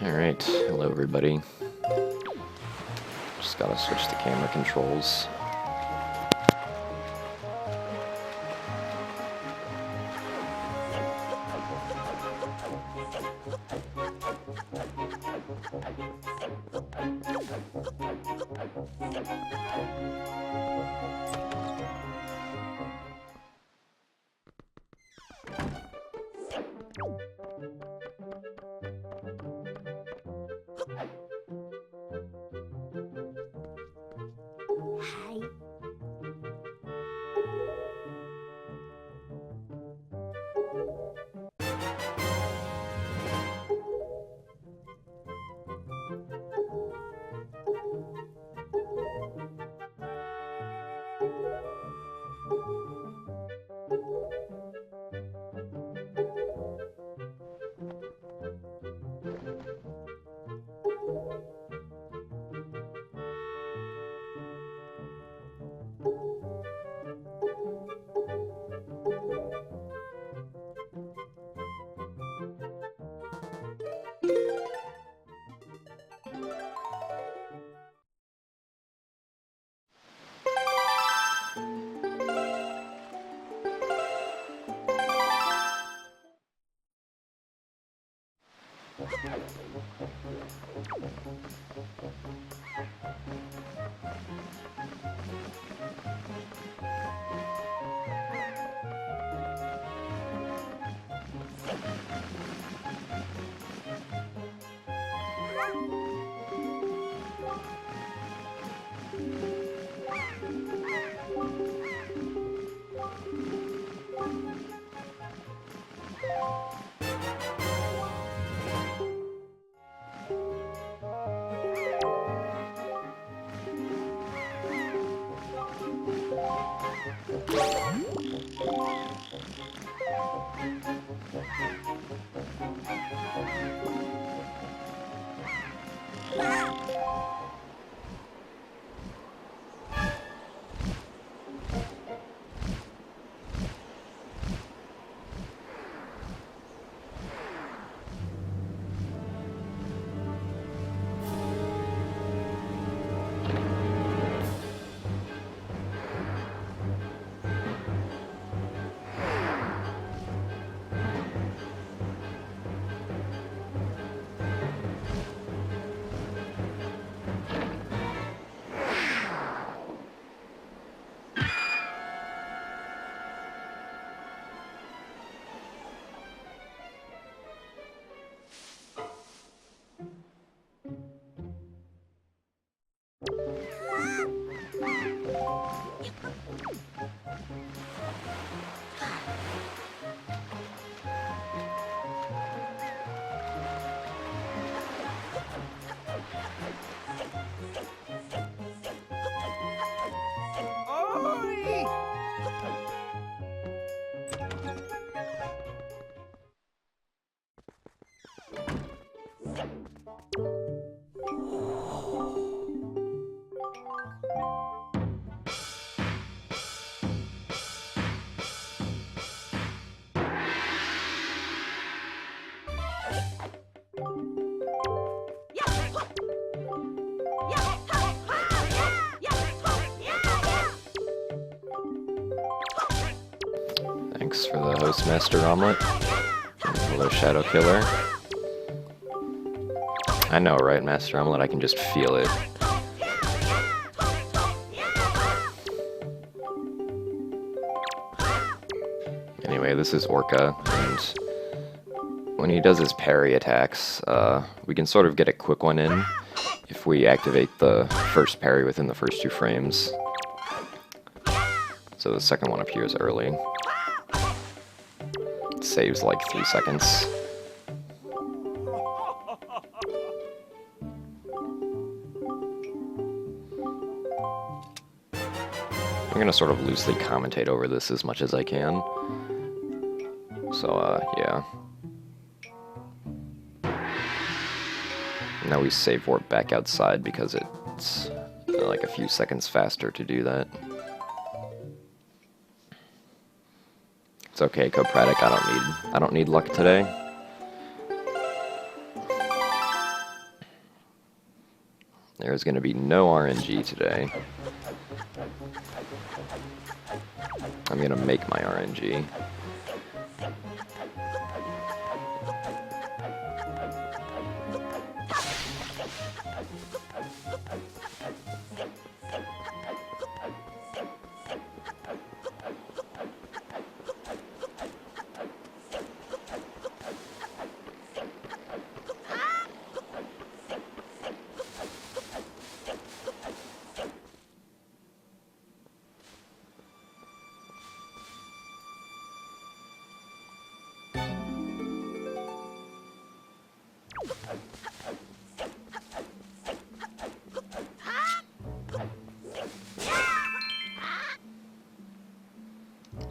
Alright, hello everybody. Just gotta switch the camera controls. Ghost Master Omelet. Hello, Shadow Killer. I know, right, Master Omelet? I can just feel it. Anyway, this is Orca, and when he does his parry attacks, we can sort of get a quick one in if we activate the first parry within the first 2 frames. So the second one appears early. It saves like 3 seconds. I'm gonna sort of loosely commentate over this as much as I can. So, yeah. Now we save warp back outside because it's like a few seconds faster to do that. It's okay, Copratic, I don't need luck today. There's gonna be no RNG today. I'm gonna make my RNG.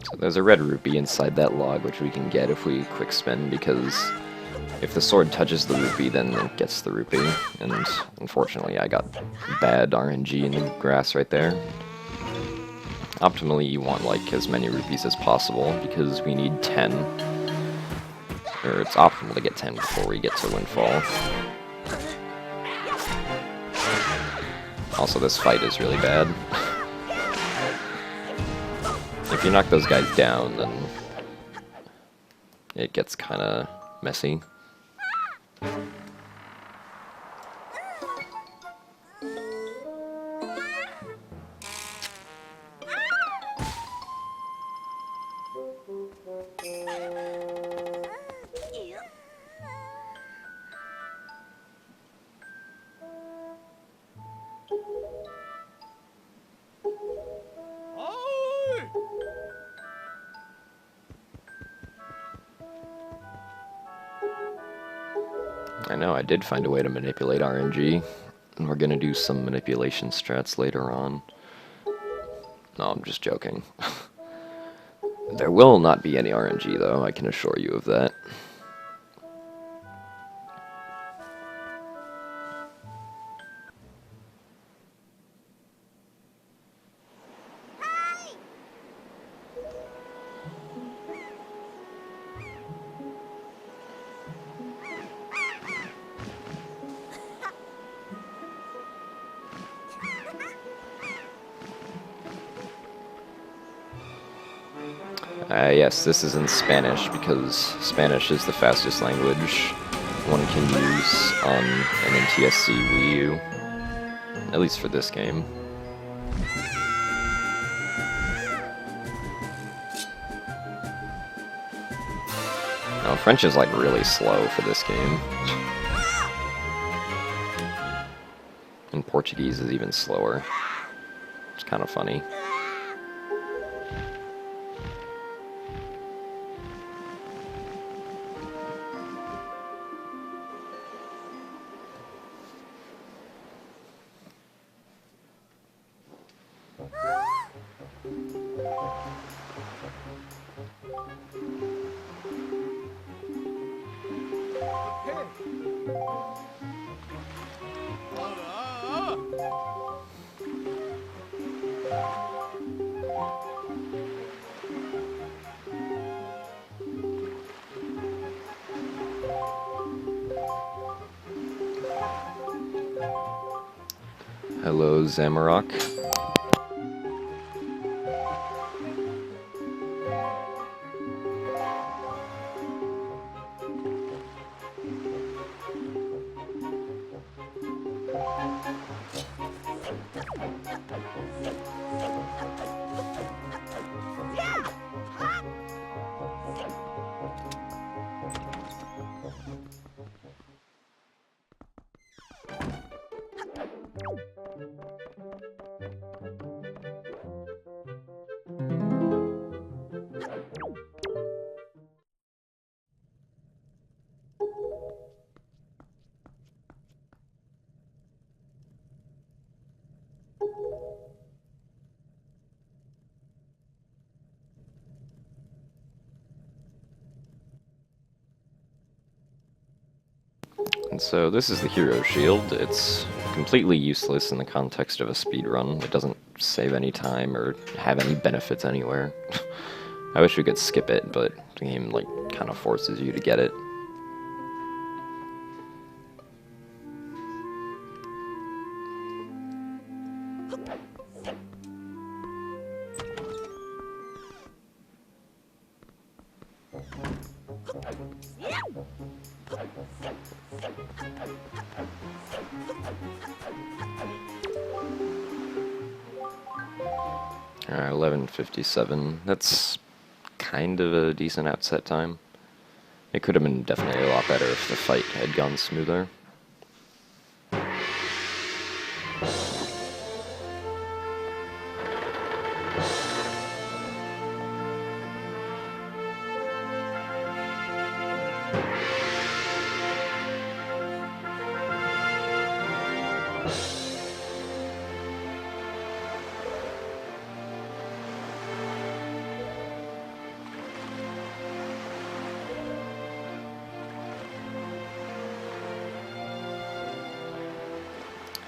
So there's a red rupee inside that log, which we can get if we quick spin, because if the sword touches the rupee, then it gets the rupee. And unfortunately, I got bad RNG in the grass right there. Optimally, you want like as many rupees as possible, because we need 10. Or it's optimal to get 10 before we get to Windfall. Also, this fight is really bad. If you knock those guys down, then it gets kind of messy. I know, I did find a way to manipulate RNG, and we're gonna do some manipulation strats later on. No, I'm just joking. There will not be any RNG, though, I can assure you of that. Yes, this is in Spanish, because Spanish is the fastest language one can use on an NTSC Wii U. At least for this game. No, French is like really slow for this game. And Portuguese is even slower. It's kind of funny. Hello, Zamarok. And so this is the hero shield. It's completely useless in the context of a speedrun. It doesn't save any time or have any benefits anywhere. I wish we could skip it, but the game like kind of forces you to get it. Alright, 11:57. That's kind of a decent outset time. It could have been definitely a lot better if the fight had gone smoother.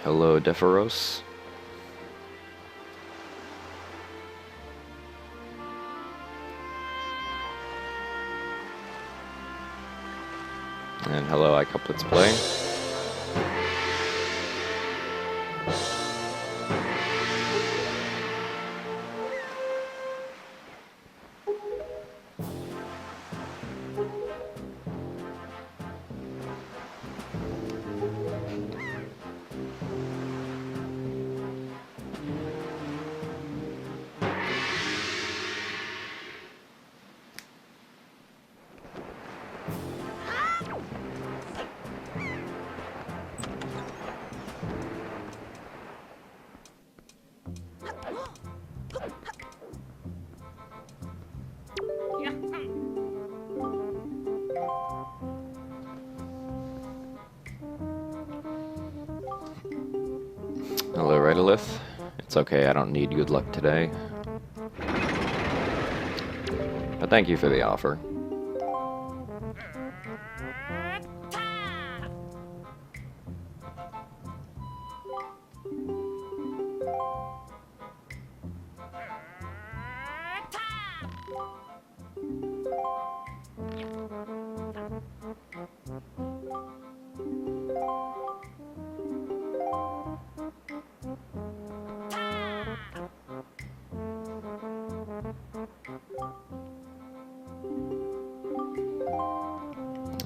Hello, Deferos. And hello, iCouplets Play. Hello, Rydolith. It's okay, I don't need good luck today. But thank you for the offer.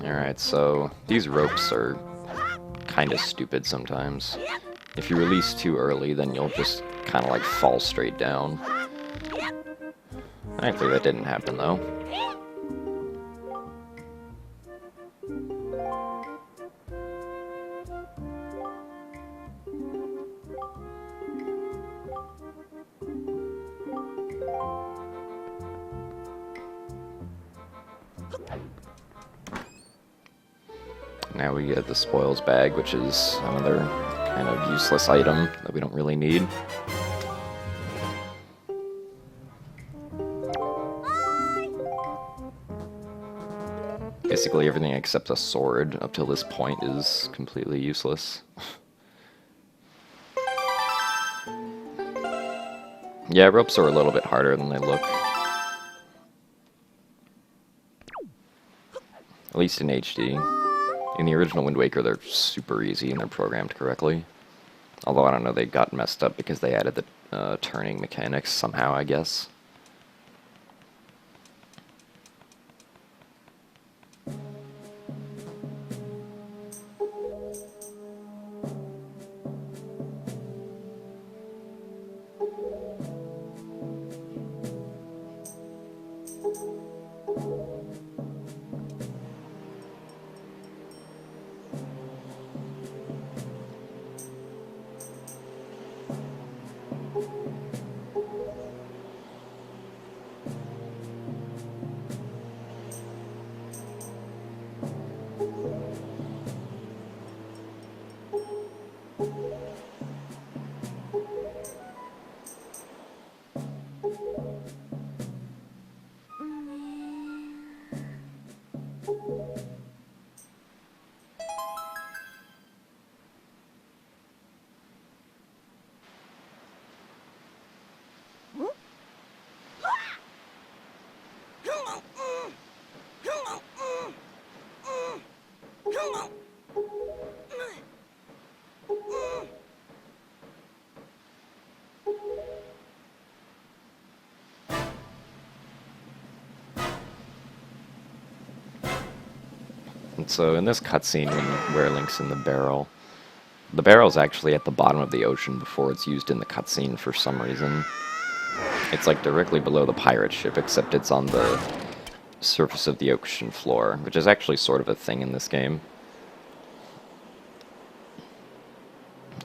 Alright, so these ropes are kind of stupid sometimes. If you release too early, then you'll just kind of like fall straight down. Thankfully that didn't happen though. Now we get the spoils bag, which is another kind of useless item that we don't really need. Basically everything except a sword up till this point is completely useless. Yeah, ropes are a little bit harder than they look. At least in HD. In the original Wind Waker, they're super easy and they're programmed correctly. Although I don't know, they got messed up because they added the turning mechanics somehow, I guess. So in this cutscene, where Link's in the barrel's actually at the bottom of the ocean before it's used in the cutscene for some reason. It's like directly below the pirate ship, except it's on the surface of the ocean floor, which is actually sort of a thing in this game.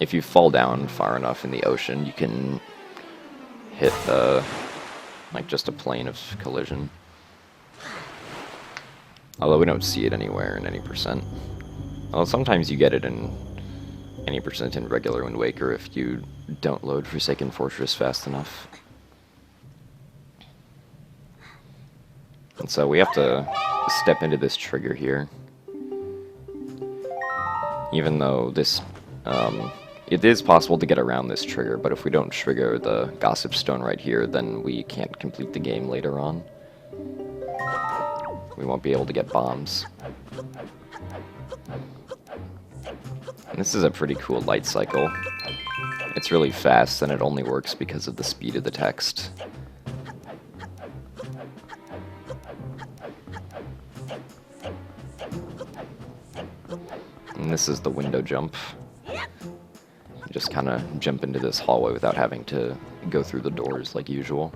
If you fall down far enough in the ocean, you can hit like just a plane of collision. Although we don't see it anywhere in any percent. Well, sometimes you get it in any percent in regular Wind Waker if you don't load Forsaken Fortress fast enough. And so we have to step into this trigger here. Even though this, it is possible to get around this trigger, but if we don't trigger the Gossip Stone right here, then we can't complete the game later on. We won't be able to get bombs. And this is a pretty cool light cycle. It's really fast, and it only works because of the speed of the text. And this is the window jump. You just kind of jump into this hallway without having to go through the doors like usual.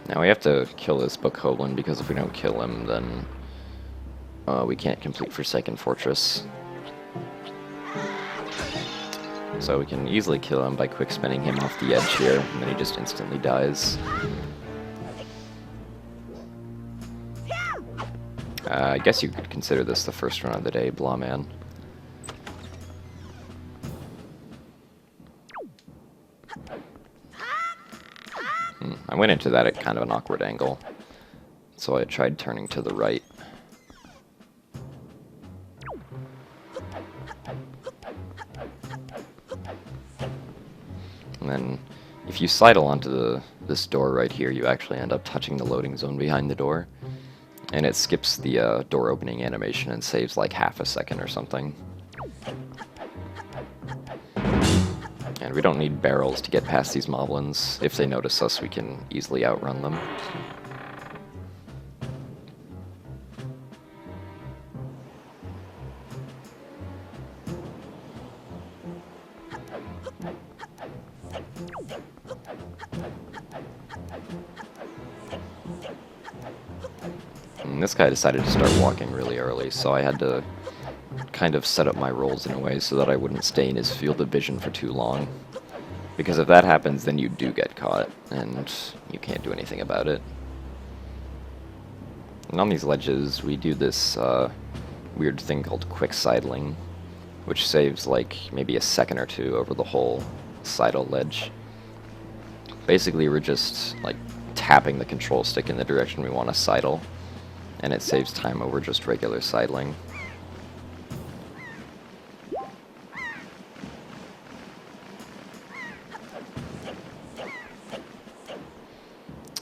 Now we have to kill this Bokoblin, because if we don't kill him, then we can't complete Forsaken Fortress. So we can easily kill him by quick spinning him off the edge here, and then he just instantly dies. I guess you could consider this the first run of the day, Blah Man. I went into that at kind of an awkward angle, so I tried turning to the right. And then, if you sidle onto this door right here, you actually end up touching the loading zone behind the door. And it skips the door opening animation and saves like half a second or something. And we don't need barrels to get past these moblins. If they notice us, we can easily outrun them. And this guy decided to start walking really early, so I had to kind of set up my rolls in a way so that I wouldn't stay in his field of vision for too long. Because if that happens, then you do get caught, and you can't do anything about it. And on these ledges, we do this weird thing called quick sidling, which saves like maybe a second or two over the whole sidle ledge. Basically, we're just like tapping the control stick in the direction we want to sidle, and it saves time over just regular sidling.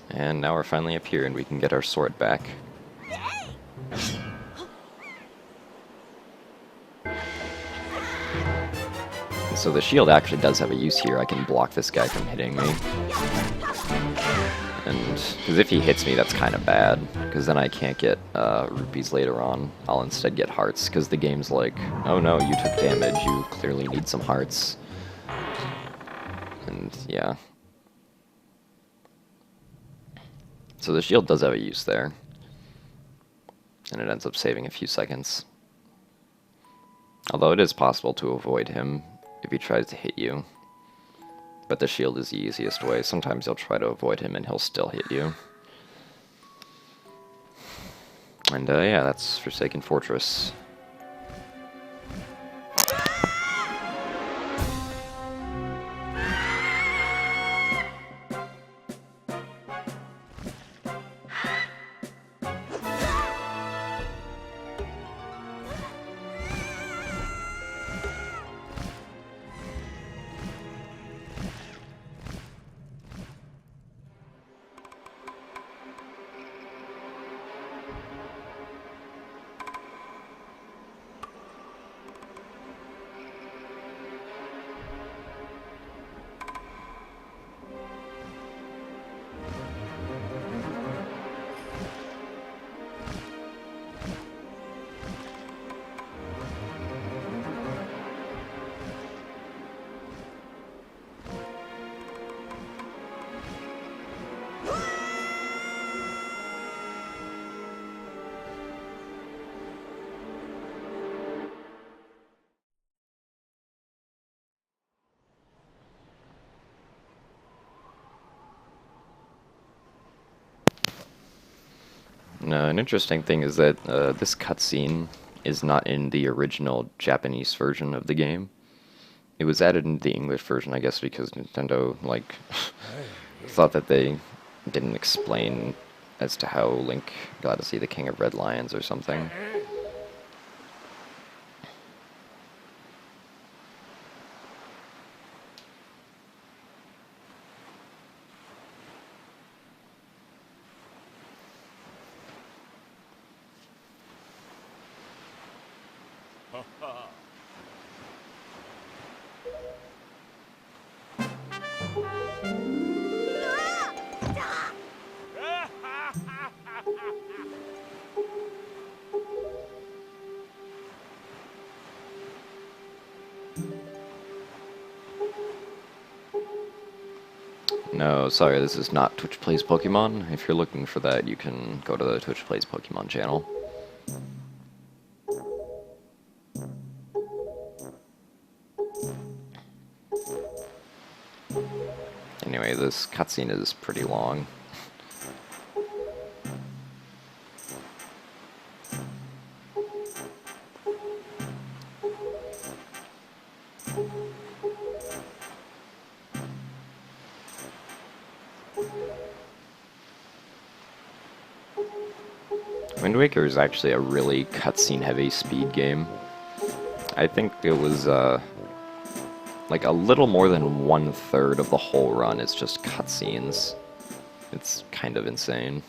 And now we're finally up here and we can get our sword back. And so the shield actually does have a use here. I can block this guy from hitting me. And because if he hits me, that's kind of bad, because then I can't get rupees later on. I'll instead get hearts, because the game's like, oh no, you took damage, you clearly need some hearts. And yeah. So the shield does have a use there, and it ends up saving a few seconds. Although it is possible to avoid him if he tries to hit you. But the shield is the easiest way. Sometimes you'll try to avoid him and he'll still hit you. And yeah, that's Forsaken Fortress. No, an interesting thing is that this cutscene is not in the original Japanese version of the game. It was added in the English version, I guess, because Nintendo, like, thought that they didn't explain as to how Link got to see the King of Red Lions or something. No, sorry, this is not Twitch Plays Pokemon. If you're looking for that, you can go to the Twitch Plays Pokemon channel. Anyway, this cutscene is pretty long. Wind Waker is actually a really cutscene-heavy speed game. I think it was, like a little more than 1/3 of the whole run is just cutscenes. It's kind of insane.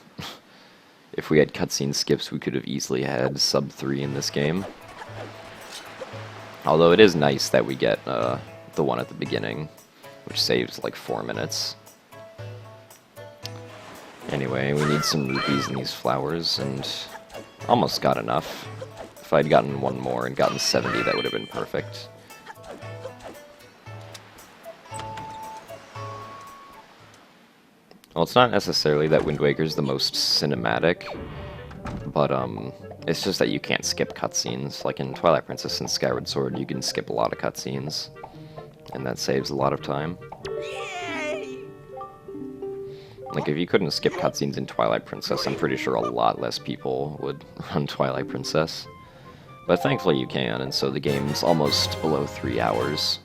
If we had cutscene skips, we could have easily had sub 3 in this game. Although it is nice that we get the one at the beginning, which saves like 4 minutes. Anyway, we need some rupees in these flowers, and almost got enough. If I'd gotten one more and gotten 70, that would have been perfect. Well, it's not necessarily that Wind Waker's the most cinematic, but it's just that you can't skip cutscenes. Like in Twilight Princess and Skyward Sword, you can skip a lot of cutscenes, and that saves a lot of time. Like, if you couldn't skip cutscenes in Twilight Princess, I'm pretty sure a lot less people would run Twilight Princess. But thankfully you can, and so the game's almost below 3 hours.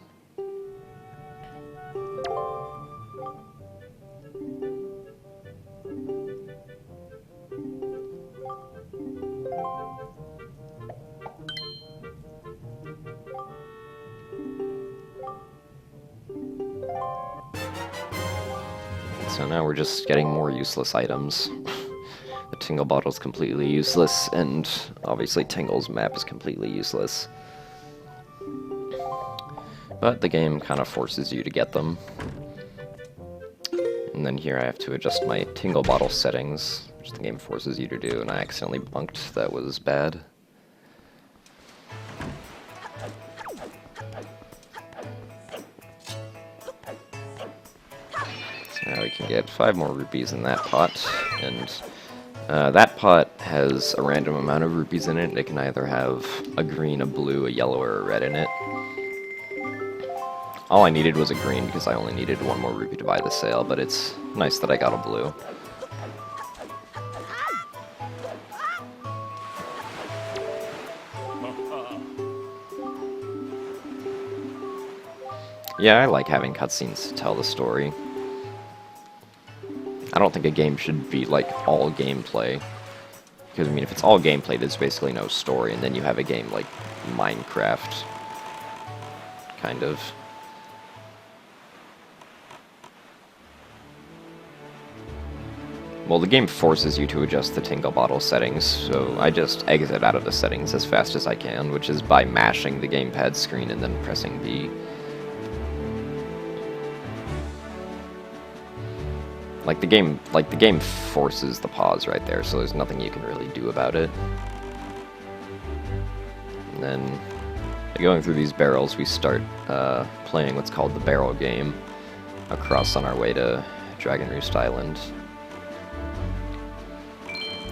So now we're just getting more useless items. The Tingle Bottle's completely useless, and obviously Tingle's map is completely useless. But the game kind of forces you to get them. And then here I have to adjust my Tingle Bottle settings, which the game forces you to do, and I accidentally bunked. That was bad. Now we can get 5 more rupees in that pot, and that pot has a random amount of rupees in it. It can either have a green, a blue, a yellow, or a red in it. All I needed was a green because I only needed 1 more rupee to buy the sale, but it's nice that I got a blue. Yeah, I like having cutscenes to tell the story. I don't think a game should be, like, all gameplay. Because, I mean, if it's all gameplay, there's basically no story, and then you have a game like Minecraft. Kind of. Well, the game forces you to adjust the Tingle Bottle settings, so I just exit out of the settings as fast as I can, which is by mashing the gamepad screen and then pressing B. Like the game forces the pause right there, so there's nothing you can really do about it. And then, going through these barrels, we start playing what's called the barrel game across on our way to Dragon Roost Island.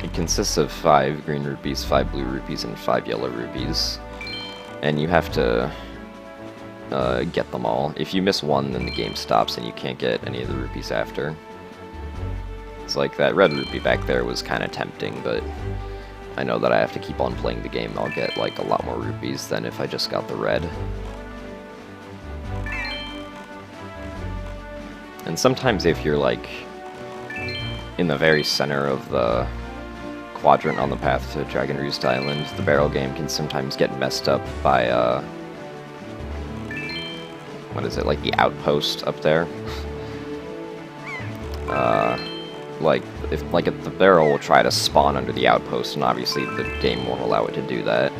It consists of 5 green rupees, 5 blue rupees, and 5 yellow rupees. And you have to get them all. If you miss one, then the game stops and you can't get any of the rupees after. It's like that red rupee back there was kind of tempting, but I know that I have to keep on playing the game. I'll get like a lot more rupees than if I just got the red. And sometimes if you're like in the very center of the quadrant on the path to Dragon Roost Island, the barrel game can sometimes get messed up by what is it, like the outpost up there? Like if the barrel will try to spawn under the outpost, and obviously the game won't allow it to do that.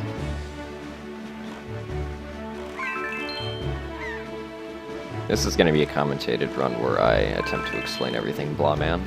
This is going to be a commentated run where I attempt to explain everything blah man.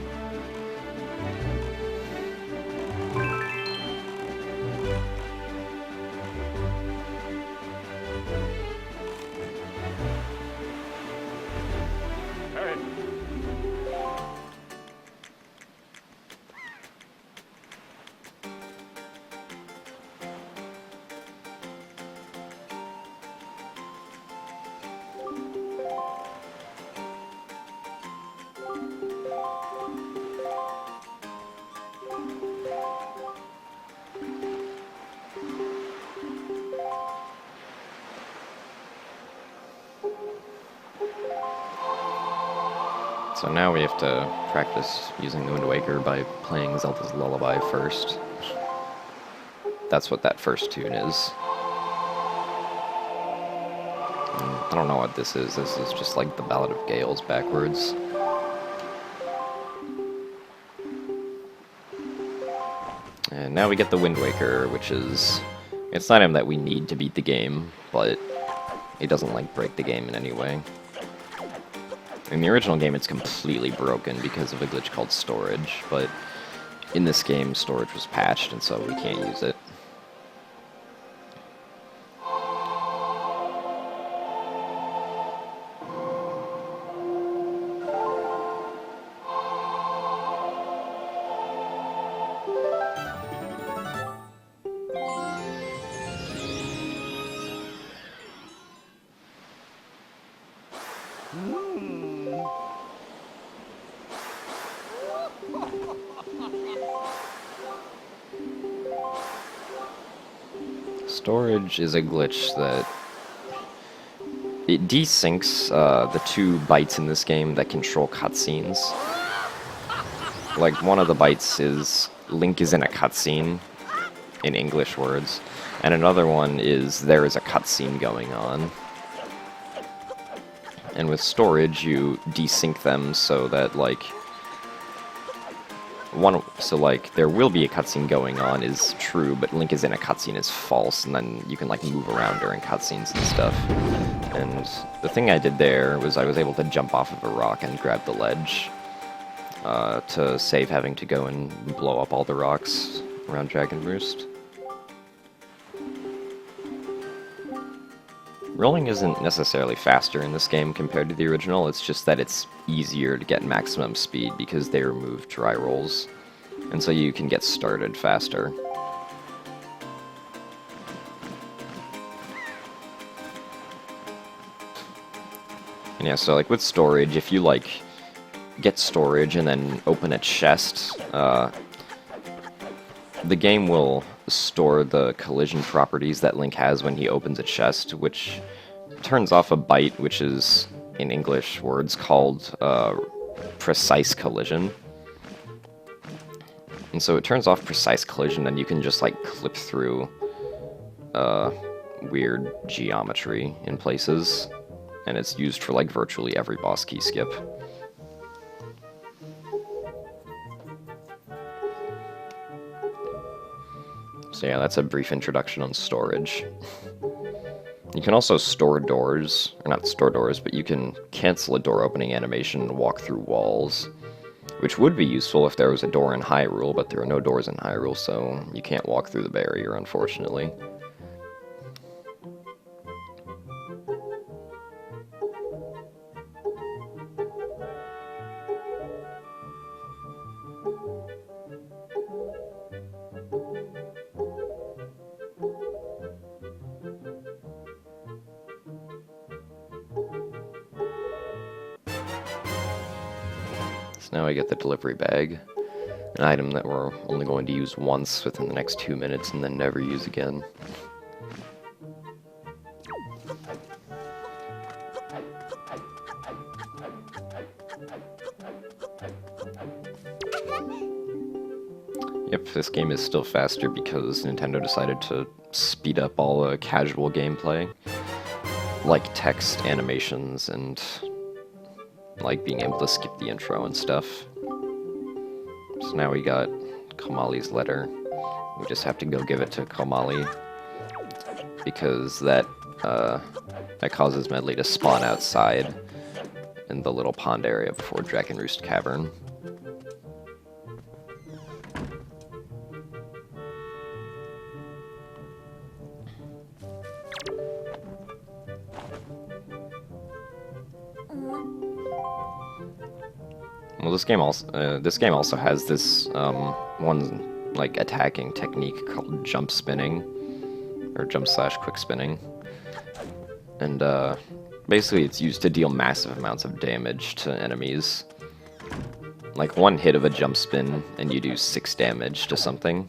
So now we have to practice using the Wind Waker by playing Zelda's Lullaby first. That's what that first tune is. I don't know what this is. This is just like the Ballad of Gales backwards. And now we get the Wind Waker, which is... It's not even that we need to beat the game, but it doesn't like break the game in any way. In the original game, it's completely broken because of a glitch called storage, but in this game, storage was patched, and so we can't use it. Storage is a glitch that it desyncs the two bytes in this game that control cutscenes. Like, one of the bytes is Link is in a cutscene, in English words, and another one is there is a cutscene going on. And with storage, you desync them so that, like, there will be a cutscene going on is true, but Link is in a cutscene is false, and then you can, like, move around during cutscenes and stuff. And the thing I did there was I was able to jump off of a rock and grab the ledge to save having to go and blow up all the rocks around Dragon Roost. Rolling isn't necessarily faster in this game compared to the original, it's just that it's easier to get maximum speed because they removed dry rolls, and so you can get started faster. And yeah, so like with storage, if you like get storage and then open a chest, the game will store the collision properties that Link has when he opens a chest, which turns off a byte, which is, in English words, called precise collision. And so it turns off precise collision, and you can just, like, clip through weird geometry in places. And it's used for, like, virtually every boss key skip. So yeah, that's a brief introduction on storage. You can also store doors, or not store doors, but you can cancel a door opening animation and walk through walls, which would be useful if there was a door in Hyrule, but there are no doors in Hyrule, so you can't walk through the barrier, unfortunately. Now I get the delivery bag. An item that we're only going to use once within the next 2 minutes and then never use again. Yep, this game is still faster because Nintendo decided to speed up all the casual gameplay, like text animations and like being able to skip the intro and stuff. So now we got Komali's letter. We just have to go give it to Komali because that causes Medley to spawn outside in the little pond area before Dragon Roost Cavern. Well, this game also has this one like attacking technique called jump spinning, or jump/quick spinning, and basically it's used to deal massive amounts of damage to enemies. Like one hit of a jump spin and you do 6 damage to something.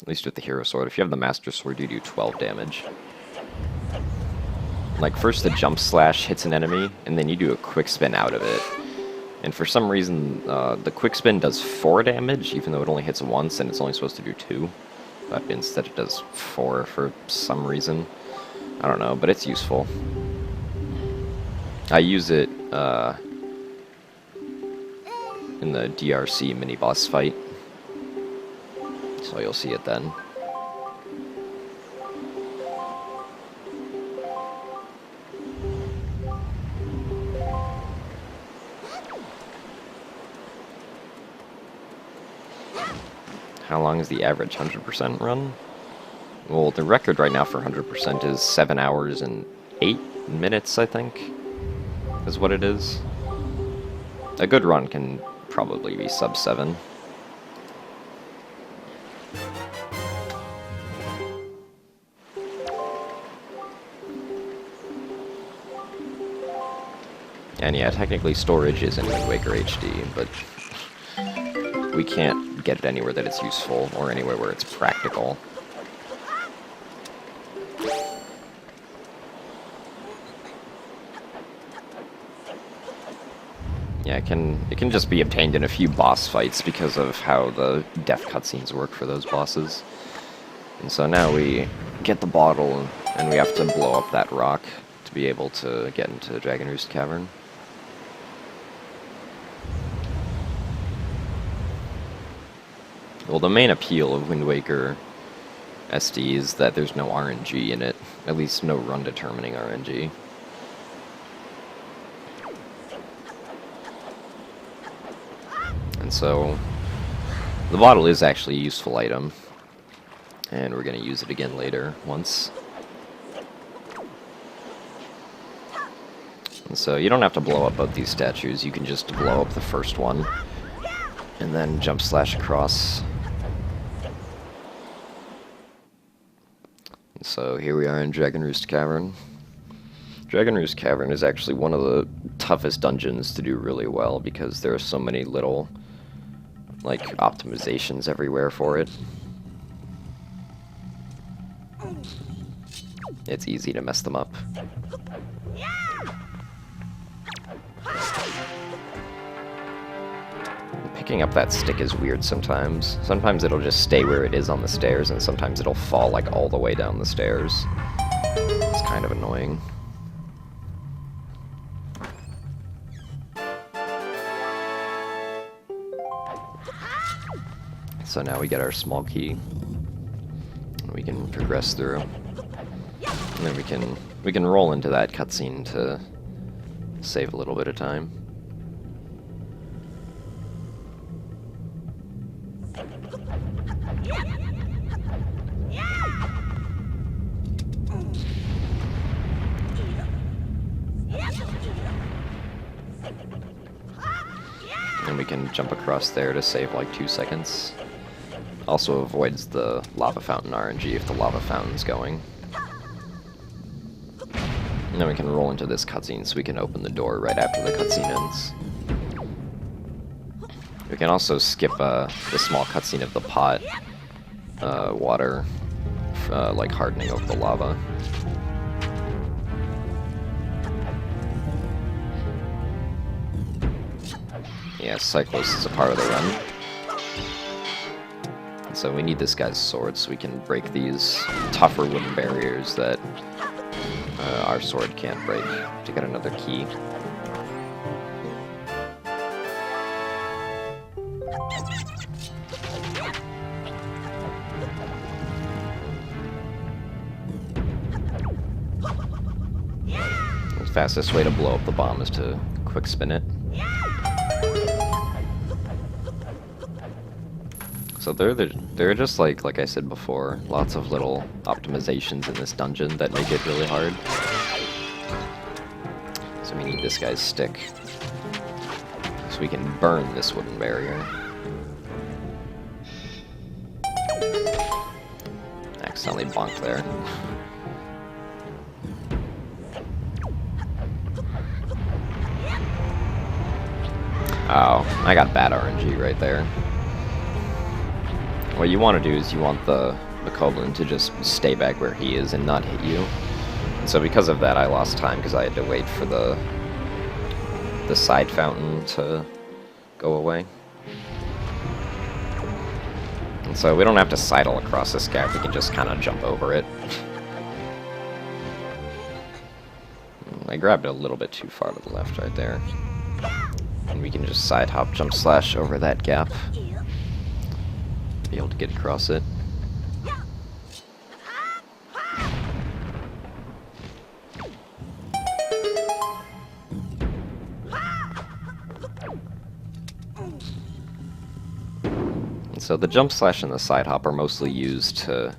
At least with the Hero Sword. If you have the Master Sword, you do 12 damage. Like, first the jump slash hits an enemy, and then you do a quick spin out of it. And for some reason, the quick spin does 4 damage, even though it only hits once, and it's only supposed to do 2. But instead it does 4 for some reason. I don't know, but it's useful. I use it in the DRC mini-boss fight. So you'll see it then. How long is the average 100% run? Well, the record right now for 100% is 7 hours and 8 minutes, I think, is what it is. A good run can probably be sub 7. And yeah, technically storage is in Wind Waker HD, but we can't get it anywhere that it's useful, or anywhere where it's practical. Yeah, it can just be obtained in a few boss fights because of how the death cutscenes work for those bosses. And so now we get the bottle, and we have to blow up that rock to be able to get into Dragon Roost Cavern. Well, the main appeal of Wind Waker SD is that there's no RNG in it, at least no run-determining RNG. And so, the bottle is actually a useful item, and we're going to use it again later, once. And so, you don't have to blow up both these statues, you can just blow up the first one, and then jump slash across. So here we are in Dragon Roost Cavern. Dragon Roost Cavern is actually one of the toughest dungeons to do really well because there are so many little, like, optimizations everywhere for it. It's easy to mess them up. Picking up that stick is weird sometimes. Sometimes it'll just stay where it is on the stairs, and sometimes it'll fall like all the way down the stairs. It's kind of annoying. So now we get our small key. And we can progress through. And then we can roll into that cutscene to save a little bit of time. And we can jump across there to save like 2 seconds. Also avoids the lava fountain RNG if the lava fountain's going. And then we can roll into this cutscene so we can open the door right after the cutscene ends. We can also skip the small cutscene of the pot water like hardening over the lava. Yeah, Cyclos is a part of the run. And so we need this guy's sword so we can break these tougher wooden barriers that our sword can't break to get another key. The fastest way to blow up the bomb is to quick spin it. So they're just like I said before, lots of little optimizations in this dungeon that make it really hard. So we need this guy's stick so we can burn this wooden barrier. Accidentally bonked there. Oh, I got bad RNG right there. What you want to do is you want the Koblin to just stay back where he is and not hit you. And so because of that, I lost time because I had to wait for the side fountain to go away. And so we don't have to sidle across this gap, we can just kind of jump over it. I grabbed it a little bit too far to the left right there. And we can just side hop, jump slash over that gap. Be able to get across it. And so the jump slash and the side hop are mostly used to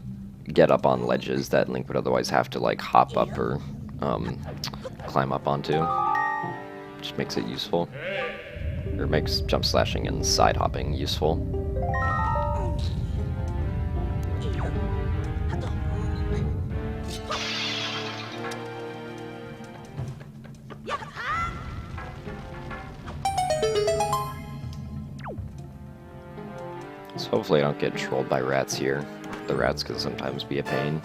get up on ledges that Link would otherwise have to like hop up or climb up onto, which makes it useful, or makes jump slashing and side hopping useful. So hopefully I don't get trolled by rats here. The rats can sometimes be a pain.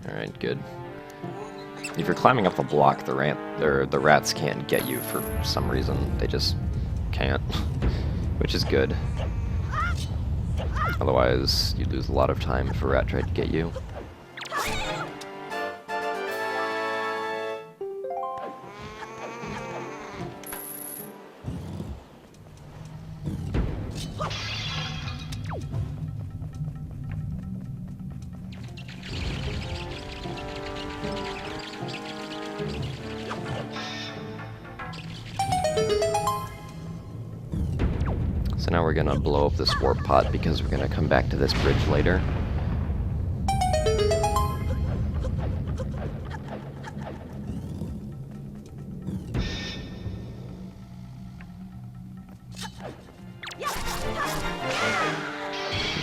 Alright, good. If you're climbing up the block, the rats can't get you for some reason. They just can't, which is good. Otherwise, you'd lose a lot of time if a rat tried to get you. So now we're gonna blow up this warp pot because we're gonna come back to this bridge later.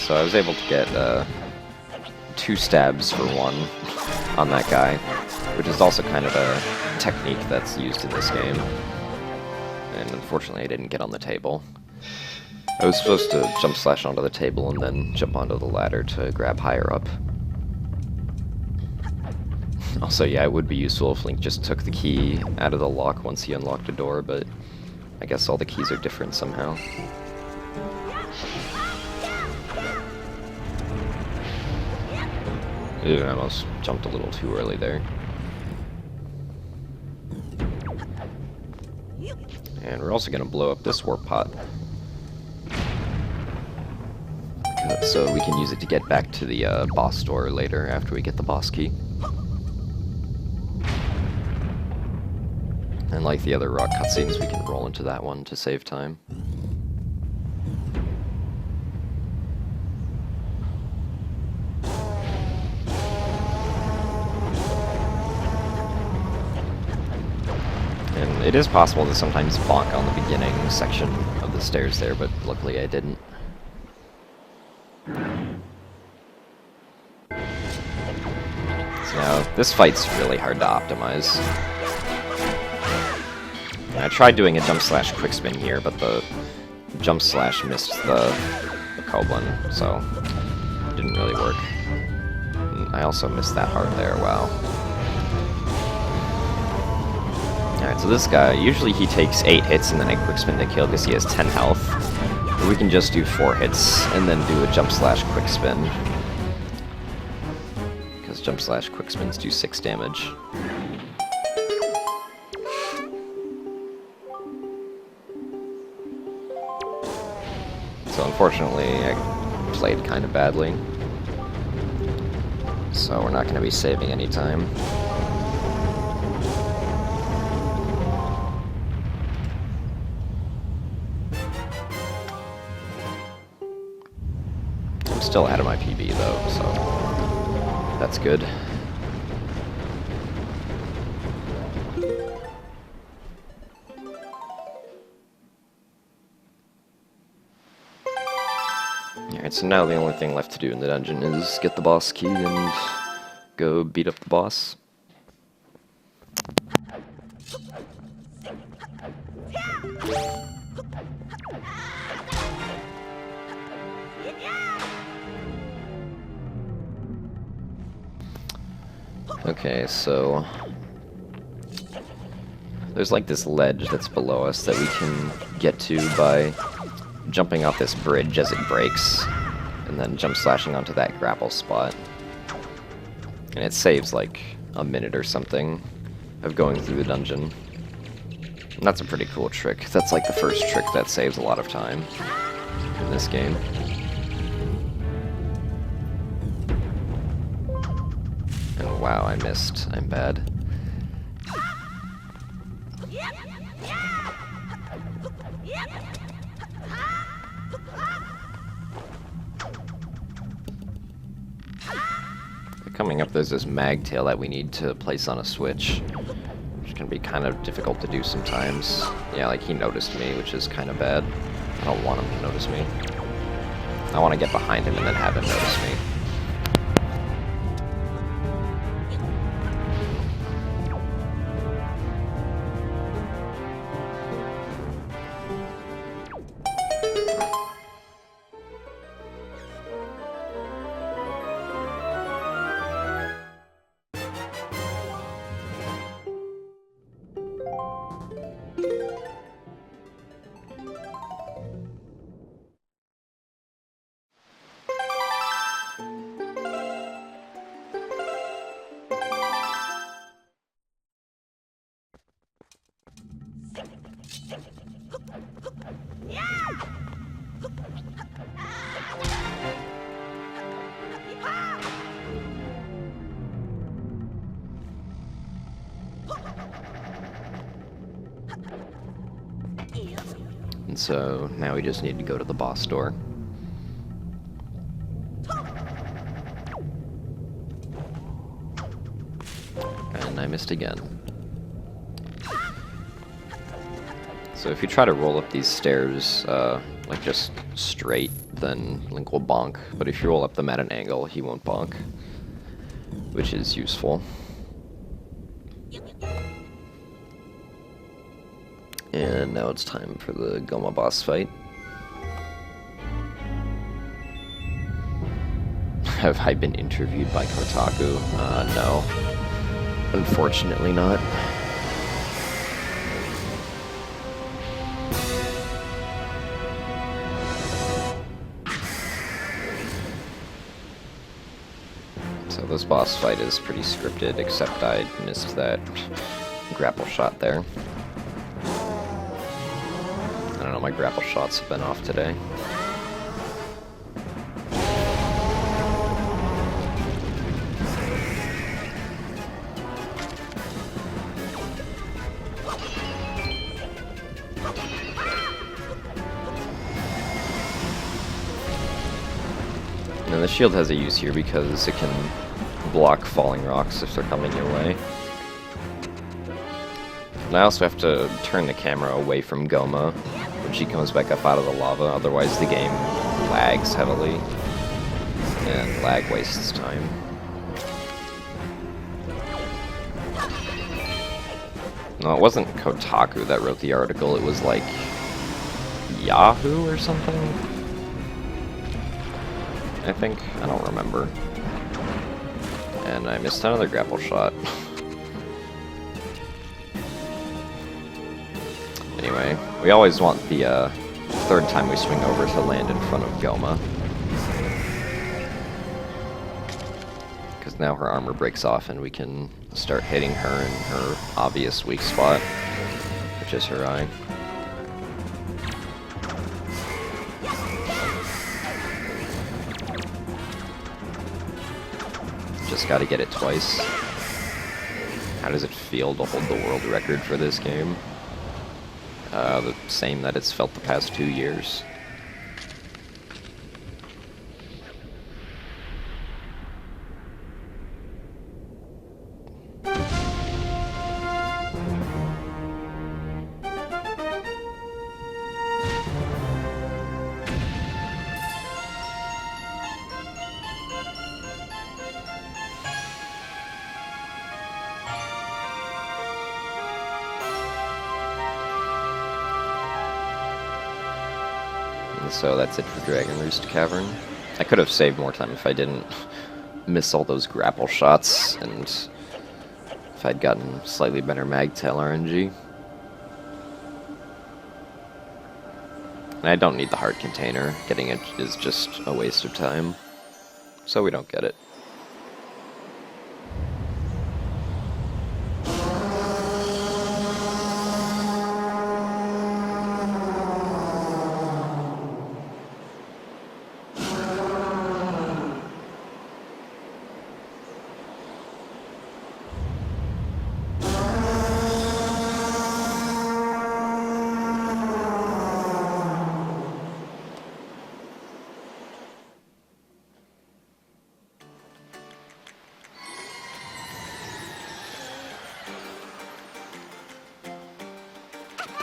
So I was able to get 2 stabs for 1 on that guy, which is also kind of a technique that's used in this game. And unfortunately I didn't get on the table. I was supposed to jump slash onto the table and then jump onto the ladder to grab higher up. Also, yeah, it would be useful if Link just took the key out of the lock once he unlocked a door, but I guess all the keys are different somehow. Ew, I almost jumped a little too early there. And we're also going to blow up this warp pot, so we can use it to get back to the boss door later after we get the boss key. And like the other rock cutscenes, we can roll into that one to save time. And it is possible to sometimes bonk on the beginning section of the stairs there, but luckily I didn't. This fight's really hard to optimize. I tried doing a jump slash quick spin here, but the jump slash missed the Koblin, so it didn't really work. And I also missed that hard there, wow. Alright, so this guy, usually he takes 8 hits and then a quick spin to kill because he has 10 health. But we can just do 4 hits and then do a jump slash quick spin. Because jump slash quick spins do 6 damage. So unfortunately, I played kind of badly. So we're not going to be saving any time. I'm still ahead of my PB though, so that's good. Alright, so now the only thing left to do in the dungeon is get the boss key and go beat up the boss. Okay, so there's like this ledge that's below us that we can get to by jumping off this bridge as it breaks, and then jump slashing onto that grapple spot. And it saves like a minute or something of going through the dungeon. And that's a pretty cool trick. That's like the first trick that saves a lot of time in this game. And wow, I missed. I'm bad. Coming up, there's this mag tail that we need to place on a switch, which can be kind of difficult to do sometimes. Yeah, like he noticed me, which is kind of bad. I don't want him to notice me. I want to get behind him and then have him notice me. And so now we just need to go to the boss door. And I missed again. So if you try to roll up these stairs, like just straight, then Link will bonk. But if you roll up them at an angle, he won't bonk, which is useful. And now it's time for the Goma boss fight. Have I been interviewed by Kotaku? No. Unfortunately not. So this boss fight is pretty scripted, except I missed that grapple shot there. I don't know, my grapple shots have been off today. And the shield has a use here because it can block falling rocks if they're coming your way. And I also have to turn the camera away from Goma when she comes back up out of the lava, otherwise the game lags heavily, and lag wastes time. No, it wasn't Kotaku that wrote the article, it was like Yahoo or something? I think? I don't remember. And I missed another grapple shot. Anyway, we always want the third time we swing over to land in front of Goma. Because now her armor breaks off and we can start hitting her in her obvious weak spot, which is her eye. Just gotta get it twice. How does it feel to hold the world record for this game? The same that it's felt the past 2 years. So that's it for Dragon Roost Cavern. I could have saved more time if I didn't miss all those grapple shots, and if I'd gotten slightly better Magtail RNG. And I don't need the heart container. Getting it is just a waste of time, so we don't get it.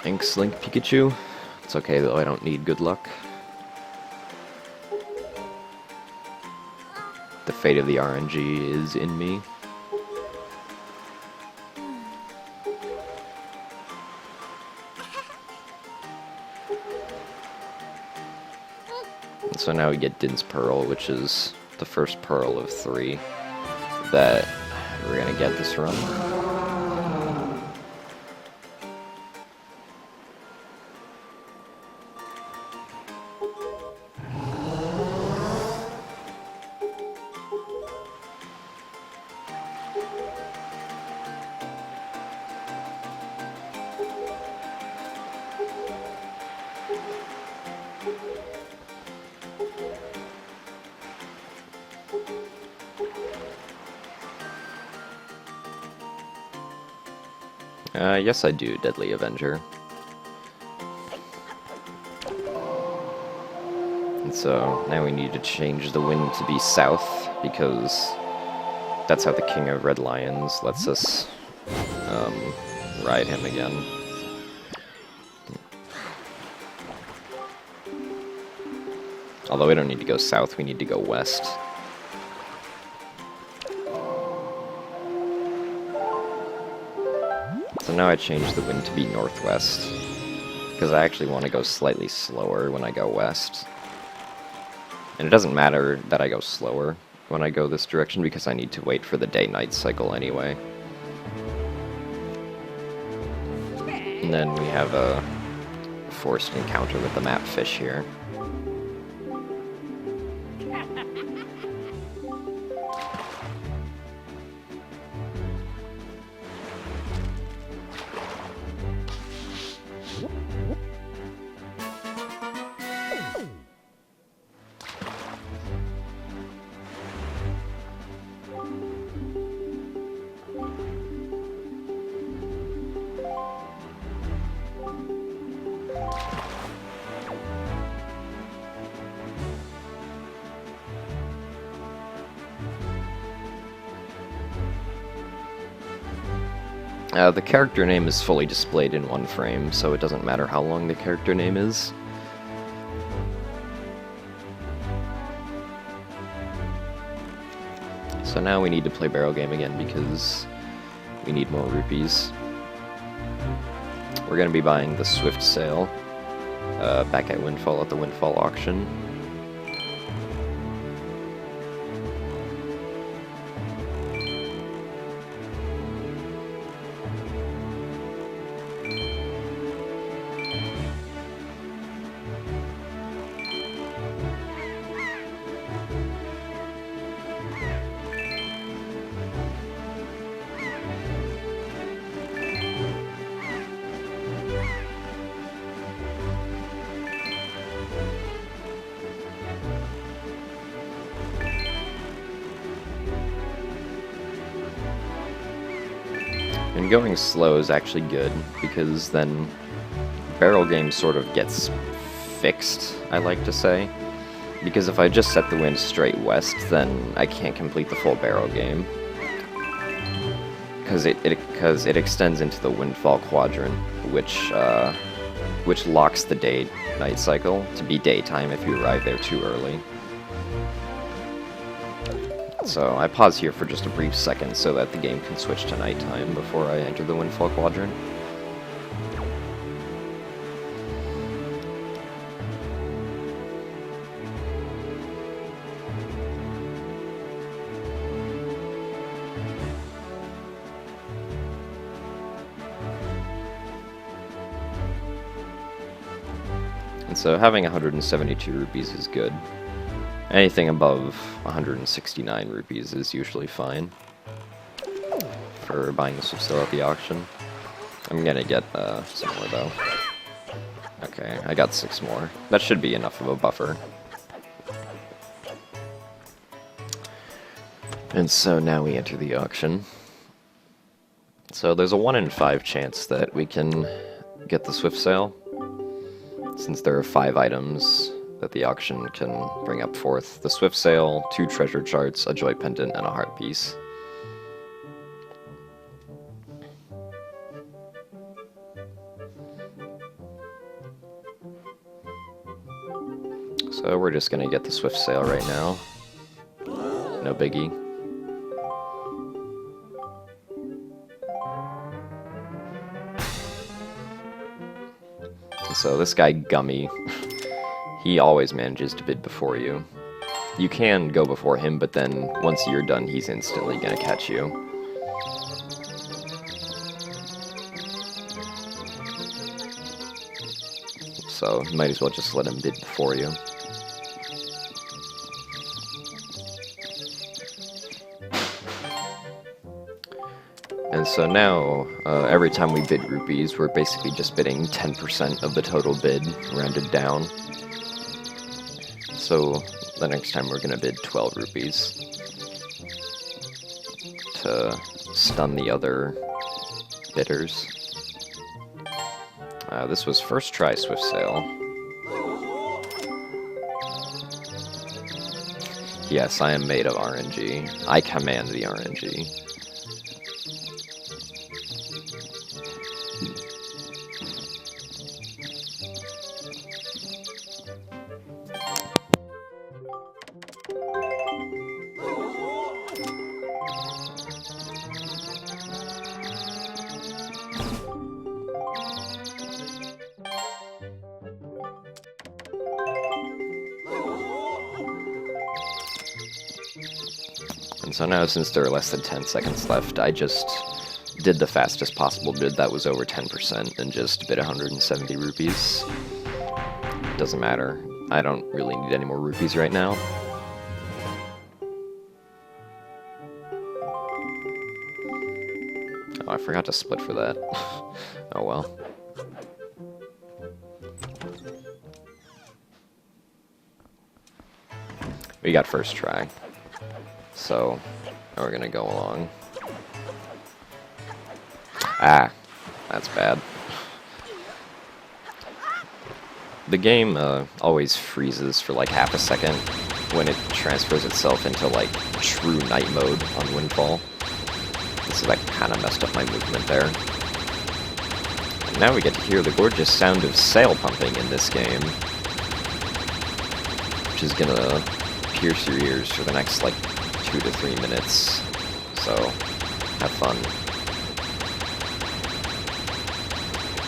Thanks, Link Pikachu. It's okay though, I don't need good luck. The fate of the RNG is in me. And so now we get Din's Pearl, which is the first Pearl of 3 that we're gonna get this run. Yes I do, Deadly Avenger. And so, now we need to change the wind to be south, because that's how the King of Red Lions lets us ride him again. Although we don't need to go south, we need to go west. So now I changed the wind to be northwest, because I actually want to go slightly slower when I go west. And it doesn't matter that I go slower when I go this direction, because I need to wait for the day-night cycle anyway. And then we have a forced encounter with the map fish here. The character name is fully displayed in one frame, so it doesn't matter how long the character name is. So now we need to play barrel game again because we need more rupees. we're going to be buying the Swift Sale back at Windfall at the Windfall auction. And going slow is actually good, because then barrel game sort of gets fixed, I like to say. Because if I just set the wind straight west, then I can't complete the full barrel game. Because it extends into the Windfall quadrant, which locks the day-night cycle to be daytime if you arrive there too early. So I pause here for just a brief second so that the game can switch to nighttime before I enter the Windfall quadrant. And so having 172 rupees is good. Anything above 169 rupees is usually fine for buying the Swift Sale at the auction. I'm gonna get some more though. Okay, I got 6 more. That should be enough of a buffer. And so now we enter the auction. So there's a 1 in 5 chance that we can get the Swift Sale, since there are 5 items that the auction can bring up forth. The Swift Sale, 2 treasure charts, a joy pendant, and a heart piece. So we're just gonna get the Swift Sale right now. No biggie. So this guy, Gummy, he always manages to bid before you. You can go before him, but then once you're done, he's instantly gonna catch you. So you might as well just let him bid before you. And so now, every time we bid rupees, we're basically just bidding 10% of the total bid, rounded down. So the next time we're gonna bid 12 rupees to stun the other bidders. This was first try Swift Sale. Yes, I am made of RNG. I command the RNG. And so now, since there are less than 10 seconds left, I just did the fastest possible bid that was over 10% and just bid 170 rupees. Doesn't matter. I don't really need any more rupees right now. Oh, I forgot to split for that. Oh well. We got first try. So, now we're gonna go along. Ah, that's bad. The game always freezes for like half a second when it transfers itself into like true night mode on Windfall. So that kind of messed up my movement there. And now we get to hear the gorgeous sound of sail pumping in this game, which is gonna pierce your ears for the next like 2 to 3 minutes. So, have fun.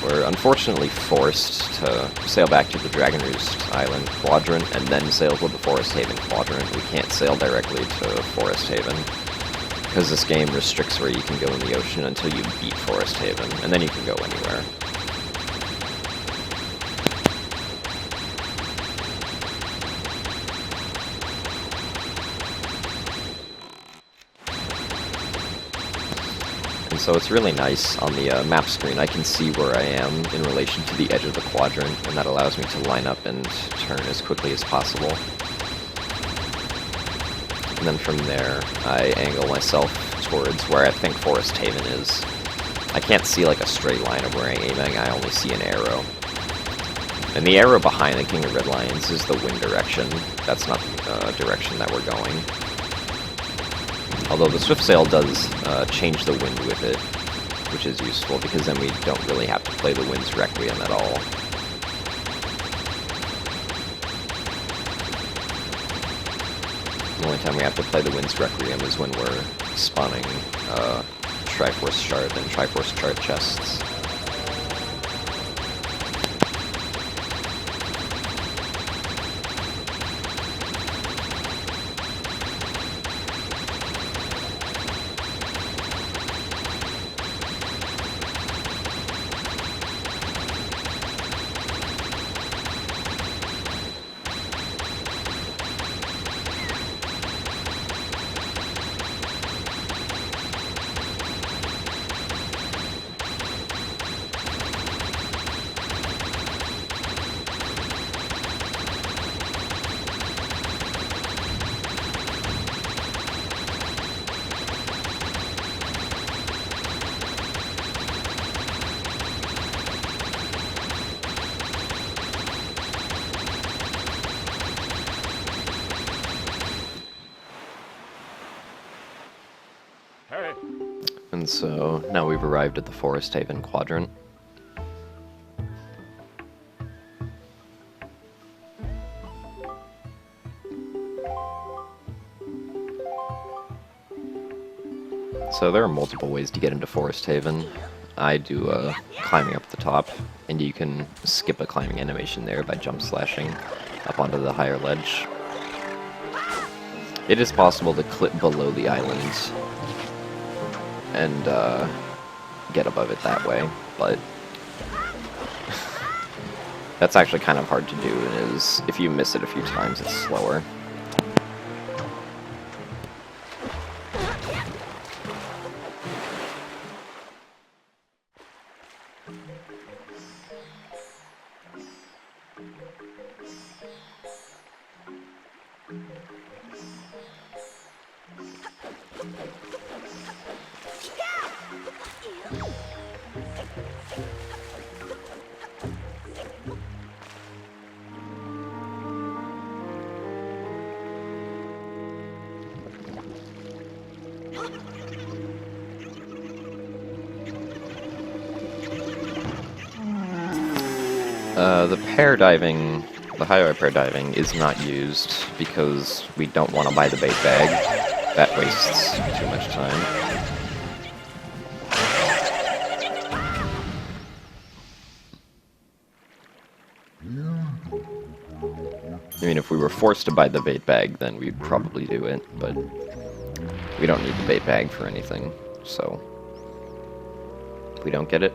We're unfortunately forced to sail back to the Dragon Roost Island quadrant and then sail to the Forest Haven quadrant. We can't sail directly to Forest Haven, because this game restricts where you can go in the ocean until you beat Forest Haven, and then you can go anywhere. And so it's really nice on the map screen. I can see where I am in relation to the edge of the quadrant, and that allows me to line up and turn as quickly as possible. And then from there, I angle myself towards where I think Forest Haven is. I can't see like a straight line of where I'm aiming, I only see an arrow. And the arrow behind the King of Red Lions is the wind direction. That's not the direction that we're going. Although the Swift Sail does change the wind with it, which is useful, because then we don't really have to play the wind's Requiem at all. The only time we have to play the wind's Requiem is when we're spawning Triforce Shard and Triforce Shard chests. And so, now we've arrived at the Forest Haven quadrant. So there are multiple ways to get into Forest Haven. I do climbing up the top, and you can skip a climbing animation there by jump slashing up onto the higher ledge. It is possible to clip below the islands and get above it that way, but that's actually kind of hard to do, and is if you miss it a few times, it's slower. The highway paradiving is not used because we don't want to buy the bait bag. That wastes too much time. I mean, if we were forced to buy the bait bag, then we'd probably do it, but we don't need the bait bag for anything, so we don't get it.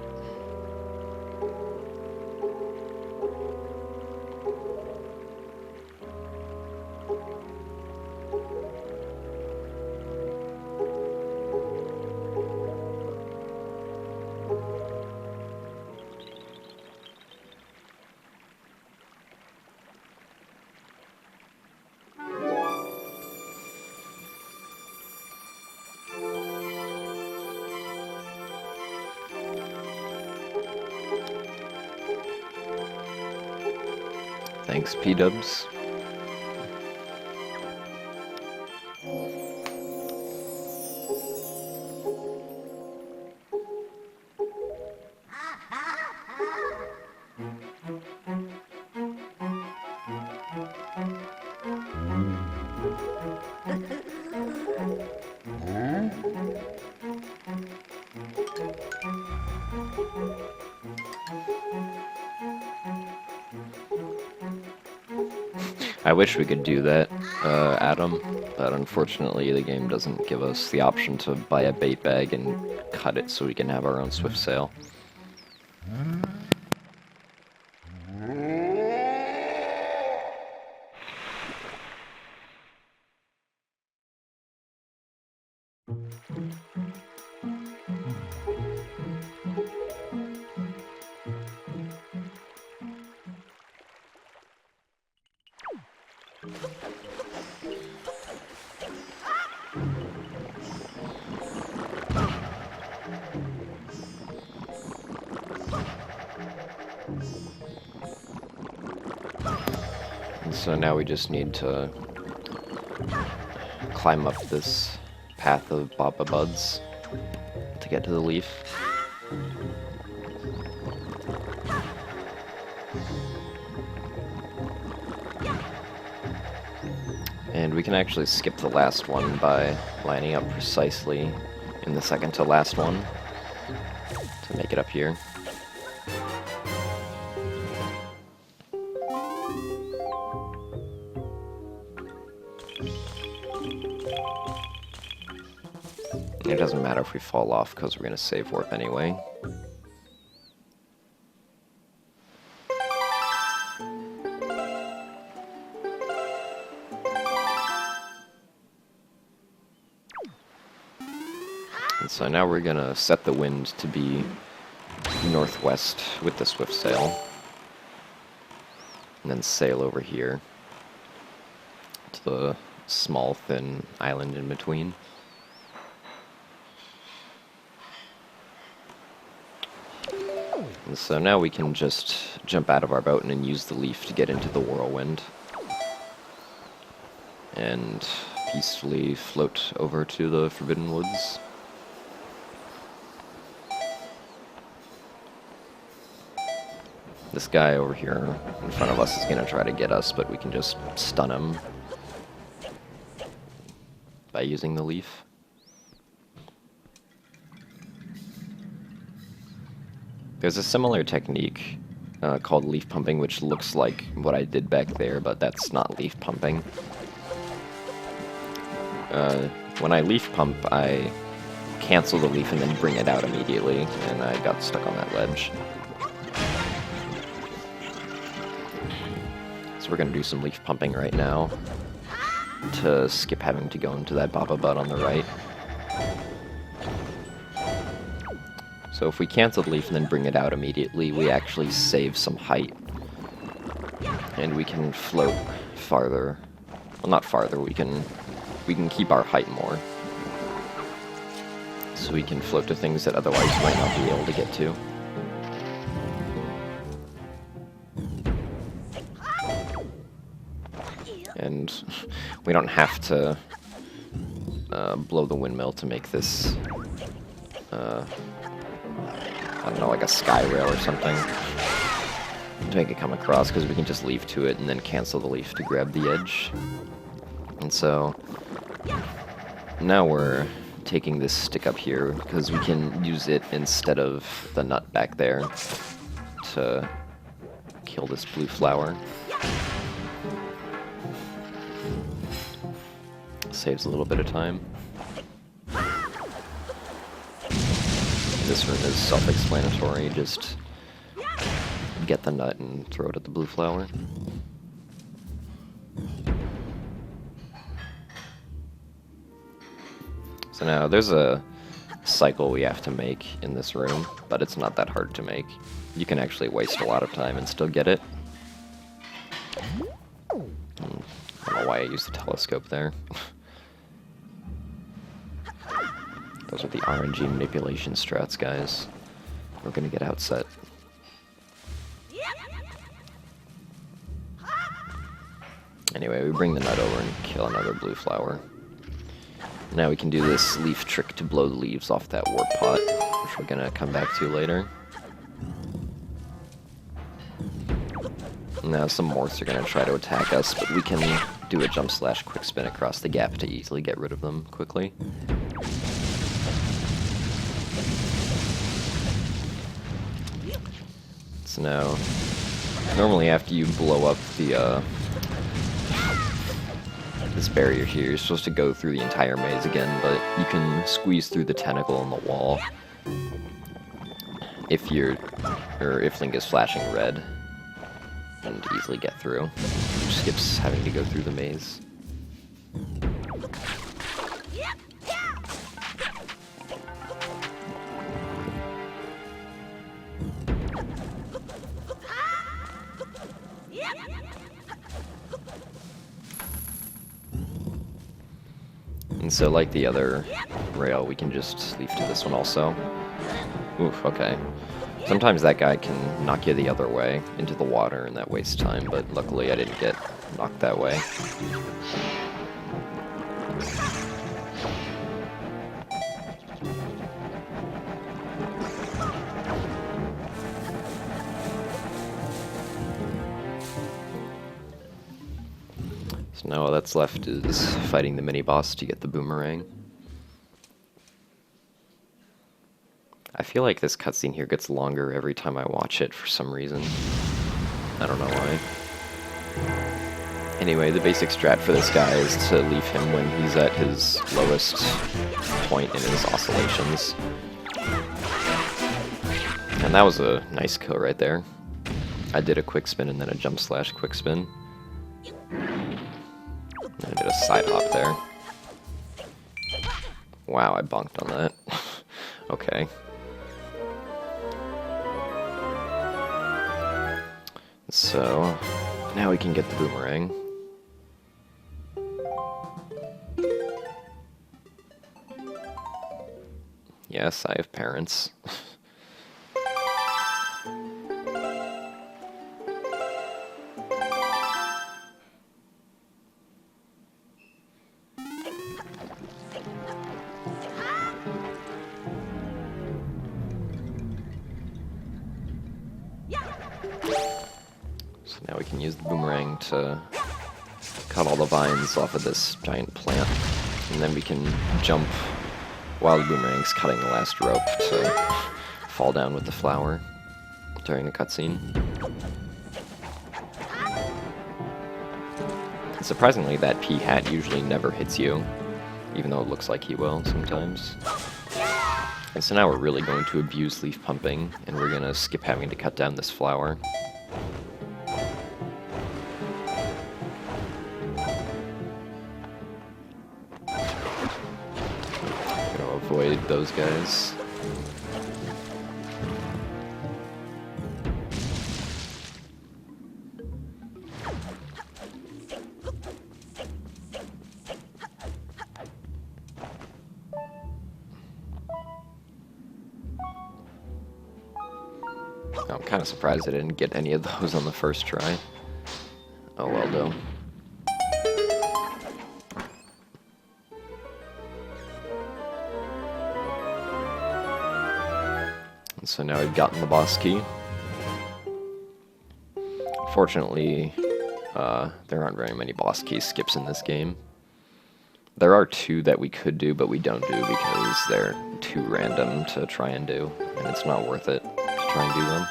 Thanks, P-dubs. I wish we could do that, Adam, but unfortunately the game doesn't give us the option to buy a bait bag and cut it so we can have our own swift sail. And so now we just need to climb up this path of baba buds to get to the leaf. And we can actually skip the last one by lining up precisely in the second to last one to make it up here. It doesn't matter if we fall off because we're going to save warp anyway. And so now we're going to set the wind to be northwest with the swift sail. And then sail over here to the small, thin island in between. And so now we can just jump out of our boat and then use the leaf to get into the whirlwind. And peacefully float over to the Forbidden Woods. This guy over here in front of us is going to try to get us, but we can just stun him by using the leaf. There's a similar technique called leaf pumping, which looks like what I did back there, but that's not leaf pumping. When I leaf pump, I cancel the leaf and then bring it out immediately, and I got stuck on that ledge. So we're going to do some leaf pumping right now to skip having to go into that baba bud on the right. So if we cancel the leaf and then bring it out immediately, we actually save some height. And we can float farther. Well, not farther, we can keep our height more. So we can float to things that otherwise you might not be able to get to. And we don't have to blow the windmill to make this, I don't know, like a sky rail or something, to make it come across, because we can just leave to it and then cancel the leaf to grab the edge. And so now we're taking this stick up here because we can use it instead of the nut back there to kill this blue flower. Saves a little bit of time. This room is self-explanatory, just get the nut and throw it at the blue flower. So now there's a cycle we have to make in this room, but it's not that hard to make. You can actually waste a lot of time and still get it. I don't know why I used the telescope there. Those are the RNG manipulation strats, guys. We're gonna get outset. Anyway, we bring the nut over and kill another blue flower. Now we can do this leaf trick to blow the leaves off that warp pot, which we're gonna come back to later. Now some morphs are gonna try to attack us, but we can do a jump slash quick spin across the gap to easily get rid of them quickly. So now, normally after you blow up the this barrier here. You're supposed to go through the entire maze again, but you can squeeze through the tentacle in the wall if Link is flashing red, and easily get through. Which skips having to go through the maze. And so, like the other rail, we can just leave to this one also. Oof, okay. Sometimes that guy can knock you the other way into the water, and that wastes time, but luckily I didn't get knocked that way. So now all that's left is fighting the mini-boss to get the boomerang. I feel like this cutscene here gets longer every time I watch it for some reason. I don't know why. Anyway, the basic strat for this guy is to leave him when he's at his lowest point in his oscillations. And that was a nice kill right there. I did a quick spin and then a jump slash quick spin. And I did a side hop there. Wow, I bonked on that. Okay. So, now we can get the boomerang. Yes, I have parents. So now we can use the boomerang to cut all the vines off of this giant plant, and then we can jump while the boomerang's cutting the last rope to fall down with the flower during the cutscene. And surprisingly, that pea hat usually never hits you, even though it looks like he will sometimes. And so now we're really going to abuse leaf pumping, and we're going to skip having to cut down this flower. Avoid those guys. I'm kind of surprised I didn't get any of those on the first try. Oh well, though. So now we've gotten the boss key. Fortunately, there aren't very many boss key skips in this game. There are 2 that we could do, but we don't do because they're too random to try and do, and it's not worth it to try and do them.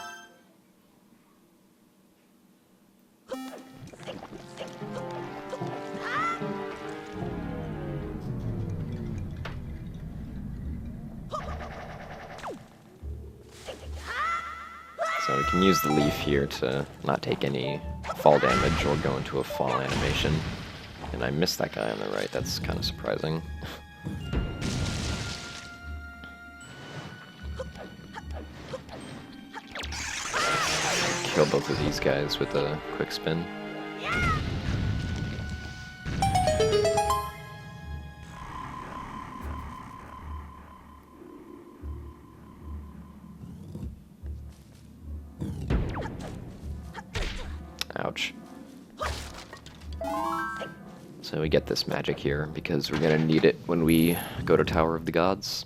So we can use the leaf here to not take any fall damage or go into a fall animation. And I missed that guy on the right, that's kind of surprising. Kill both of these guys with a quick spin. Ouch. So we get this magic here because we're gonna need it when we go to Tower of the Gods.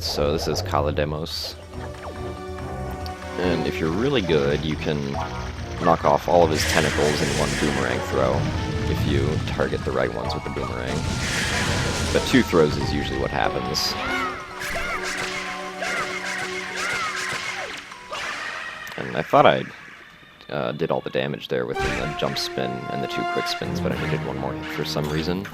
Alright, so this is Kalademos. And if you're really good, you can knock off all of his tentacles in one boomerang throw, if you target the right ones with the boomerang. But 2 throws is usually what happens. And I thought I did all the damage there with the jump spin and the 2 quick spins, but I needed one more hit for some reason.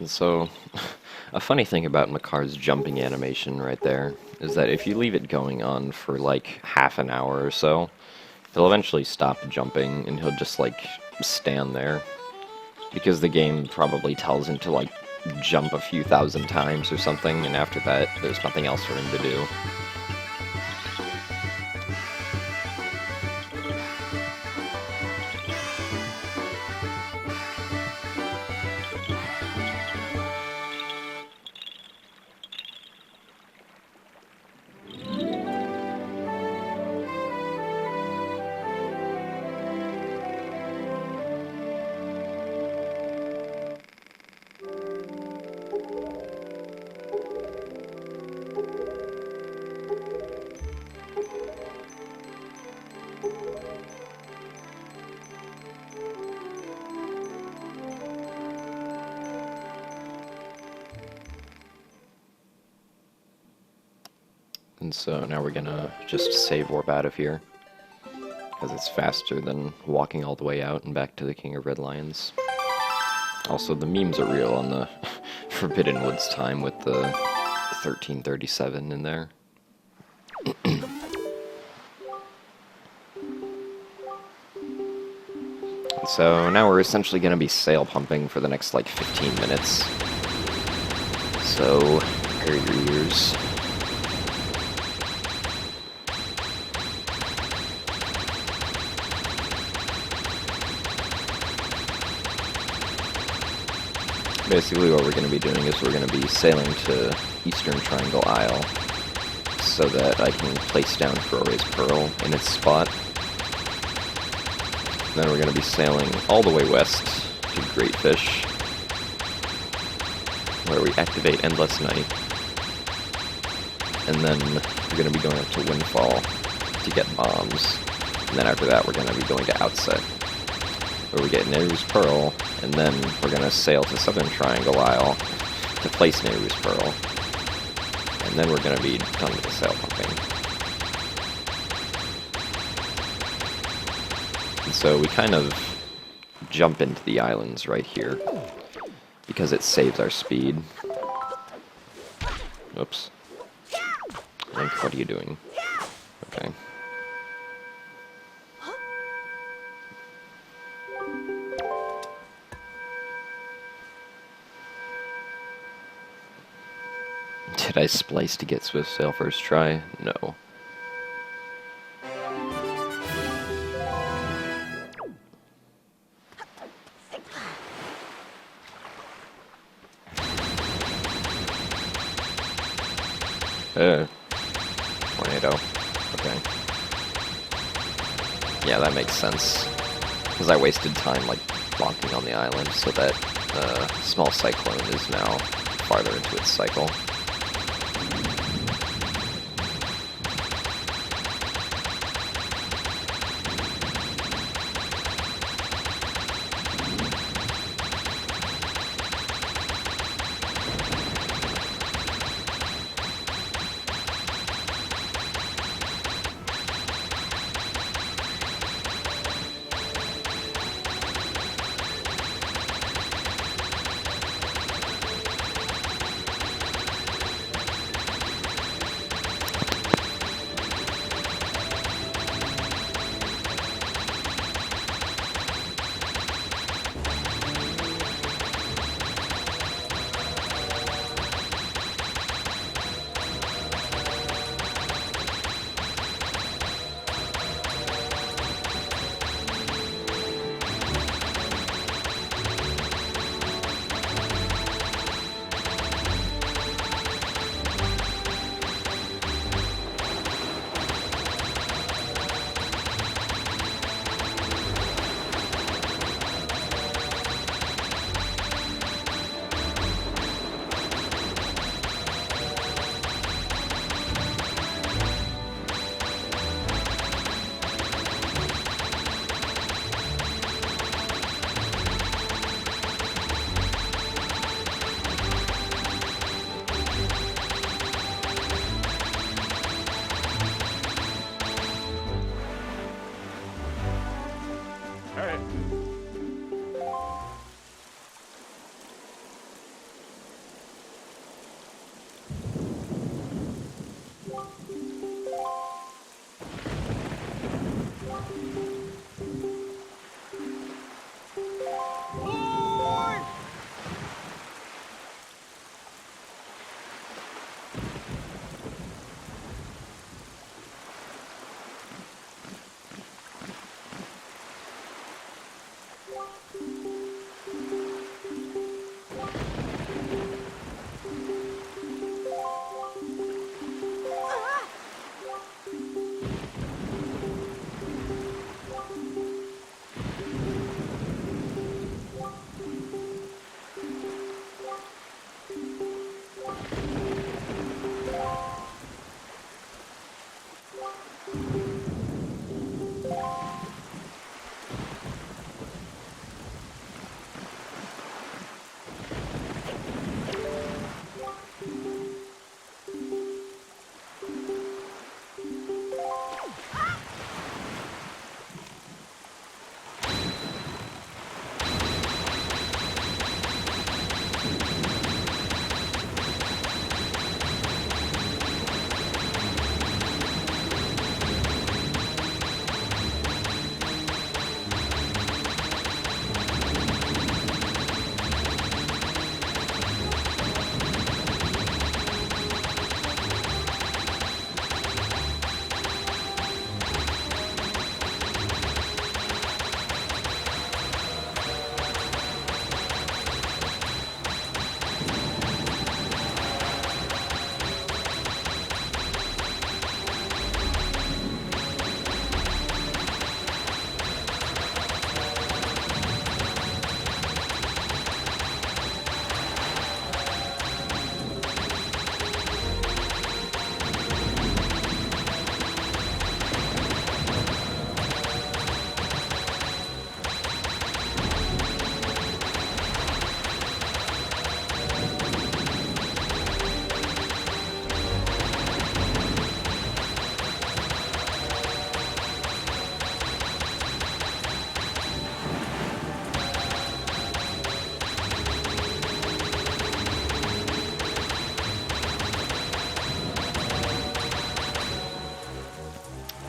And so, a funny thing about Makar's jumping animation right there is that if you leave it going on for like half an hour or so, he'll eventually stop jumping and he'll just like stand there. Because the game probably tells him to like jump a few thousand times or something, and after that there's nothing else for him to do. And so now we're gonna just save warp out of here, because it's faster than walking all the way out and back to the King of Red Lions. Also, the memes are real on the Forbidden Woods time with the 1337 in there. So now we're essentially going to be sail pumping for the next like 15 minutes. So, prepare your ears. Basically what we're going to be doing is we're going to be sailing to Eastern Triangle Isle so that I can place down Furore's Pearl in its spot. And then we're going to be sailing all the way west to Great Fish, where we activate Endless Night. And then we're going to be going up to Windfall to get bombs. And then after that we're going to be going to Outset, where we get Nehru's Pearl, and then we're going to sail to Southern Triangle Isle to place Nehru's Pearl. And then we're going to be done with the sail pumping. And so we kind of jump into the islands right here, because it saves our speed. Oops. Link, what are you doing? Okay. Did I splice to get Swift Sail first try? No. Tornado. Okay. Yeah, that makes sense. Because I wasted time, like, bonking on the island, so that small cyclone is now farther into its cycle.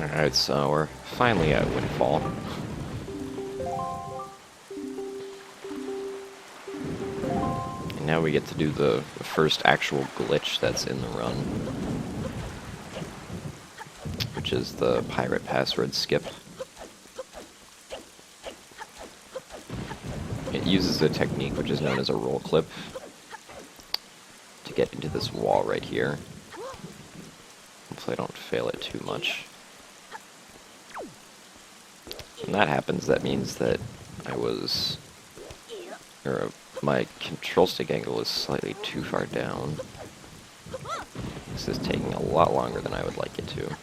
Alright, so we're finally at Windfall. And now we get to do the first actual glitch that's in the run, which is the pirate password skip. It uses a technique which is known as a roll clip to get into this wall right here. Hopefully I don't fail it too much. When that happens, that means that my control stick angle is slightly too far down. This is taking a lot longer than I would like it to.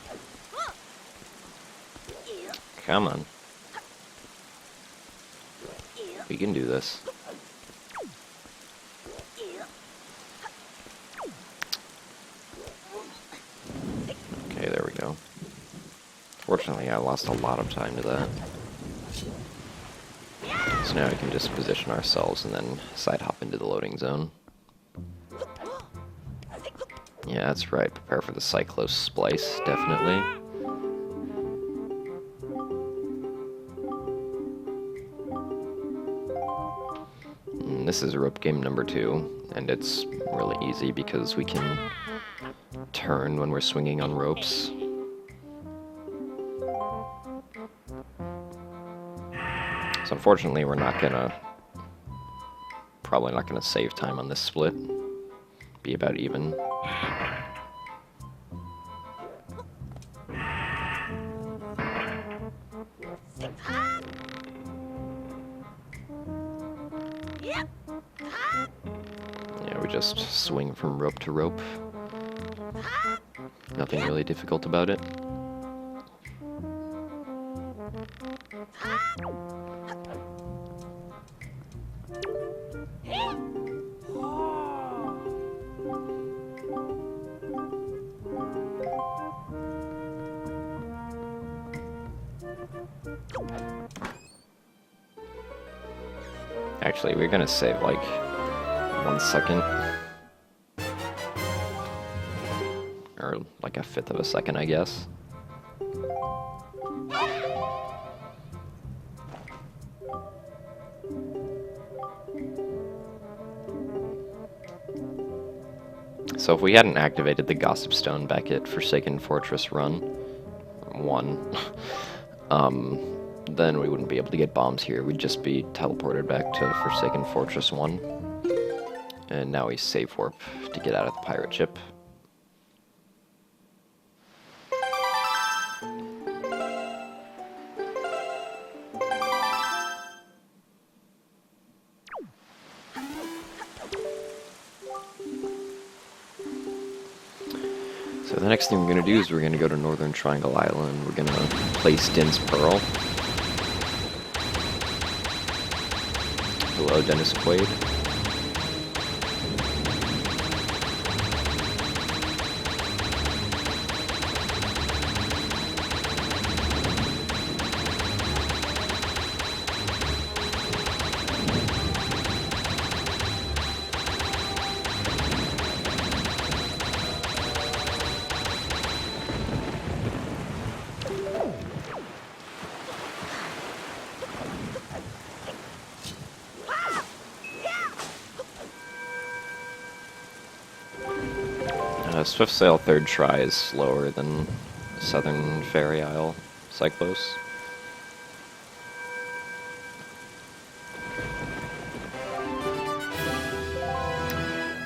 Come on. We can do this. Okay, there we go. Fortunately, I lost a lot of time to that. So now we can just position ourselves and then side hop into the loading zone. Yeah, that's right. Prepare for the Cyclos splice, definitely. And this is rope game number 2, and it's really easy because we can turn when we're swinging on ropes. So unfortunately, we're probably not gonna save time on this split. Be about even. Yeah, we just swing from rope to rope. Nothing really difficult about it. Actually, we're gonna save like 1 second. Or like 1/5 of a second, I guess. So if we hadn't activated the Gossip Stone back at Forsaken Fortress Run 1, then we wouldn't be able to get bombs here. We'd just be teleported back to Forsaken Fortress 1. And now we save warp to get out of the pirate ship. So the next thing we're going to do is we're going to go to Northern Triangle Island. We're going to place Din's Pearl. Hello, Dennis Quaid. Swift Sail third try is slower than Southern Fairy Isle Cyclos.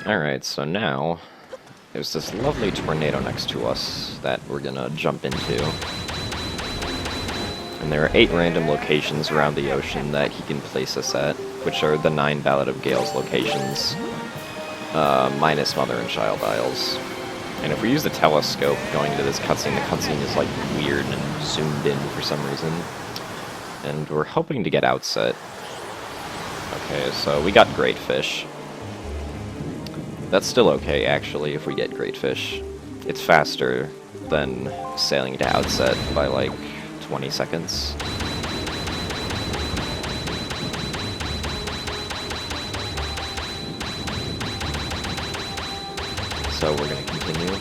Alright, so now there's this lovely tornado next to us that we're gonna jump into. And there are 8 random locations around the ocean that he can place us at, which are the 9 Ballad of Gales locations, minus Mother and Child Isles. And if we use the telescope going into this cutscene, the cutscene is like weird and zoomed in for some reason. And we're hoping to get outset. Okay, so we got Great Fish. That's still okay, actually, if we get Great Fish. It's faster than sailing to outset by like 20 seconds. So we're going to continue.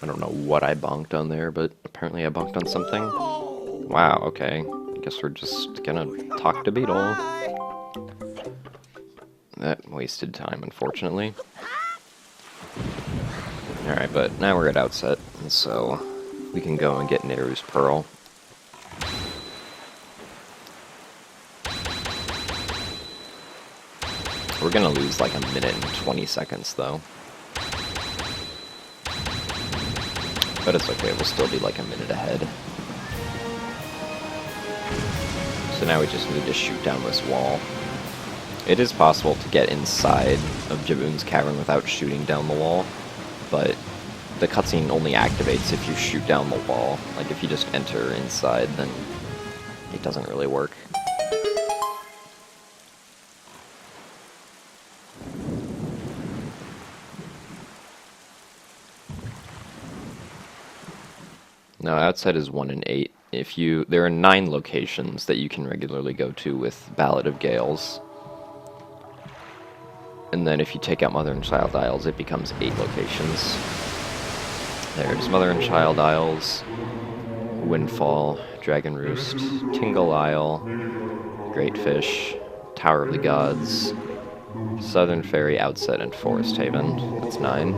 don't know what I bonked on there, but apparently I bonked on something. Wow, okay. I guess we're just gonna talk to Beetle. That wasted time, unfortunately. Alright, but now we're at outset, so we can go and get Neru's Pearl. We're gonna lose like a minute and 20 seconds, though. But it's okay, we'll still be like a minute ahead. So now we just need to shoot down this wall. It is possible to get inside of Jaboon's cavern without shooting down the wall, but the cutscene only activates if you shoot down the wall. Like, if you just enter inside, then it doesn't really work. No, outside is 1 in 8. There are 9 locations that you can regularly go to with Ballad of Gales. And then if you take out Mother and Child Isles, it becomes 8 locations. There's Mother and Child Isles, Windfall, Dragon Roost, Tingle Isle, Great Fish, Tower of the Gods, Southern Ferry, Outset, and Forest Haven. That's 9.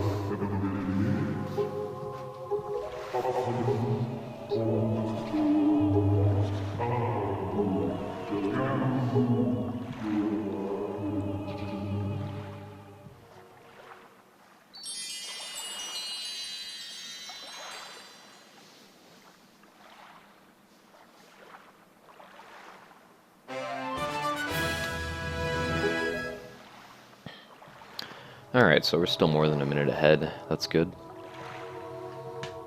Alright, so we're still more than a minute ahead. That's good.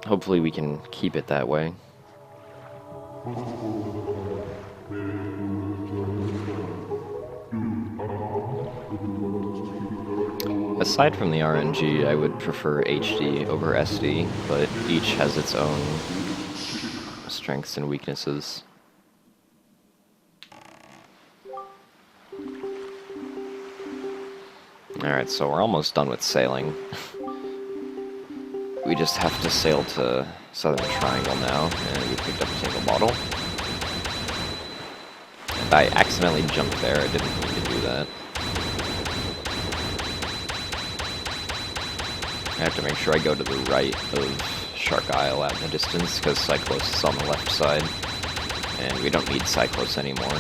Hopefully we can keep it that way. Aside from the RNG, I would prefer HD over SD, but each has its own strengths and weaknesses. Alright, so we're almost done with sailing. We just have to sail to Southern Triangle now, and we picked up a single bottle. And I accidentally jumped there, I didn't mean to do that. I have to make sure I go to the right of Shark Isle out in the distance, because Cyclos is on the left side, and we don't need Cyclos anymore.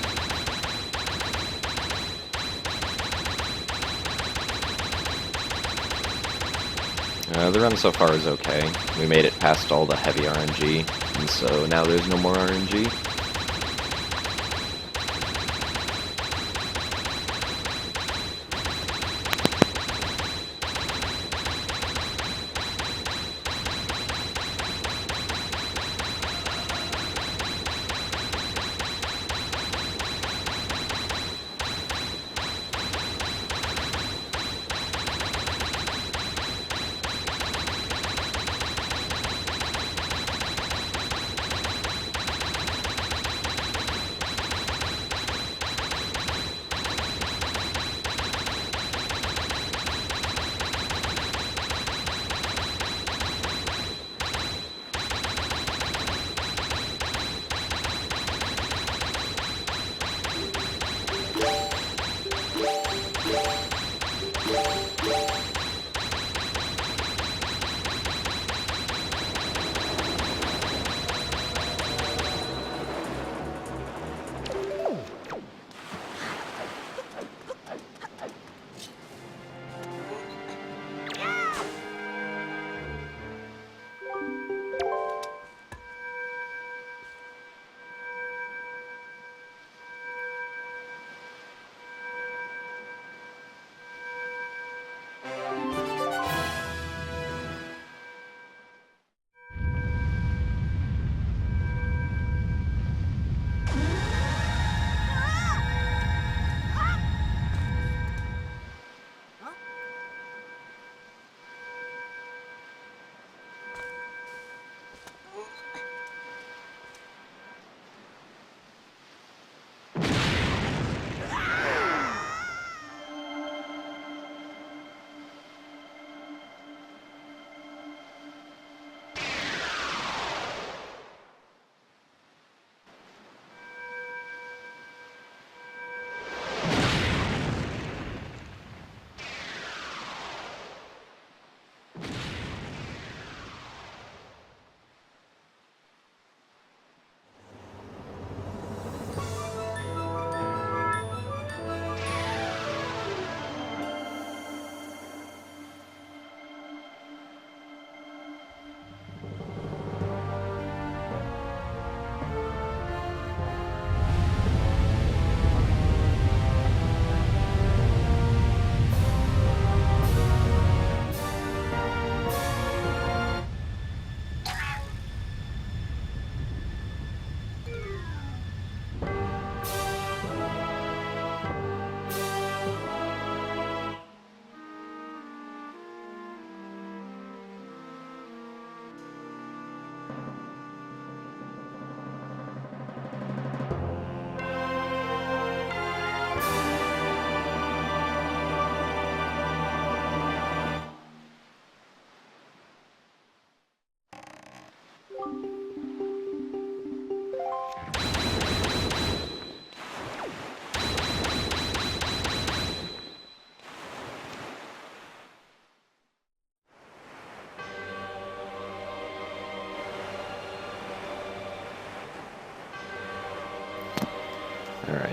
The run so far is okay. We made it past all the heavy RNG, and so now there's no more RNG.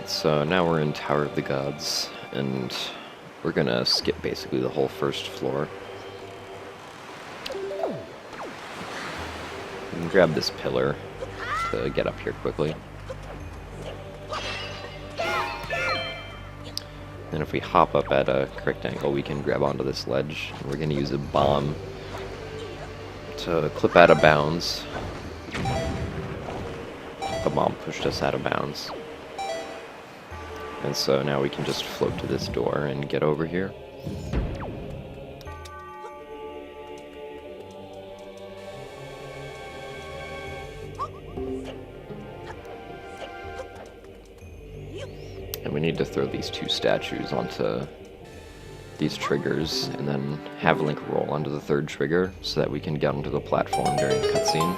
Alright, so now we're in Tower of the Gods, and we're gonna skip basically the whole first floor. And grab this pillar to get up here quickly. And if we hop up at a correct angle, we can grab onto this ledge. And we're gonna use a bomb to clip out of bounds. The bomb pushed us out of bounds. And so now we can just float to this door and get over here. And we need to throw these two statues onto these triggers and then have Link roll onto the third trigger so that we can get onto the platform during the cutscene.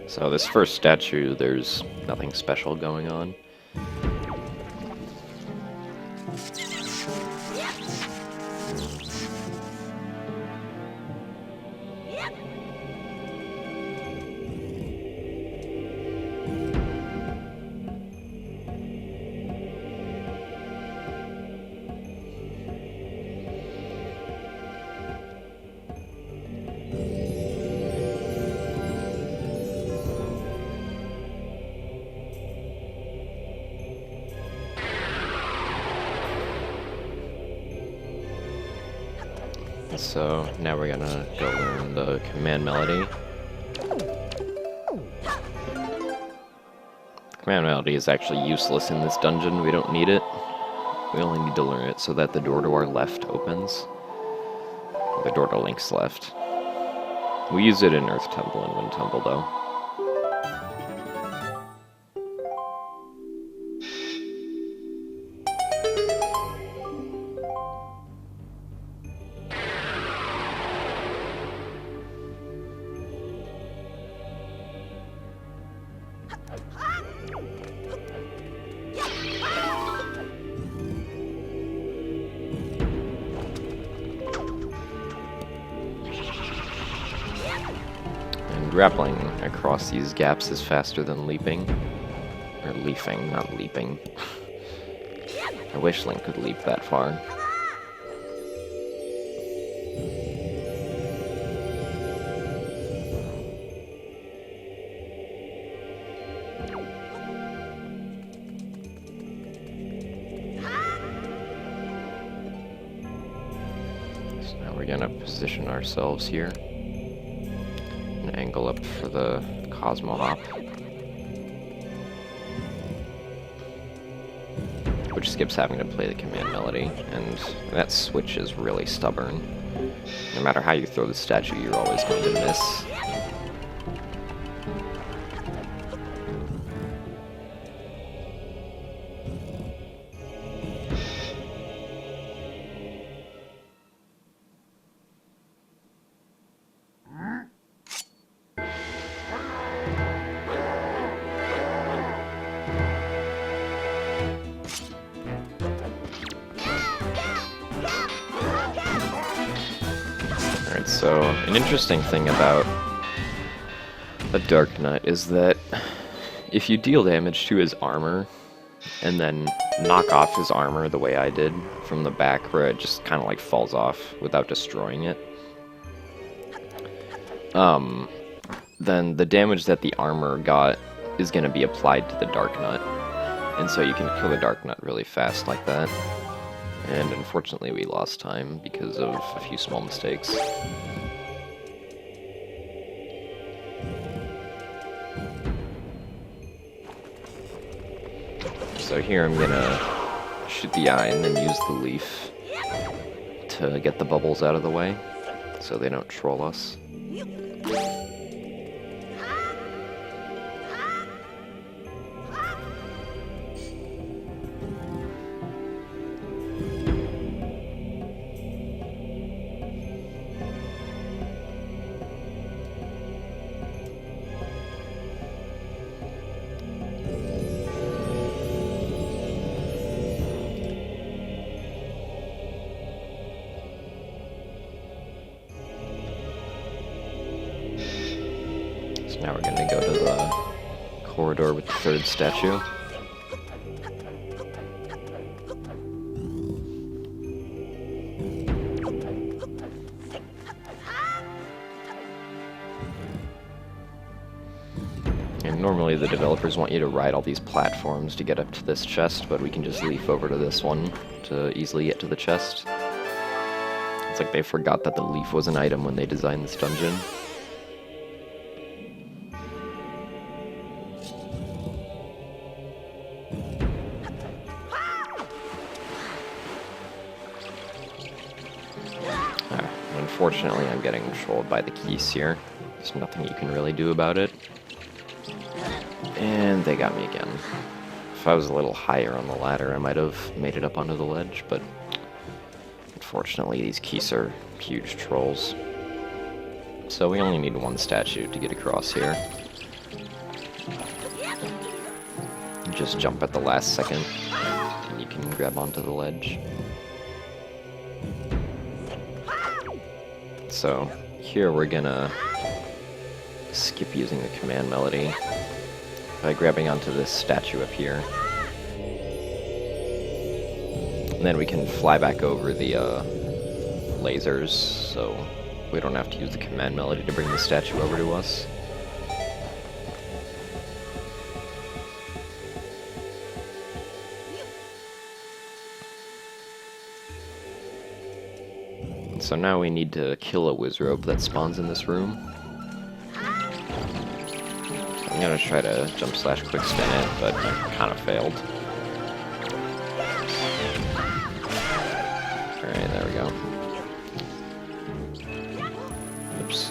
So this first statue, there's nothing special going on. So now we're gonna go learn the command melody. Command melody is actually useless in this dungeon, we don't need it. We only need to learn it so that the door to our left opens. The door to Link's left. We use it in Earth Temple and Wind Temple though. Grappling across these gaps is faster than leaping. Or leafing, not leaping. I wish Link could leap that far. So now we're gonna position ourselves here. Angle up for the Cosmo Hop, which skips having to play the command melody, and that switch is really stubborn. No matter how you throw the statue, you're always going to miss. So, an interesting thing about a Dark Knight is that if you deal damage to his armor and then knock off his armor the way I did from the back where it just kind of like falls off without destroying it, then the damage that the armor got is going to be applied to the Dark Nut. And so you can kill the Dark Nut really fast like that. And unfortunately we lost time because of a few small mistakes. So here I'm gonna shoot the eye and then use the leaf to get the bubbles out of the way so they don't troll us. So now we're gonna go to the corridor with the third statue. And normally the developers want you to ride all these platforms to get up to this chest, but we can just leaf over to this one to easily get to the chest. It's like they forgot that the leaf was an item when they designed this dungeon. Unfortunately, I'm getting trolled by the keys here. There's nothing you can really do about it. And they got me again. If I was a little higher on the ladder, I might have made it up onto the ledge, but unfortunately these keys are huge trolls. So we only need one statue to get across here. Just jump at the last second, and you can grab onto the ledge. So here we're gonna skip using the command melody by grabbing onto this statue up here. And then we can fly back over the lasers, so we don't have to use the command melody to bring the statue over to us. So now we need to kill a Wizrobe that spawns in this room. I'm gonna try to jump slash quick spin it, but I kind of failed. Alright, there we go. Oops.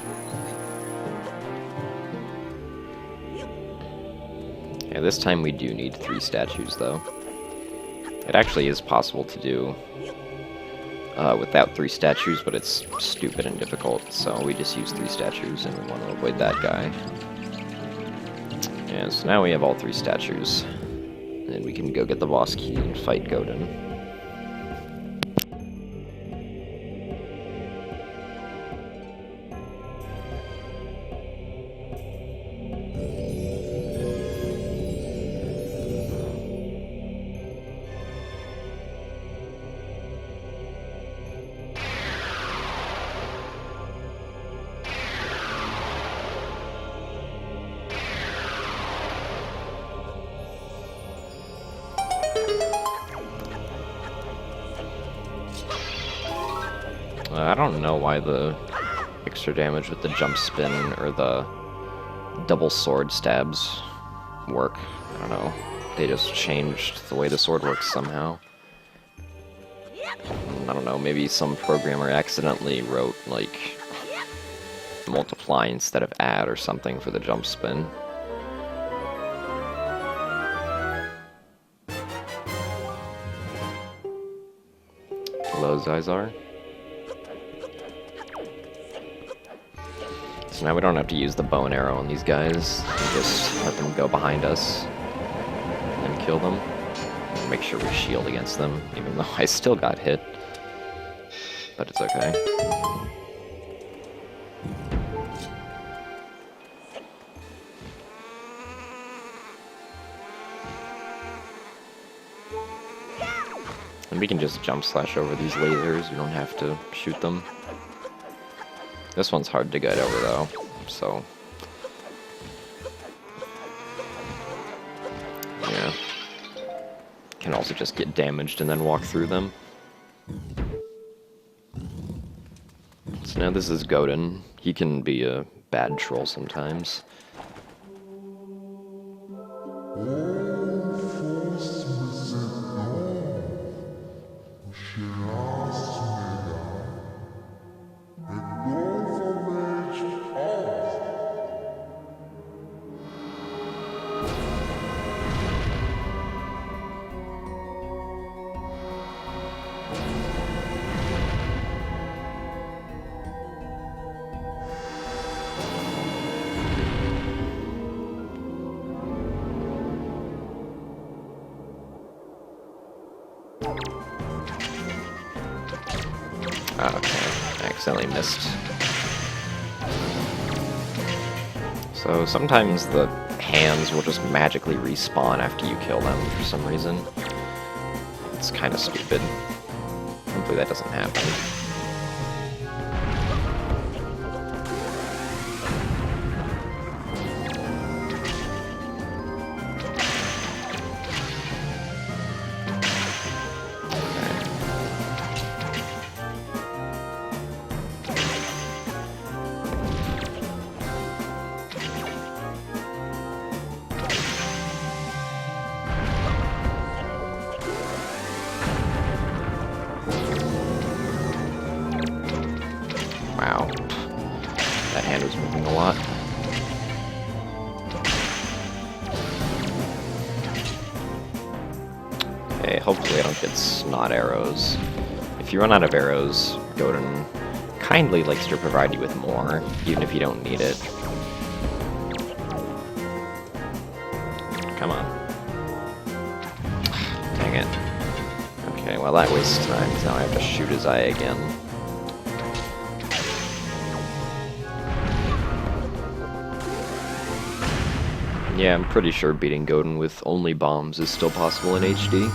Yeah, this time we do need 3 statues, though. It actually is possible to do without 3 statues, but it's stupid and difficult, so we just use 3 statues, and we want to avoid that guy. And so now we have all 3 statues, and we can go get the boss key and fight Godin. I don't know why the extra damage with the jump spin or the double sword stabs work. I don't know. They just changed the way the sword works somehow. I don't know, maybe some programmer accidentally wrote, like, multiply instead of add or something for the jump spin. Hello, Zizar. So now we don't have to use the bow and arrow on these guys. We just let them go behind us and kill them. Make sure we shield against them, even though I still got hit. But it's okay. And we can just jump slash over these lasers. We don't have to shoot them. This one's hard to get over, though, so... yeah. can also just get damaged and then walk through them. So now this is Godin. He can be a bad troll sometimes. Okay, I accidentally missed. So sometimes the hands will just magically respawn after you kill them for some reason. It's kind of stupid. Hopefully that doesn't happen. Wow. That hand was moving a lot. Okay, hopefully I don't get snot arrows. If you run out of arrows, Godin kindly likes to provide you with more, even if you don't need it. Come on. Dang it. Okay, well that wastes time, because now I have to shoot his eye again. Yeah, I'm pretty sure beating Godin with only bombs is still possible in HD.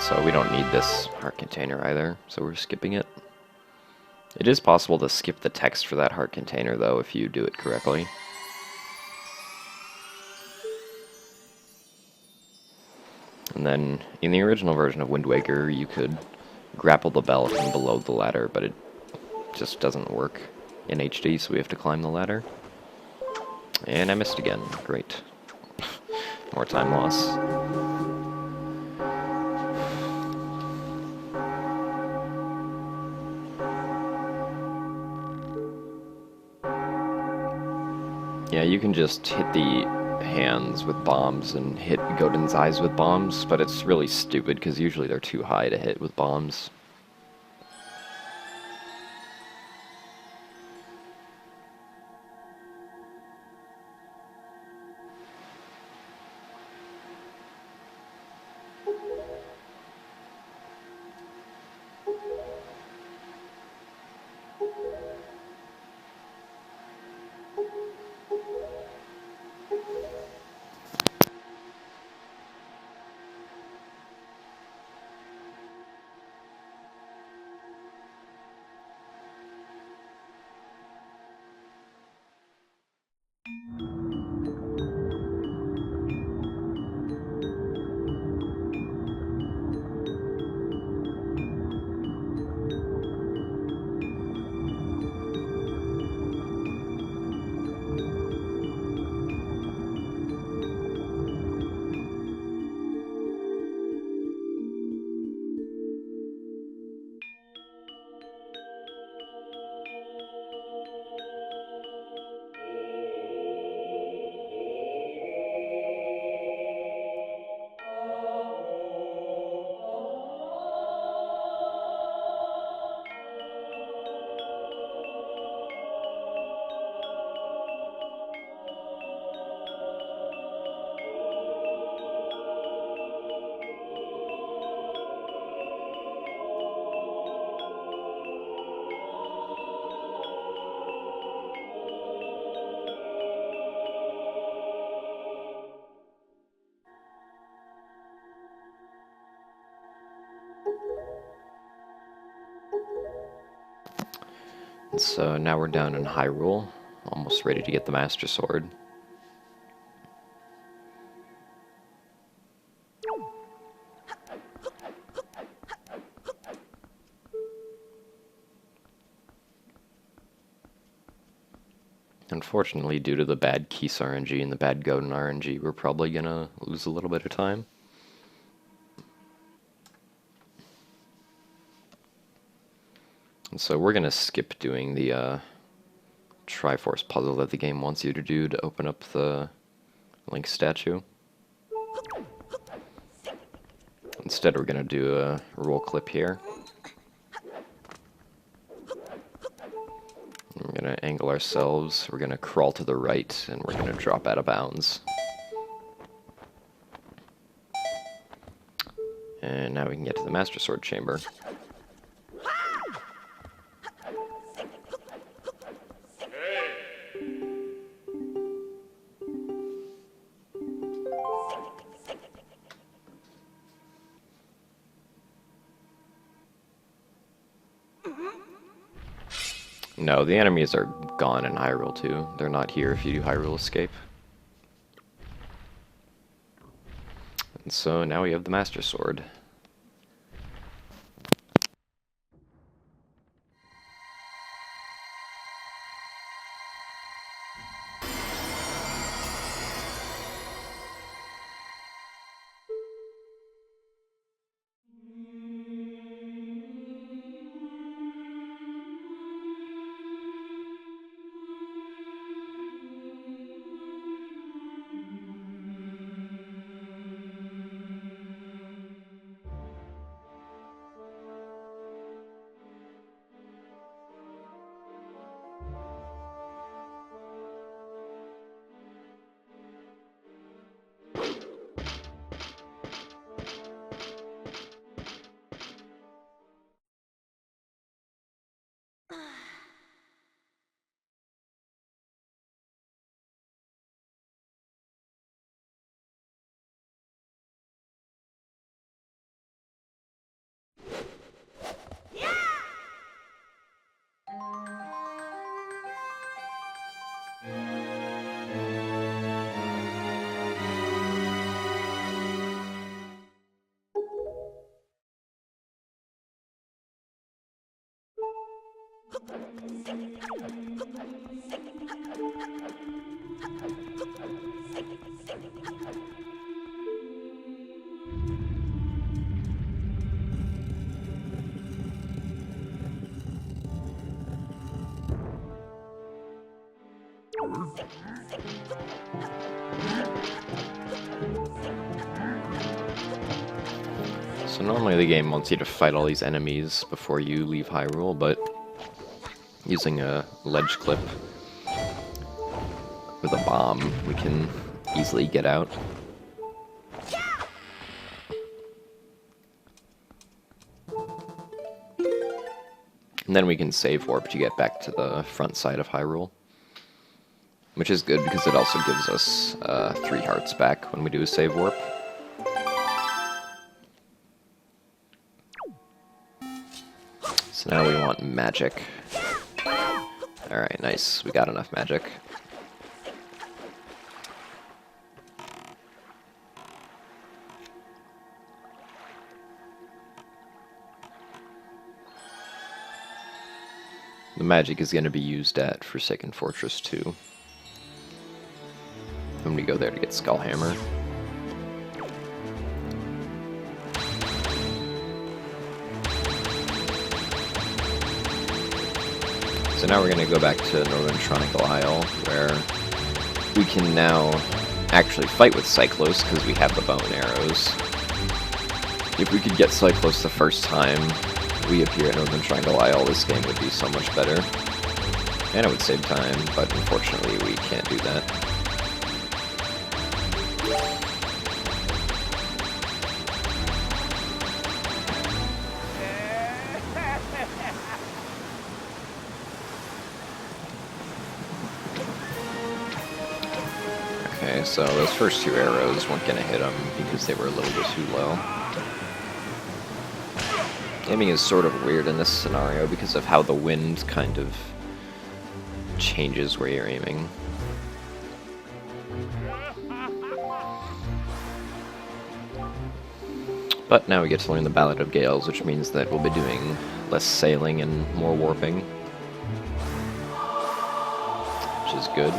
So we don't need this heart container either, so we're skipping it. It is possible to skip the text for that heart container, though, if you do it correctly. And then, in the original version of Wind Waker, you could grapple the bell from below the ladder, but it just doesn't work in HD, so we have to climb the ladder. And I missed again. Great. More time loss. Yeah, you can just hit the hands with bombs and hit Godin's eyes with bombs, but it's really stupid because usually they're too high to hit with bombs. So now we're down in Hyrule, almost ready to get the Master Sword. Unfortunately, due to the bad Keese RNG and the bad Godin RNG, we're probably gonna lose a little bit of time. And so we're gonna skip doing the Triforce puzzle that the game wants you to do to open up the Link statue. Instead, we're gonna do a roll clip here. We're gonna angle ourselves, we're gonna crawl to the right, and we're gonna drop out of bounds. And now we can get to the Master Sword chamber. No, the enemies are gone in Hyrule too. They're not here if you do Hyrule Escape. And so now we have the Master Sword. So normally the game wants you to fight all these enemies before you leave Hyrule, but using a ledge clip with a bomb, we can easily get out. And then we can save warp to get back to the front side of Hyrule. Which is good because it also gives us 3 hearts back when we do a save warp. So now we want magic. Alright, nice. We got enough magic. The magic is going to be used at Forsaken Fortress 2. When we go there to get Skullhammer. So now we're going to go back to Northern Triangle Isle, where we can now actually fight with Cyclos, because we have the bow and arrows. If we could get Cyclos the first time we appear at Northern Triangle Isle, this game would be so much better. And it would save time, but unfortunately we can't do that. Okay, so those first 2 arrows weren't going to hit him because they were a little bit too low. Aiming is sort of weird in this scenario because of how the wind kind of changes where you're aiming. But now we get to learn the Ballad of Gales, which means that we'll be doing less sailing and more warping, which is good.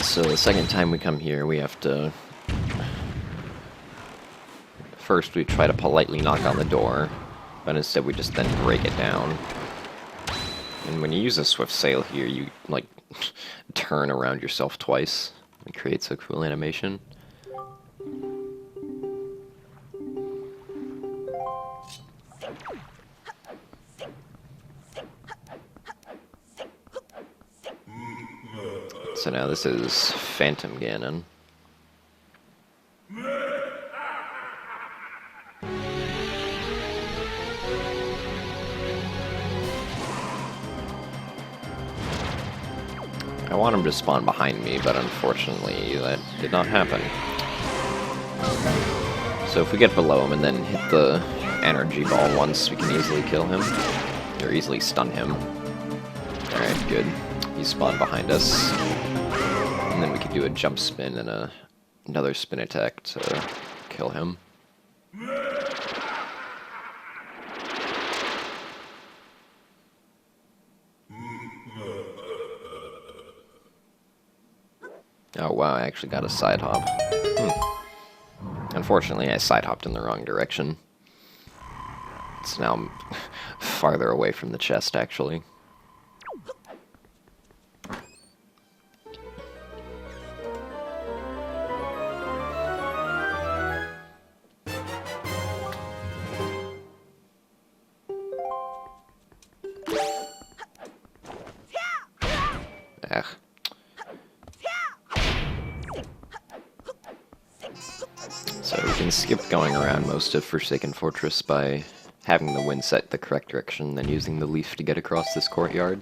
So the second time we come here, we have to... First, we try to politely knock on the door, but instead we just then break it down. And when you use a swift sail here, you, like, turn around yourself twice. It creates a cool animation. So now this is Phantom Ganon. I want him to spawn behind me, but unfortunately that did not happen. So if we get below him and then hit the energy ball once, we can easily kill him. Or easily stun him. Alright, good. He spawned behind us. And then we can do a jump spin and another spin attack to kill him. Oh wow, I actually got a side hop. Unfortunately, I side hopped in the wrong direction. It's now farther away from the chest, actually. So we can skip going around most of Forsaken Fortress by having the wind set the correct direction, then using the leaf to get across this courtyard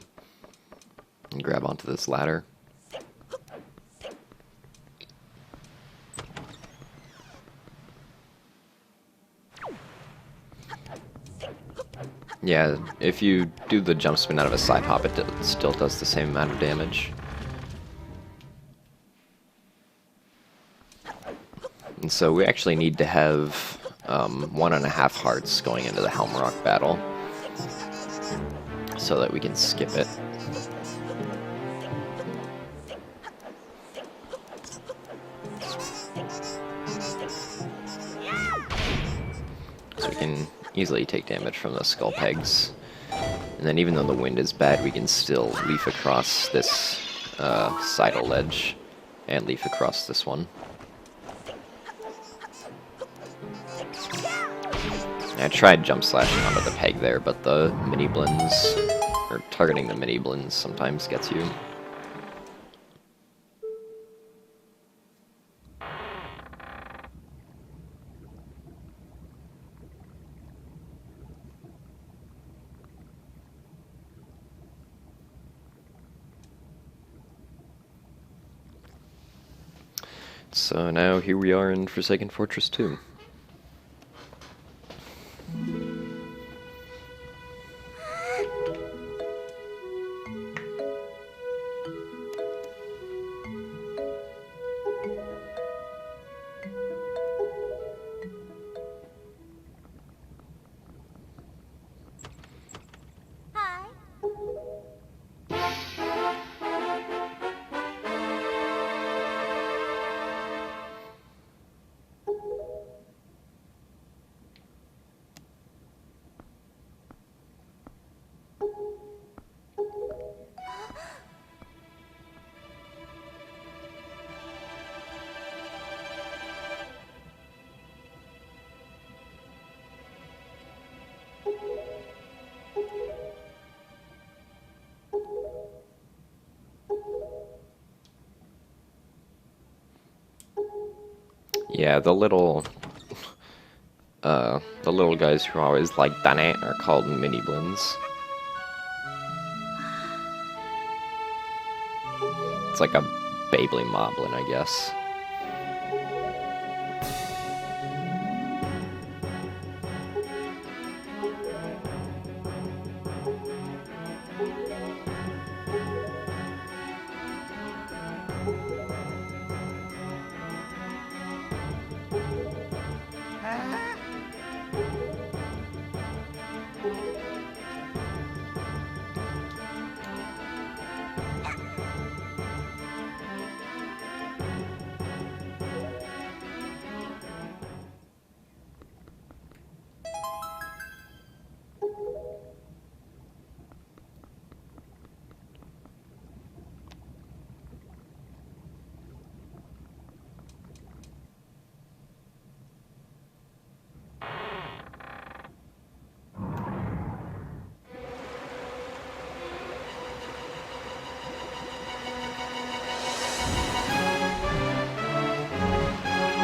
and grab onto this ladder. Yeah, if you do the jump spin out of a side hop, it still does the same amount of damage. And so we actually need to have 1.5 hearts going into the Helm Rock battle. so that we can skip it. So we can easily take damage from the skull pegs. And then even though the wind is bad, we can still leaf across this sidle ledge and leaf across this one. I tried jump slashing onto the peg there, but the mini blends, or targeting the mini blends, sometimes gets you. So now here we are in Forsaken Fortress 2. Yeah, the little guys who are always like done it are called mini blends. It's like a Beyblade moblin, I guess.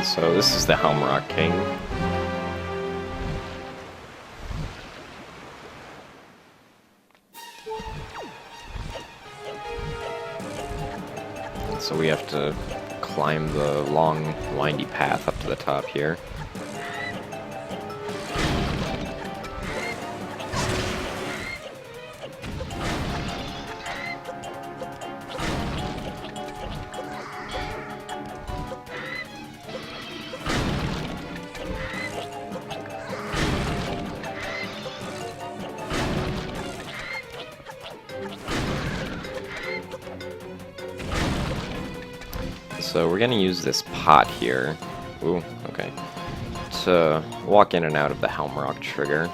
So this is the Helmrock King. So we have to climb the long, windy path up to the top here. So we're gonna use this pot here, ooh, okay, to walk in and out of the Helmrock trigger.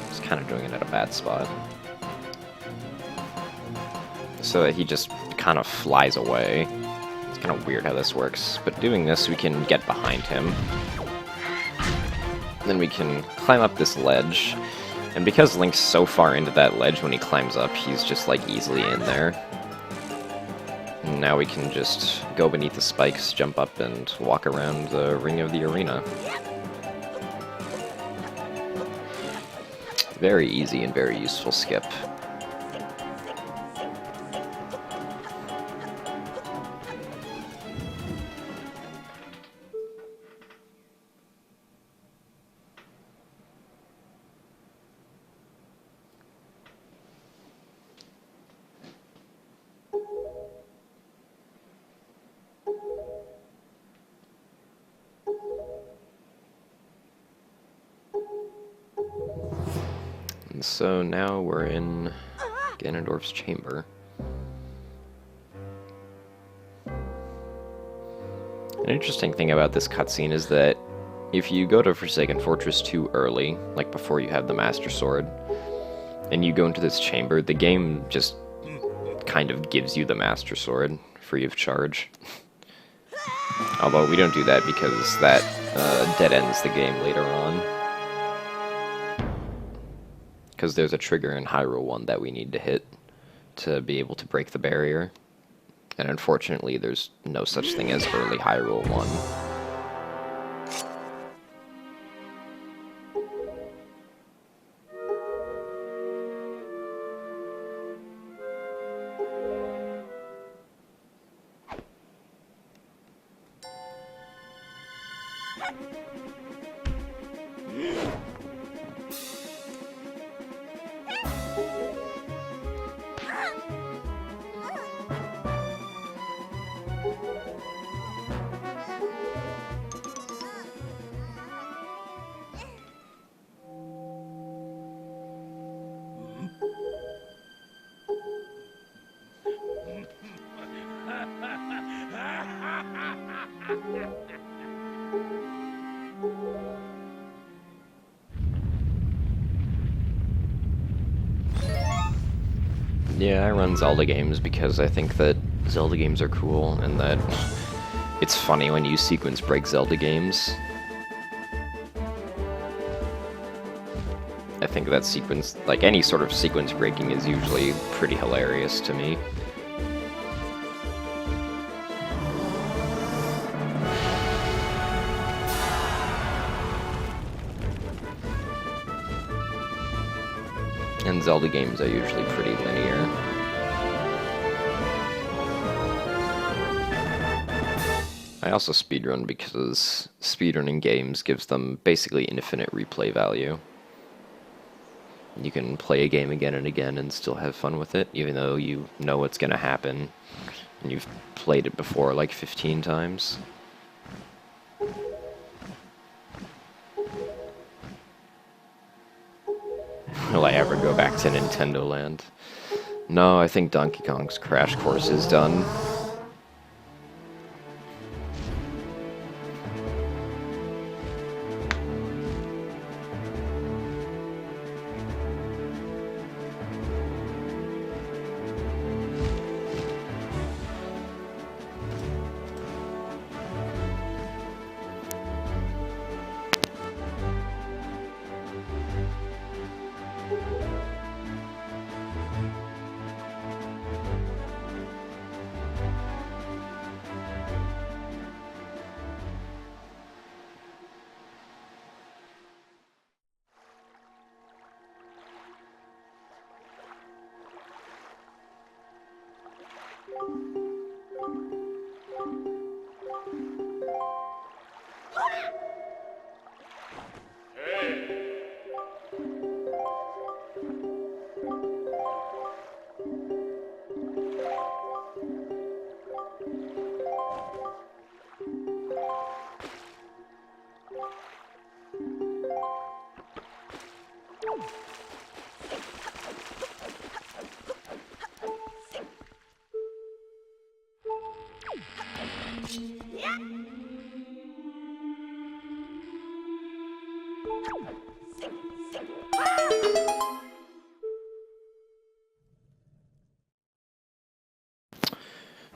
Just kind of doing it at a bad spot. So that he just kind of flies away. It's kind of weird how this works, but doing this we can get behind him. Then we can climb up this ledge, and because Link's so far into that ledge when he climbs up, he's just like easily in there. And now we can just go beneath the spikes, jump up, and walk around the ring of the arena. Very easy and very useful skip. And so now we're in Ganondorf's chamber. An interesting thing about this cutscene is that if you go to Forsaken Fortress too early, like before you have the Master Sword, and you go into this chamber, the game just kind of gives you the Master Sword free of charge. Although we don't do that because that dead ends the game later on. Because there's a trigger in Hyrule 1 that we need to hit to be able to break the barrier. And unfortunately, there's no such thing as early Hyrule 1. Yeah, I run Zelda games because I think that Zelda games are cool and that it's funny when you sequence break Zelda games. I think that sequence, like any sort of sequence breaking, is usually pretty hilarious to me. And Zelda games are usually pretty linear. I also speedrun because speedrunning games gives them basically infinite replay value. You can play a game again and again and still have fun with it, even though you know what's going to happen, and you've played it before like 15 times. Will I ever go back to Nintendo Land? No, I think Donkey Kong's Crash Course is done.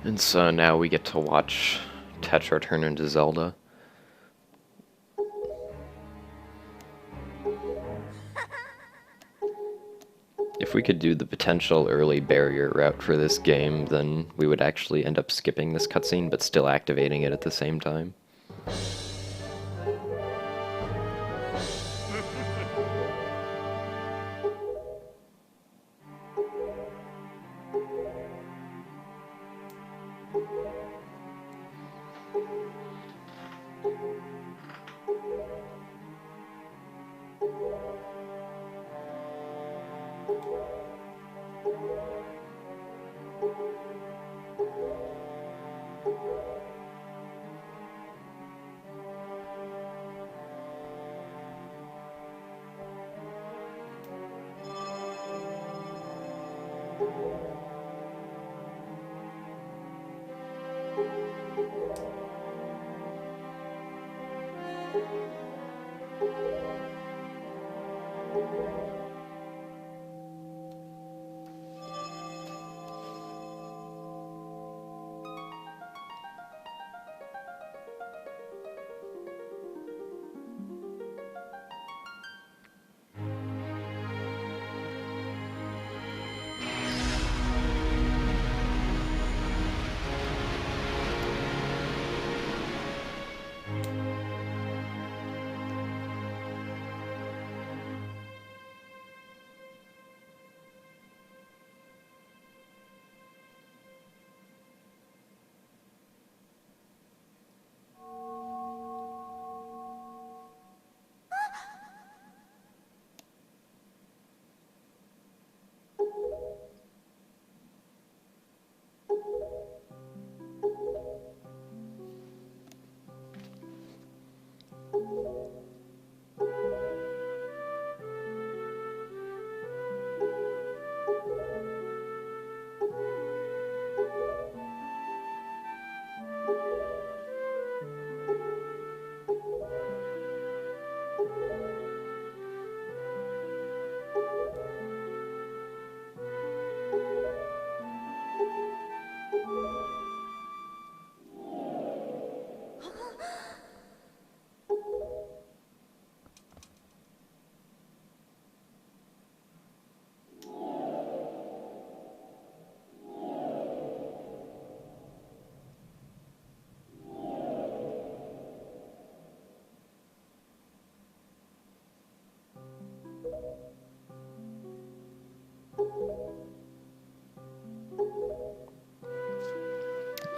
And so now we get to watch Tetra turn into Zelda. If we could do the potential early barrier route for this game, then we would actually end up skipping this cutscene, but still activating it at the same time.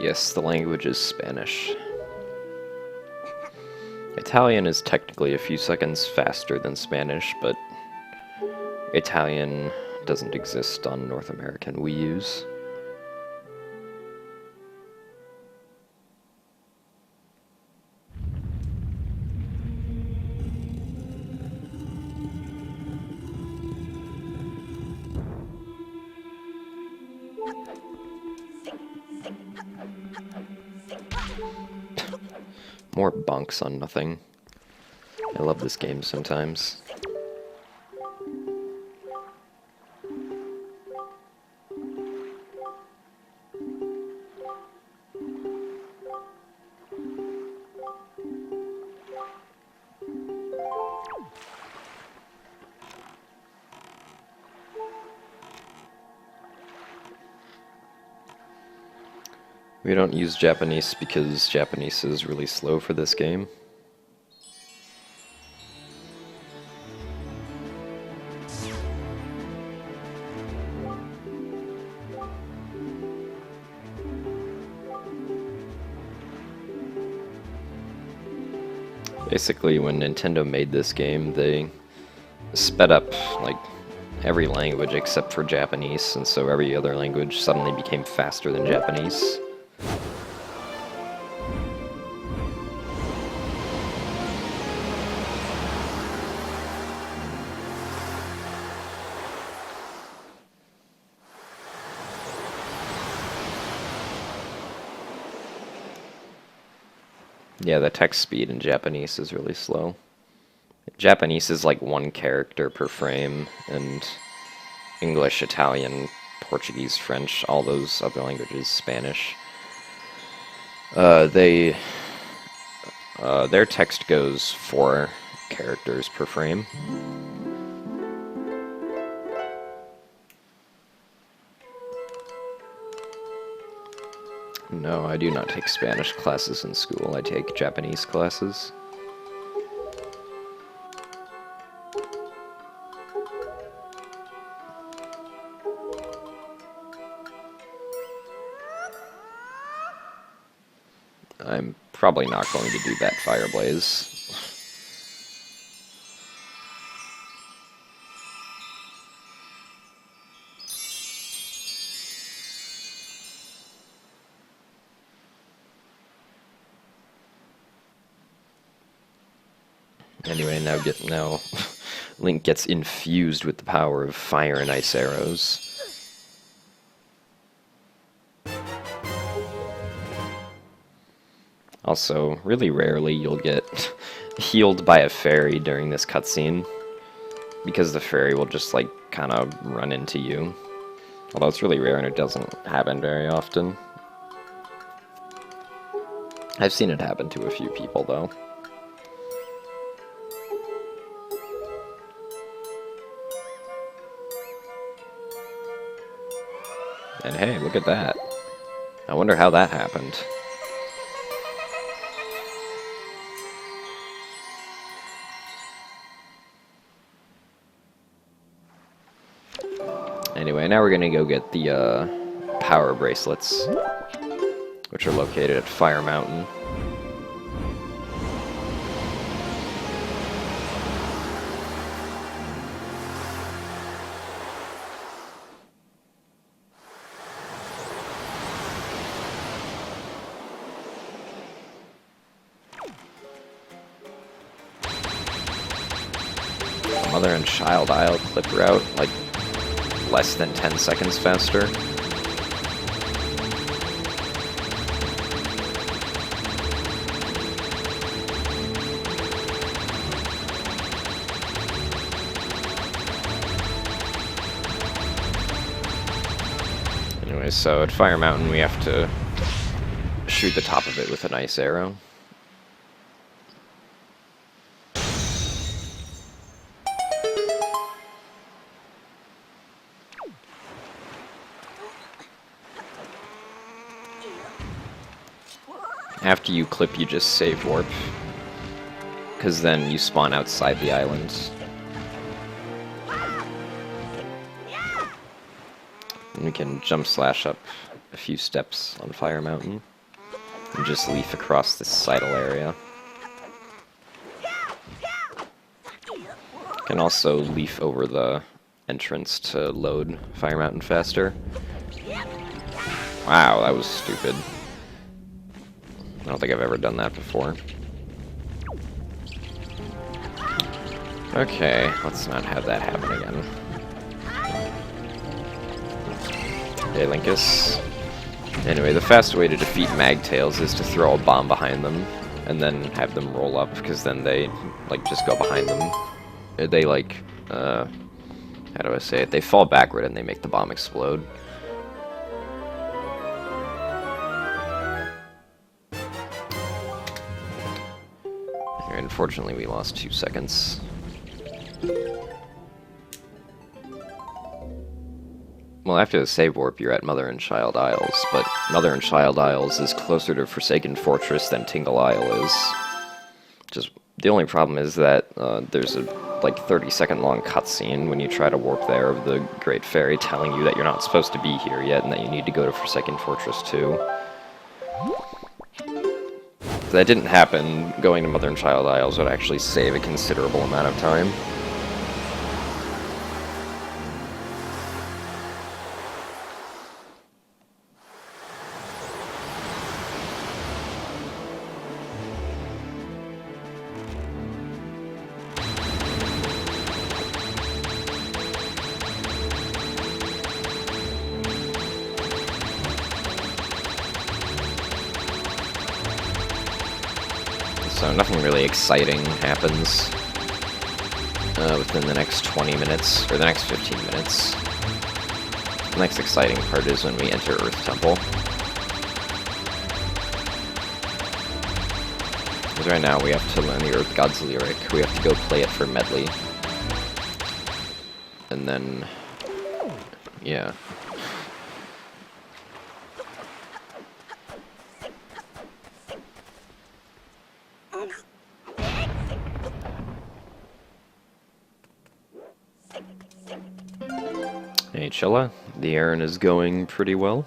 Yes, the language is Spanish. Italian is technically a few seconds faster than Spanish, but Italian doesn't exist on North American Wii U's. More bunks on nothing. I love this game sometimes. We don't use Japanese because Japanese is really slow for this game. Basically, when Nintendo made this game, they sped up like every language except for Japanese, and so every other language suddenly became faster than Japanese. Yeah, the text speed in Japanese is really slow. Japanese is like one character per frame, and English, Italian, Portuguese, French, all those other languages, Spanish. Their text goes 4 characters per frame. No, I do not take Spanish classes in school. I take Japanese classes. I'm probably not going to do that fire blaze. Anyway, now Link gets infused with the power of fire and ice arrows. Also, really rarely you'll get healed by a fairy during this cutscene, because the fairy will just, like, kind of run into you. Although it's really rare and it doesn't happen very often. I've seen it happen to a few people, though. And hey, look at that. I wonder how that happened. Anyway, now we're gonna go get the power bracelets, which are located at Fire Mountain. Mother and child aisle clip route, like, less than 10 seconds faster. Anyway, so at Fire Mountain we have to shoot the top of it with an ice arrow. After you clip, you just save warp, because then you spawn outside the island. And we can jump slash up a few steps on Fire Mountain. And just leaf across this sidle area. Can also leaf over the entrance to load Fire Mountain faster. Wow, that was stupid. I don't think I've ever done that before. Okay, let's not have that happen again. Okay, Linkus. Anyway, the fast way to defeat Magtails is to throw a bomb behind them, and then have them roll up, because then they, like, just go behind them. They, like, how do I say it? They fall backward and they make the bomb explode. Unfortunately, we lost 2 seconds. Well, after the save warp, you're at Mother and Child Isles, but Mother and Child Isles is closer to Forsaken Fortress than Tingle Isle is. Just the only problem is that there's a like 30-second long cutscene when you try to warp there of the Great Fairy telling you that you're not supposed to be here yet and that you need to go to Forsaken Fortress 2. If that didn't happen, going to Mother and Child Isles would actually save a considerable amount of time. So nothing really exciting happens within the next 20 minutes, or the next 15 minutes. The next exciting part is when we enter Earth Temple. Because right now we have to learn the Earth God's Lyric. We have to go play it for Medley. And then, yeah. Hey Chilla, the errand is going pretty well.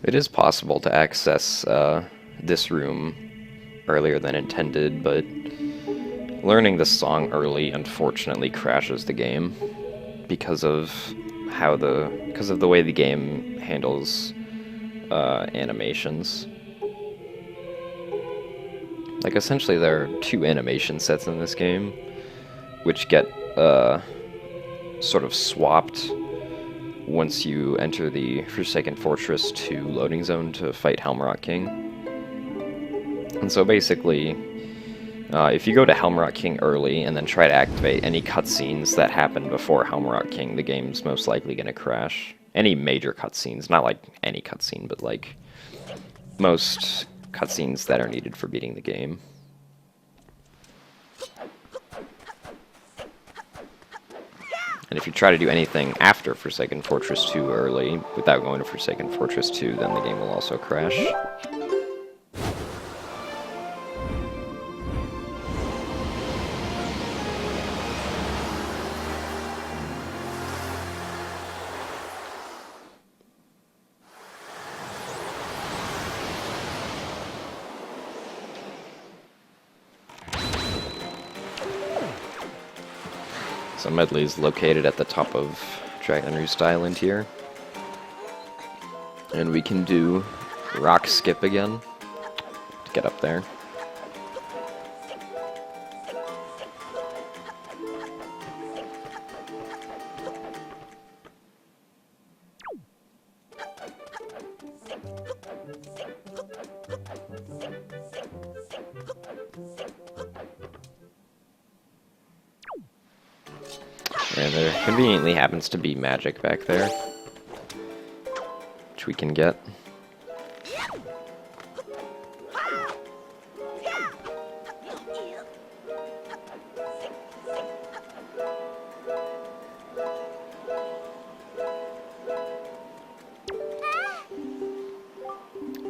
It is possible to access this room earlier than intended, but learning this song early unfortunately crashes the game because of the way the game handles animations. Like, essentially there are 2 animation sets in this game, which get sort of swapped once you enter the Forsaken Fortress 2 loading zone to fight Helmrock King. And so basically, if you go to Helmrock King early and then try to activate any cutscenes that happen before Helmrock King, the game's most likely going to crash. Any major cutscenes, not like any cutscene, but like most cutscenes that are needed for beating the game. And if you try to do anything after Forsaken Fortress 2 early, without going to Forsaken Fortress 2, then the game will also crash. So Medley is located at the top of Dragon Roost Island here. And we can do rock skip again to get up there. And there conveniently happens to be magic back there, which we can get.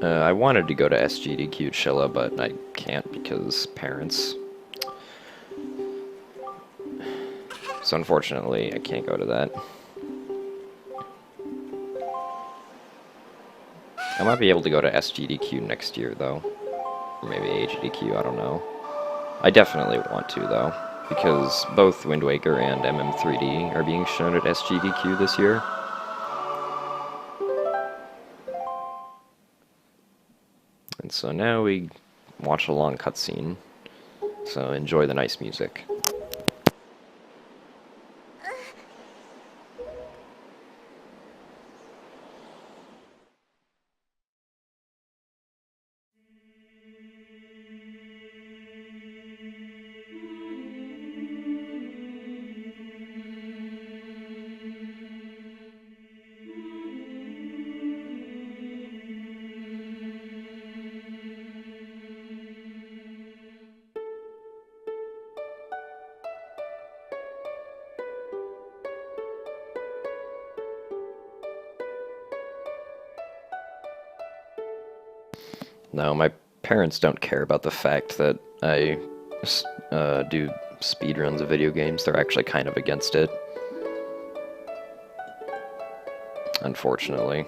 I wanted to go to SGDQ Chilla, but I can't because parents. So unfortunately, I can't go to that. I might be able to go to SGDQ next year, though. Or maybe AGDQ, I don't know. I definitely want to, though, because both Wind Waker and MM3D are being shown at SGDQ this year. And so now we watch a long cutscene. So enjoy the nice music. No, my parents don't care about the fact that I do speedruns of video games. They're actually kind of against it. Unfortunately.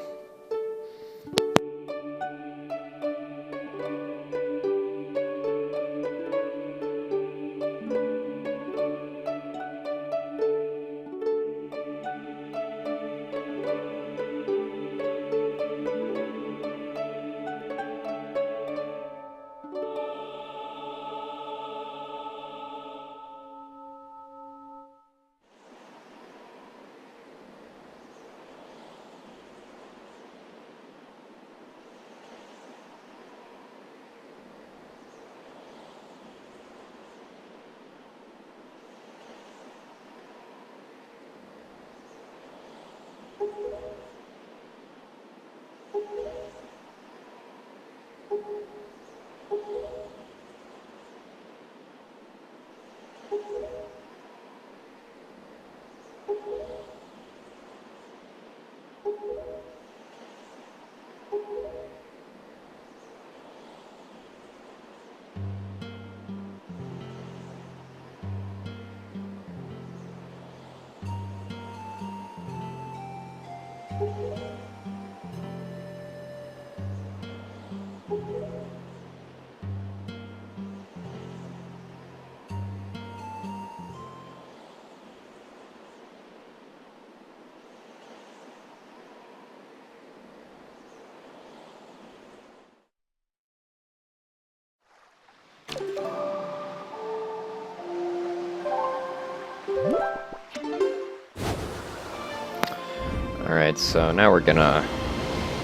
Alright, so now we're gonna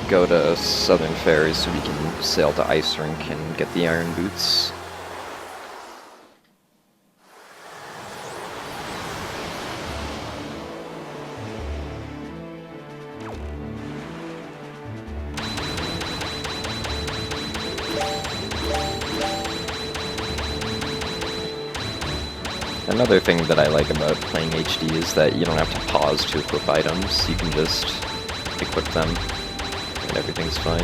go to Southern Ferries so we can sail to Ice Rink and get the iron boots. Another thing that I like about playing HD is that you don't have to pause to equip items, you can just equip them and everything's fine.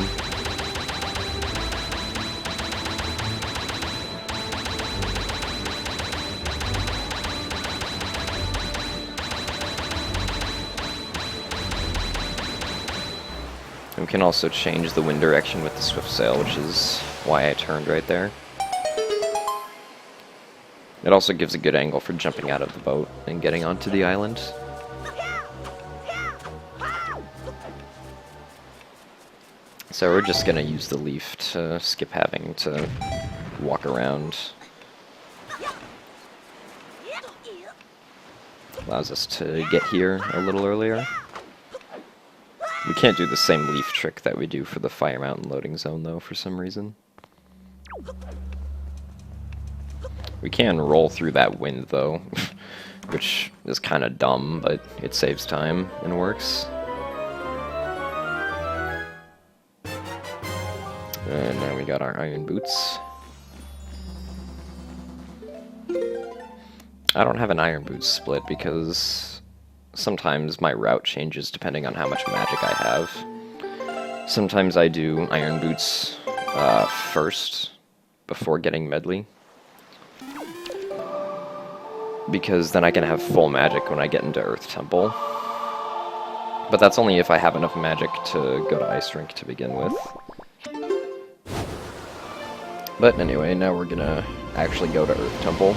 And we can also change the wind direction with the swift sail, which is why I turned right there. It also gives a good angle for jumping out of the boat and getting onto the island. So we're just gonna use the leaf to skip having to walk around. Allows us to get here a little earlier. We can't do the same leaf trick that we do for the Fire Mountain loading zone though, for some reason. We can roll through that wind, though, which is kind of dumb, but it saves time and works. And now we got our iron boots. I don't have an iron boots split because sometimes my route changes depending on how much magic I have. Sometimes I do Iron Boots first, before getting Medley. Because then I can have full magic when I get into Earth Temple. But that's only if I have enough magic to go to Ice Rink to begin with. But anyway, now we're gonna actually go to Earth Temple.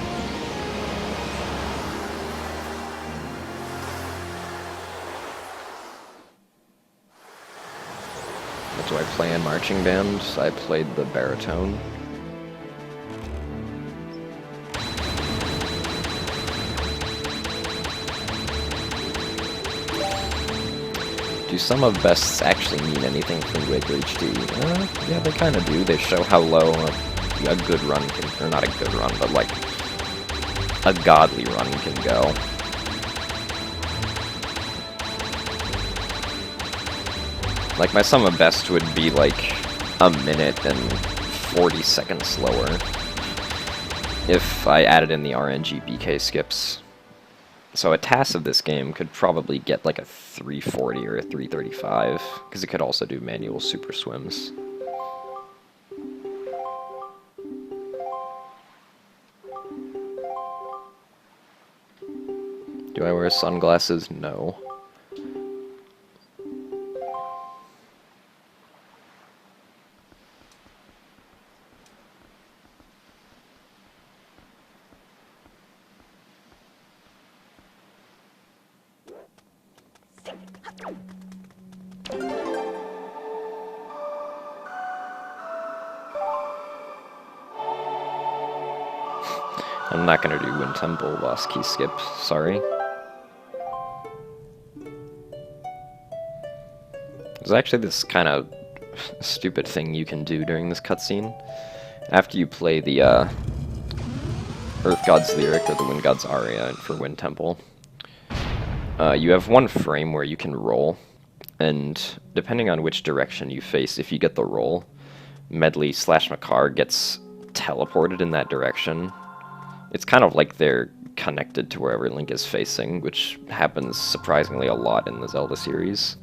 What do I play in marching band? I played the baritone. Do some of bests actually mean anything for TWWHD? Yeah, they kind of do. They show how low a good run can, or not a good run, but like a godly run can go. Like my sum of best would be like a minute and 40 seconds slower if I added in the RNG BK skips. So a TAS of this game could probably get like a 340 or a 335, because it could also do manual super swims. Do I wear sunglasses? No. I'm not gonna do Wind Temple Lost Key skip, sorry. There's actually this kind of stupid thing you can do during this cutscene. After you play the Earth God's Lyric or the Wind God's Aria for Wind Temple, you have one frame where you can roll, and depending on which direction you face, if you get the roll, Medley / Makar gets teleported in that direction. It's kind of like they're connected to wherever Link is facing, which happens surprisingly a lot in the Zelda series.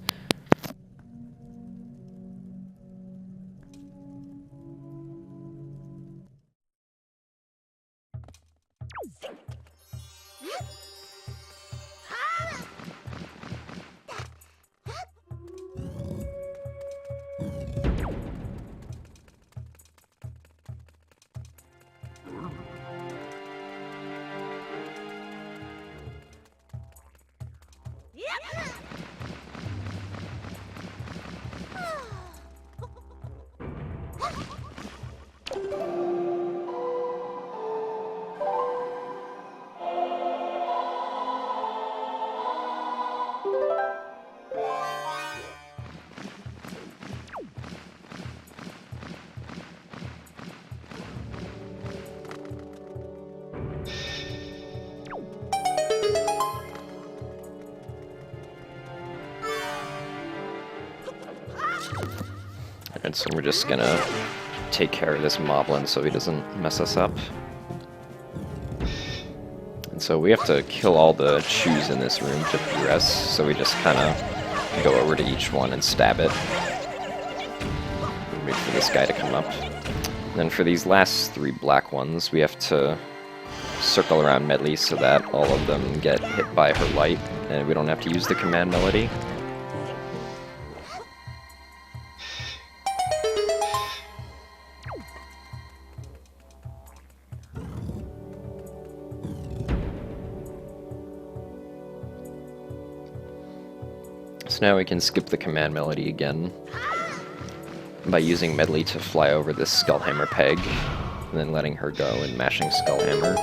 Alright, so we're just gonna take care of this moblin so he doesn't mess us up. And so we have to kill all the chews in this room to progress, so we just kind of go over to each one and stab it. Wait for this guy to come up. And then for these last 3 black ones, we have to circle around Medley so that all of them get hit by her light, and we don't have to use the command melody. So now we can skip the command melody again by using Medley to fly over this Skullhammer peg, and then letting her go and mashing Skullhammer.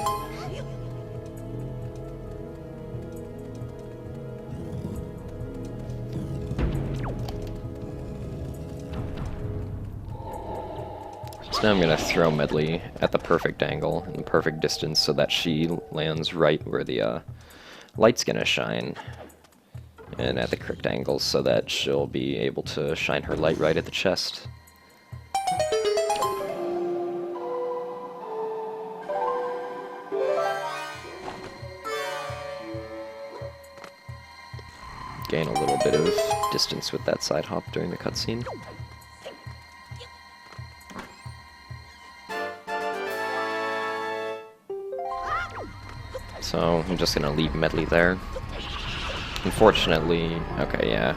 So now I'm going to throw Medley at the perfect angle and the perfect distance so that she lands right where the light's going to shine. And at the correct angles so that she'll be able to shine her light right at the chest. gain a little bit of distance with that side hop during the cutscene. So I'm just gonna leave Medley there. Unfortunately, okay, yeah.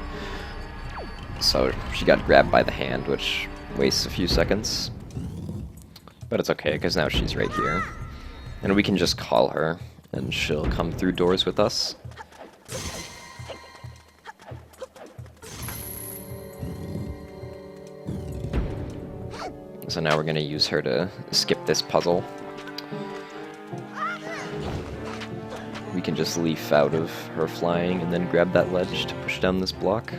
So she got grabbed by the hand, which wastes a few seconds. But it's okay, because now she's right here. And we can just call her, and she'll come through doors with us. So now we're going to use her to skip this puzzle. We can just leaf out of her flying and then grab that ledge to push down this block.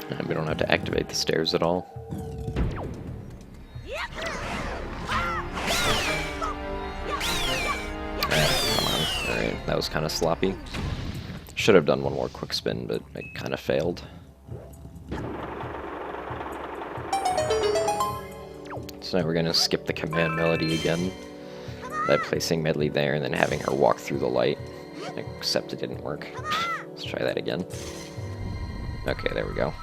And we don't have to activate the stairs at all. Come on. Alright, that was kind of sloppy. Should have done one more quick spin, but it kind of failed. So now we're going to skip the command melody again by placing Medley there and then having her walk through the light. Except it didn't work. Let's try that again. Okay, there we go.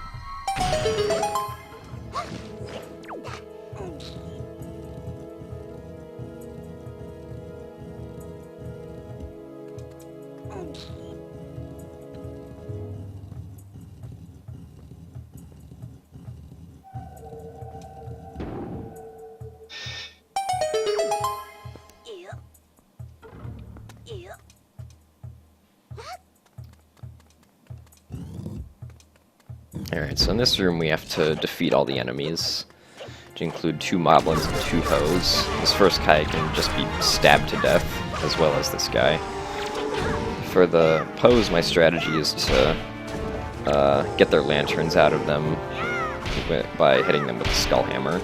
Alright, so in this room we have to defeat all the enemies, to include 2 moblins and 2 hoes. This first guy can just be stabbed to death, as well as this guy. For the hoes, my strategy is to get their lanterns out of them by hitting them with a skull hammer.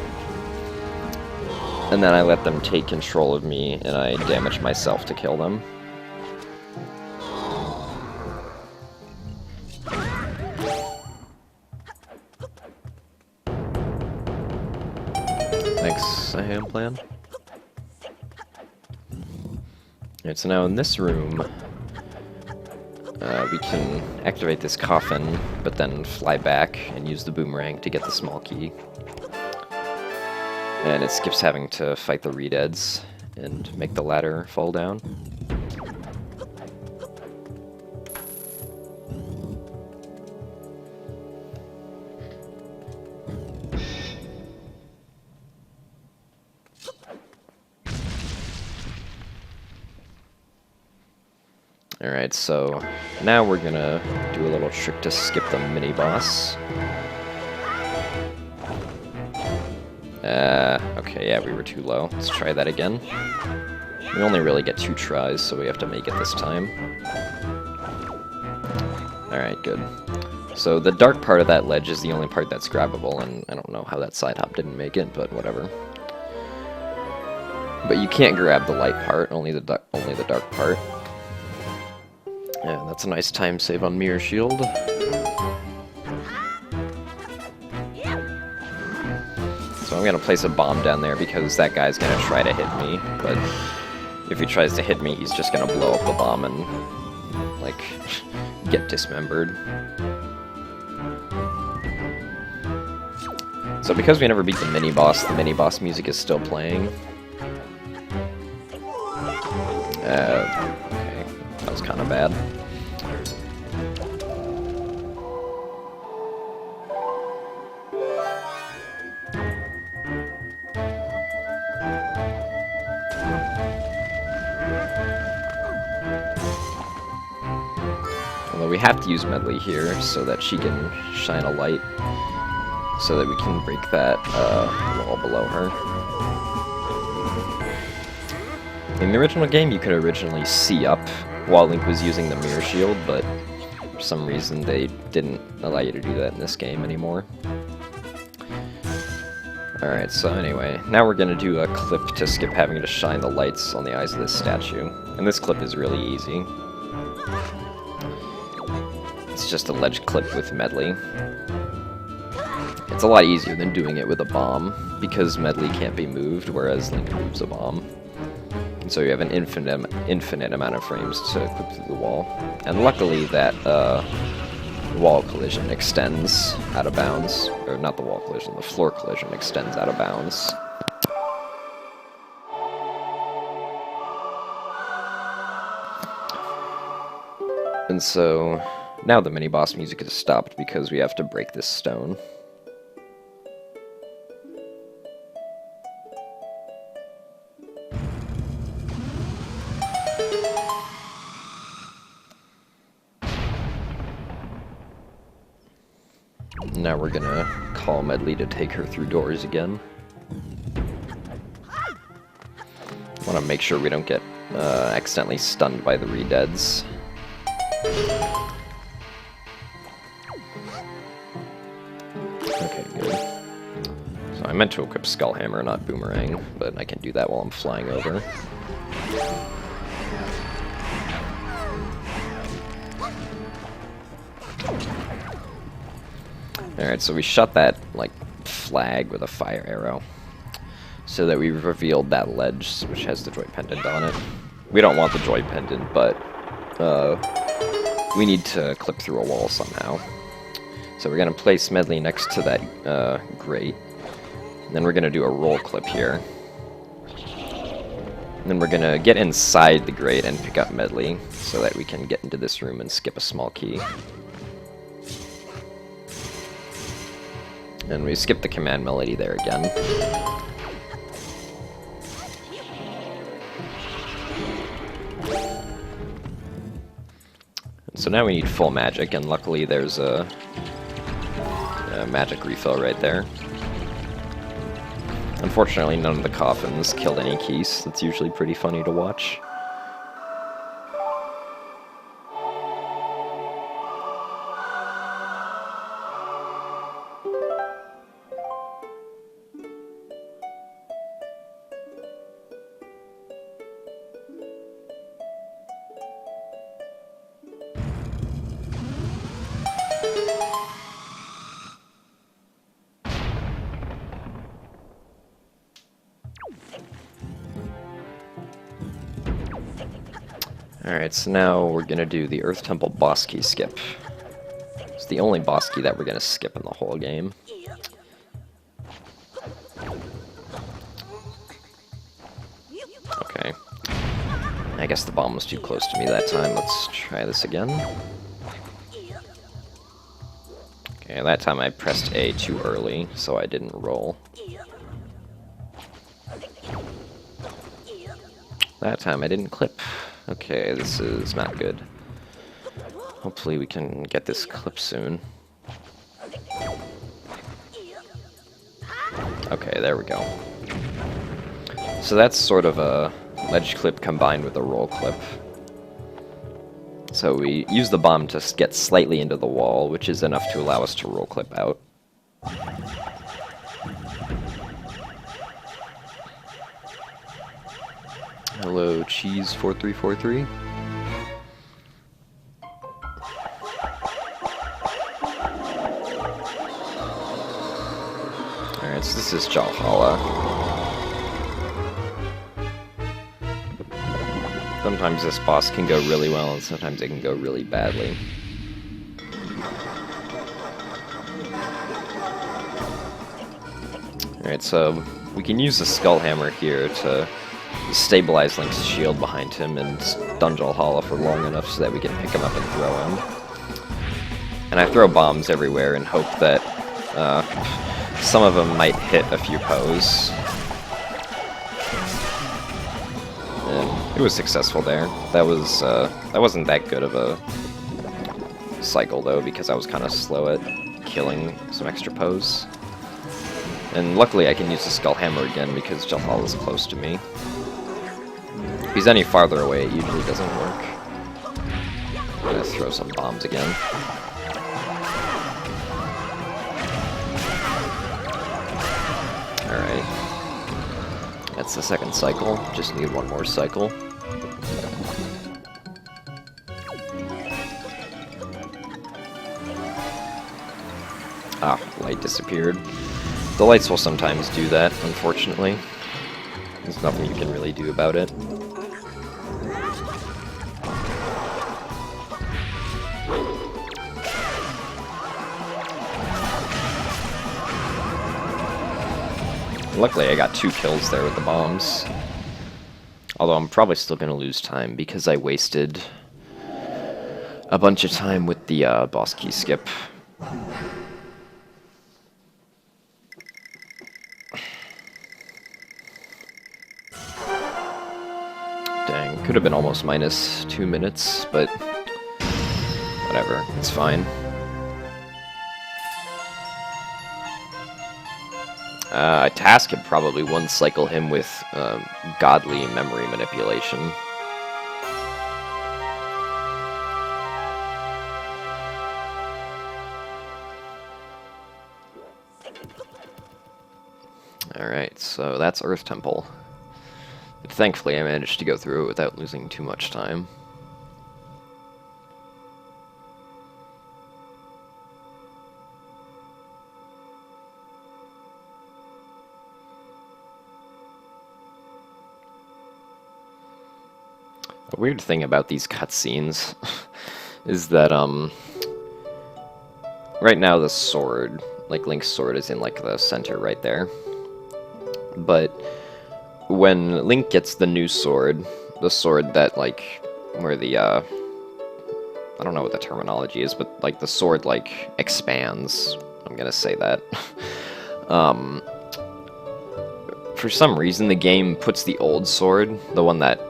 And then I let them take control of me, and I damage myself to kill them. Thanks, I am plan. Alright, so now in this room, we can activate this coffin, but then fly back and use the boomerang to get the small key. And it skips having to fight the Redeads and make the ladder fall down. Alright, so now we're gonna do a little trick to skip the mini-boss. Okay, yeah, we were too low. Let's try that again. We only really get 2 tries, so we have to make it this time. Alright, good. So the dark part of that ledge is the only part that's grabbable, and I don't know how that side hop didn't make it, but whatever. But you can't grab the light part, only the dark part. Yeah, that's a nice time save on Mirror Shield. So I'm gonna place a bomb down there because that guy's gonna try to hit me, but if he tries to hit me, he's just gonna blow up the bomb and, like, get dismembered. So because we never beat the mini-boss music is still playing. Okay, that was kind of bad. Although we have to use Medley here so that she can shine a light so that we can break that wall below her. In the original game, you could originally see up while Link was using the mirror shield, but for some reason they didn't allow you to do that in this game anymore. Alright, so anyway, now we're going to do a clip to skip having to shine the lights on the eyes of this statue. And this clip is really easy. It's just a ledge clip with medley. It's a lot easier than doing it with a bomb, because medley can't be moved, whereas Link moves a bomb. And so you have an infinite amount of frames to clip through the wall. And luckily that wall collision extends out of bounds. Or not the wall collision, the floor collision extends out of bounds. And so now the mini-boss music is stopped because we have to break this stone. Now we're gonna call Medley to take her through doors again. Want to make sure we don't get accidentally stunned by the re-deads. Okay, good. So I meant to equip Skullhammer, not Boomerang, but I can do that while I'm flying over. Alright, so we shot that, like, flag with a fire arrow, so that we revealed that ledge, which has the joy pendant on it. We don't want the joy pendant, but we need to clip through a wall somehow. So we're going to place Medley next to that grate, and then we're going to do a roll clip here. And then we're going to get inside the grate and pick up Medley, so that we can get into this room and skip a small key. And we skip the command melody there again. So now we need full magic, and luckily there's a magic refill right there. Unfortunately, none of the coffins killed any keys. That's usually pretty funny to watch. Alright, so now we're gonna do the Earth Temple boss key skip. It's the only boss key that we're gonna skip in the whole game. Okay. I guess the bomb was too close to me that time. Let's try this again. Okay, that time I pressed A too early, so I didn't roll. That time I didn't clip. Okay, this is not good. Hopefully we can get this clip soon. Okay, there we go. So that's sort of a ledge clip combined with a roll clip. So we use the bomb to get slightly into the wall, which is enough to allow us to roll clip out. Hello, Cheese4343. Alright, so this is Jalhalla. Sometimes this boss can go really well, and sometimes it can go really badly. Alright, so we can use the Skullhammer here to stabilize Link's shield behind him and stun Jalhalla for long enough so that we can pick him up and throw him. And I throw bombs everywhere and hope that some of them might hit a few Poes. And it was successful there. That wasn't that good of a cycle though, because I was kind of slow at killing some extra Poes. And luckily I can use the Skullhammer again because Jalhalla is close to me. If he's any farther away, it usually doesn't work. I'm gonna throw some bombs again. Alright. That's the second cycle. Just need one more cycle. Ah, light disappeared. The lights will sometimes do that, unfortunately. There's nothing you can really do about it. Luckily, I got 2 kills there with the bombs. Although I'm probably still going to lose time because I wasted a bunch of time with the boss key skip. Dang, could have been almost minus 2 minutes, but whatever, it's fine. A task could probably one-cycle him with godly memory manipulation. Alright, so that's Earth Temple. But thankfully I managed to go through it without losing too much time. A weird thing about these cutscenes is that, right now the sword, like Link's sword, is in, like, the center right there. But when Link gets the new sword, the sword that, like, where the, I don't know what the terminology is, but, like, the sword, like, expands. I'm gonna say that. For some reason, the game puts the old sword, the one that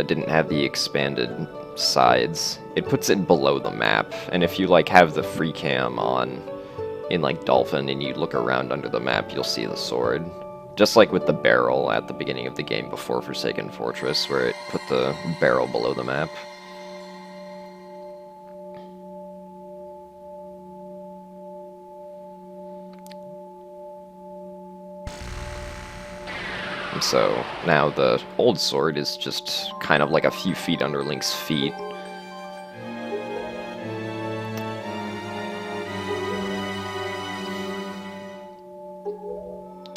didn't have the expanded sides, it puts it below the map. And if you, like, have the free cam on in, like, Dolphin and you look around under the map, you'll see the sword. Just like with the barrel at the beginning of the game before Forsaken Fortress, where it put the barrel below the map. And so now the old sword is just kind of like a few feet under Link's feet.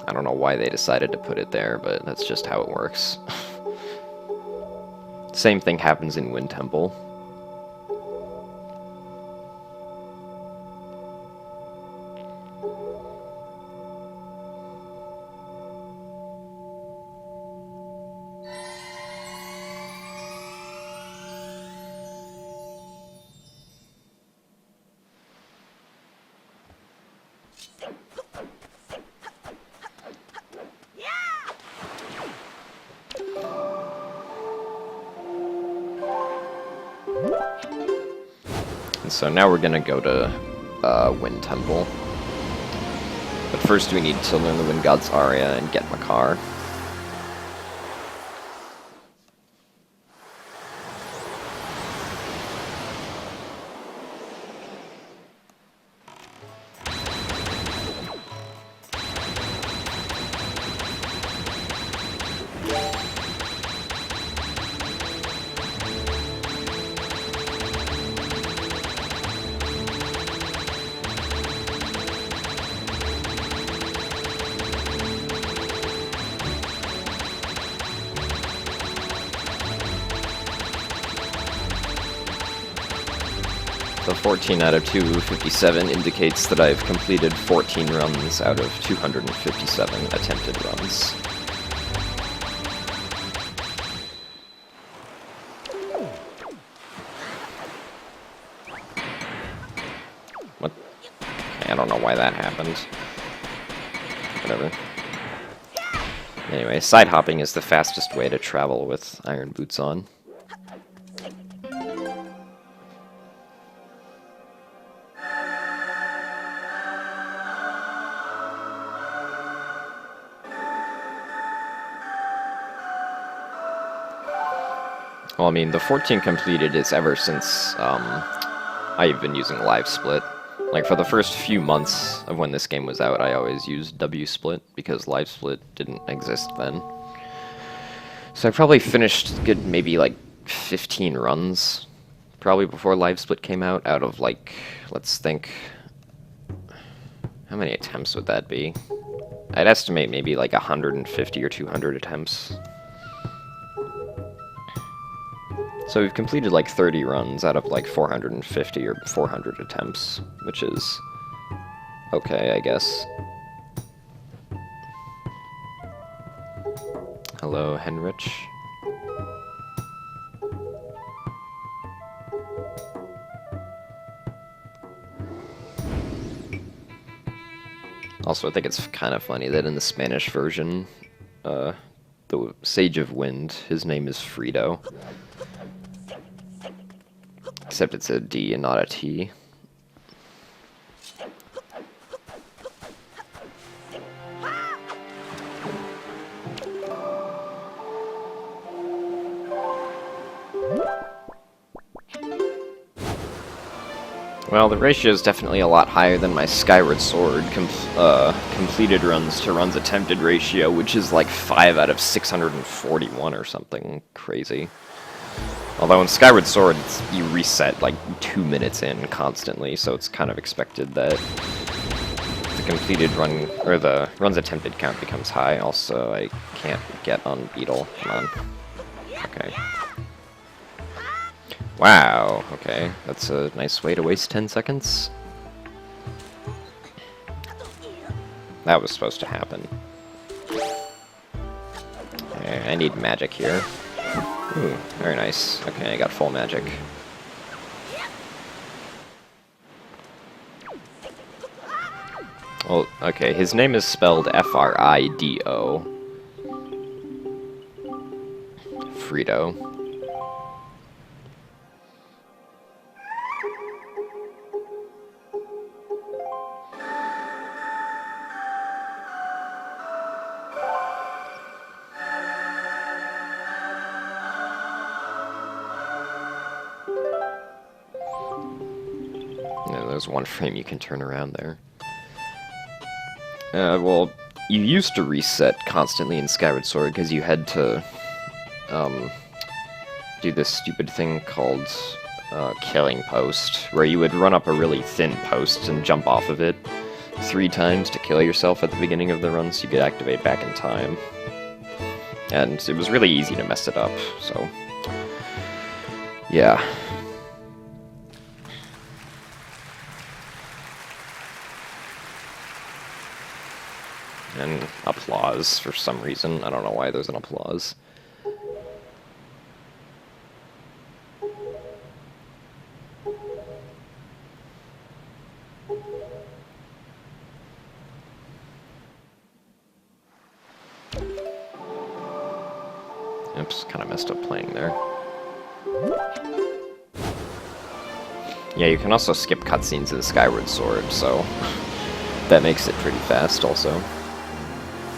I don't know why they decided to put it there, but that's just how it works. Same thing happens in Wind Temple. And so now we're gonna go to Wind Temple. But first we need to learn the Wind God's aria and get Makar. The 14 out of 257 indicates that I've completed 14 runs out of 257 attempted runs. What? I don't know why that happened. Whatever. Anyway, side hopping is the fastest way to travel with iron boots on. Well, I mean, the 14 completed is ever since I've been using Live Split. Like, for the first few months of when this game was out, I always used W-Split, because Live Split didn't exist then. So I probably finished good, maybe, like, 15 runs, probably before Live Split came out of, like, let's think, How many attempts would that be? I'd estimate maybe like 150 or 200 attempts. So we've completed like 30 runs out of like 450 or 400 attempts, which is okay, I guess. Hello, Henrich. Also, I think it's kind of funny that in the Spanish version, the Sage of Wind, his name is Frito. Except it's a D and not a T. Well, the ratio is definitely a lot higher than my Skyward Sword completed runs to runs attempted ratio, which is like 5 out of 641 or something crazy. Although in Skyward Sword, you reset like 2 minutes in constantly, so it's kind of expected that the completed run, or the runs attempted count becomes high. Also, I can't get on Beetle. Come on. Okay. Wow, okay. That's a nice way to waste 10 seconds. That was supposed to happen. Okay, I need magic here. Ooh, very nice. Okay, I got full magic. Well, okay, his name is spelled F-R-I-D-O. Frito. Yeah, there's one frame you can turn around there. Well, you used to reset constantly in Skyward Sword because you had to do this stupid thing called Killing Post, where you would run up a really thin post and jump off of it 3 times to kill yourself at the beginning of the run so you could activate back in time. And it was really easy to mess it up, so yeah. And applause for some reason. I don't know why there's an applause. Oops, kind of messed up playing there. Yeah, you can also skip cutscenes in Skyward Sword, so that makes it pretty fast also.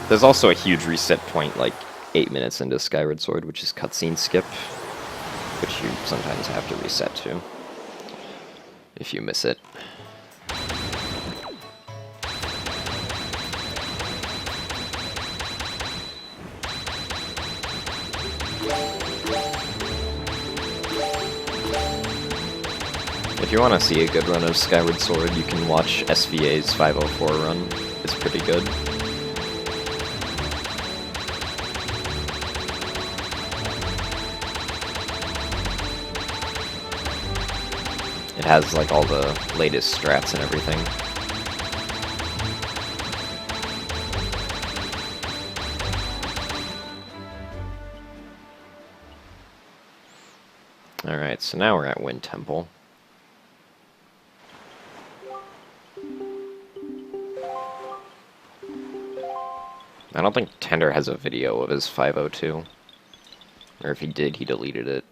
There's also a huge reset point like 8 minutes into Skyward Sword, which is cutscene skip, which you sometimes have to reset to if you miss it. If you want to see a good run of Skyward Sword, you can watch SVA's 504 run. It's pretty good. It has like all the latest strats and everything. Alright, so now we're at Wind Temple. I don't think Tender has a video of his 502. Or if he did, he deleted it.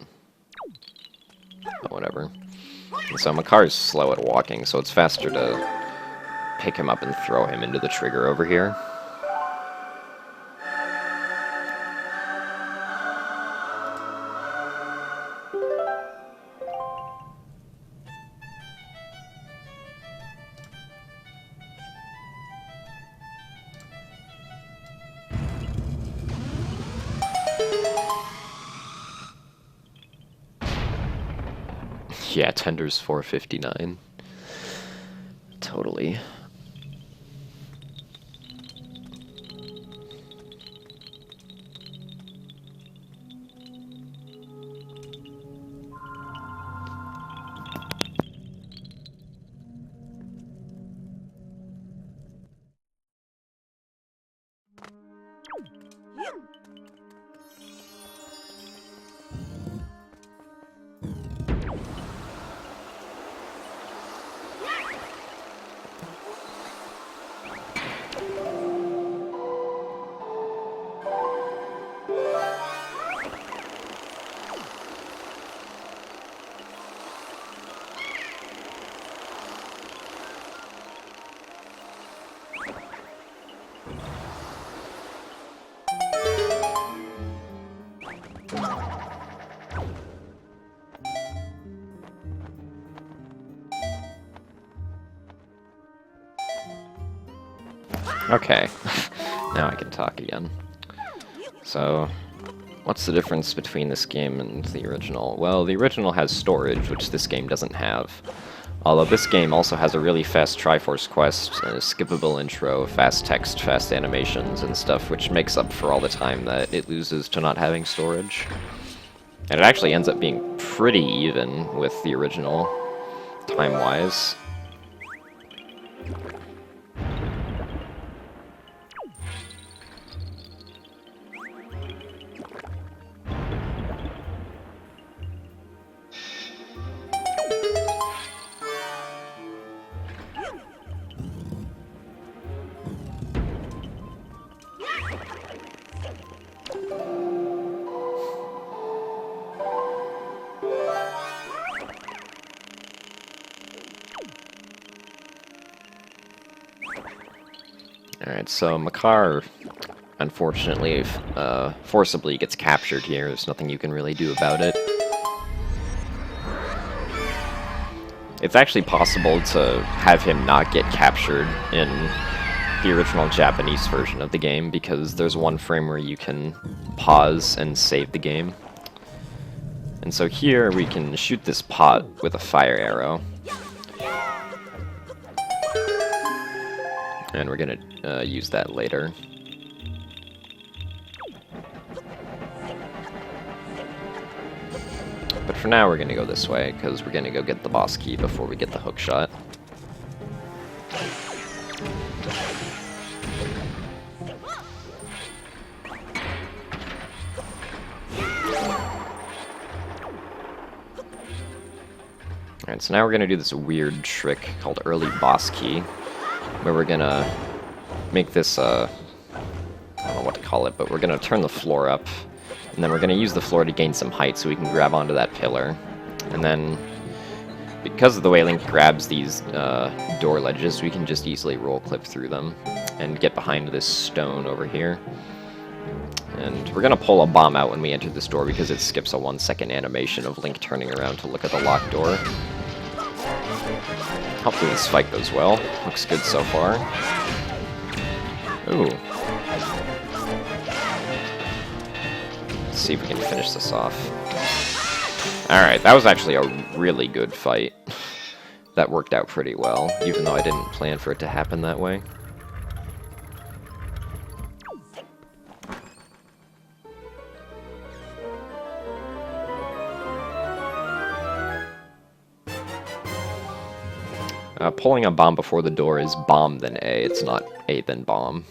But whatever. And so Makar's slow at walking, so it's faster to pick him up and throw him into the trigger over here. Yeah, Tender's 459. Totally. Okay, now I can talk again. So, what's the difference between this game and the original? Well, the original has storage, which this game doesn't have. Although this game also has a really fast Triforce quest, a skippable intro, fast text, fast animations, and stuff, which makes up for all the time that it loses to not having storage. And it actually ends up being pretty even with the original, time-wise. Alright, so Makar, unfortunately, forcibly gets captured here. There's nothing you can really do about it. It's actually possible to have him not get captured in the original Japanese version of the game, because there's one frame where you can pause and save the game. And so here we can shoot this pot with a fire arrow. And we're gonna use that later. But for now we're gonna go this way, because we're gonna go get the boss key before we get the hook shot. Alright, so now we're gonna do this weird trick called early boss key, where we're gonna make this, I don't know what to call it, but we're gonna turn the floor up, and then we're gonna use the floor to gain some height so we can grab onto that pillar. And then, because of the way Link grabs these door ledges, we can just easily roll clip through them and get behind this stone over here. And we're gonna pull a bomb out when we enter this door because it skips a 1-second animation of Link turning around to look at the locked door. Hopefully this fight goes well. Looks good so far. Ooh. Let's see if we can finish this off. Alright, that was actually a really good fight. That worked out pretty well, even though I didn't plan for it to happen that way. Pulling a bomb before the door is bomb then A, it's not A then bomb.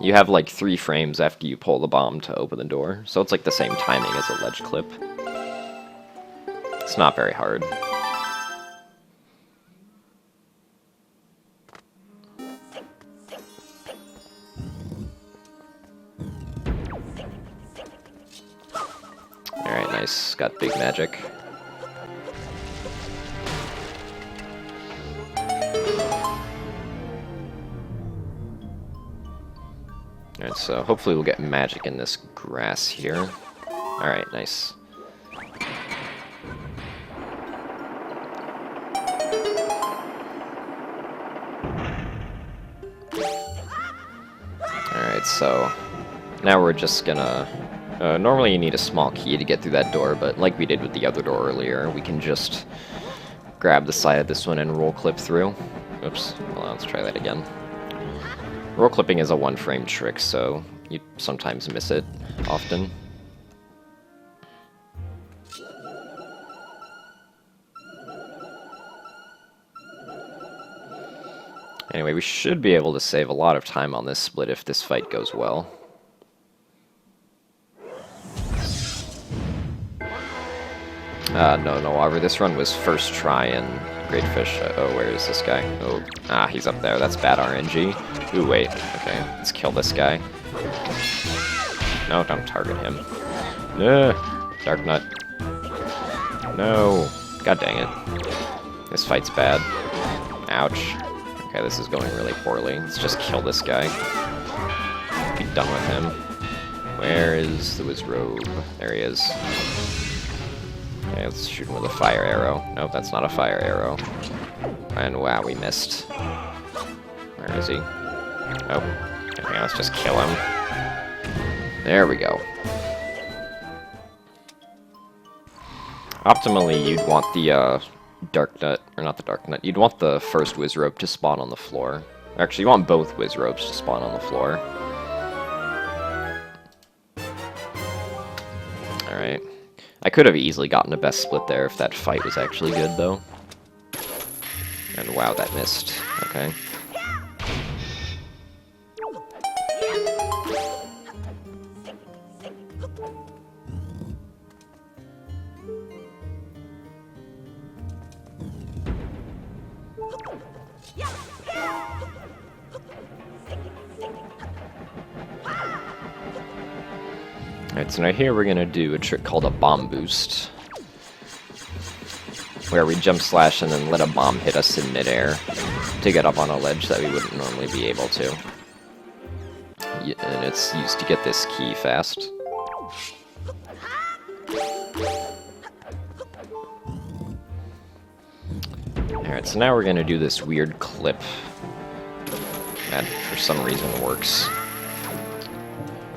You have like 3 frames after you pull the bomb to open the door, so it's like the same timing as a ledge clip. It's not very hard. Alright, nice. Got big magic. Alright, so hopefully we'll get magic in this grass here. Alright, nice. Alright, so now we're just gonna... normally you need a small key to get through that door, but like we did with the other door earlier, we can just grab the side of this one and roll clip through. Oops, hold on, let's try that again. Roll clipping is a 1-frame trick, so you sometimes miss it often. Anyway, we should be able to save a lot of time on this split if this fight goes well. No, no, however, this run was first try and Great Fish. Oh, where is this guy? Oh, he's up there. That's bad RNG. Ooh, wait. Okay, let's kill this guy. No, don't target him. No, Dark Nut. No. God dang it. This fight's bad. Ouch. Okay, this is going really poorly. Let's just kill this guy. Be done with him. Where is the Wizrobe? There he is. Okay, let's shoot him with a fire arrow. Nope, that's not a fire arrow. And wow, we missed. Where is he? Oh. Okay, let's just kill him. There we go. Optimally, you'd want the Dark Nut, or not the Dark Nut, you'd want the first Wizrobe to spawn on the floor. Actually, you want both Wizrobes to spawn on the floor. Alright. I could have easily gotten a best split there if that fight was actually good, though. And wow, that missed. Okay. Alright, so now here we're gonna do a trick called a bomb boost, where we jump slash and then let a bomb hit us in midair to get up on a ledge that we wouldn't normally be able to. And it's used to get this key fast. Alright, so now we're gonna do this weird clip that for some reason works,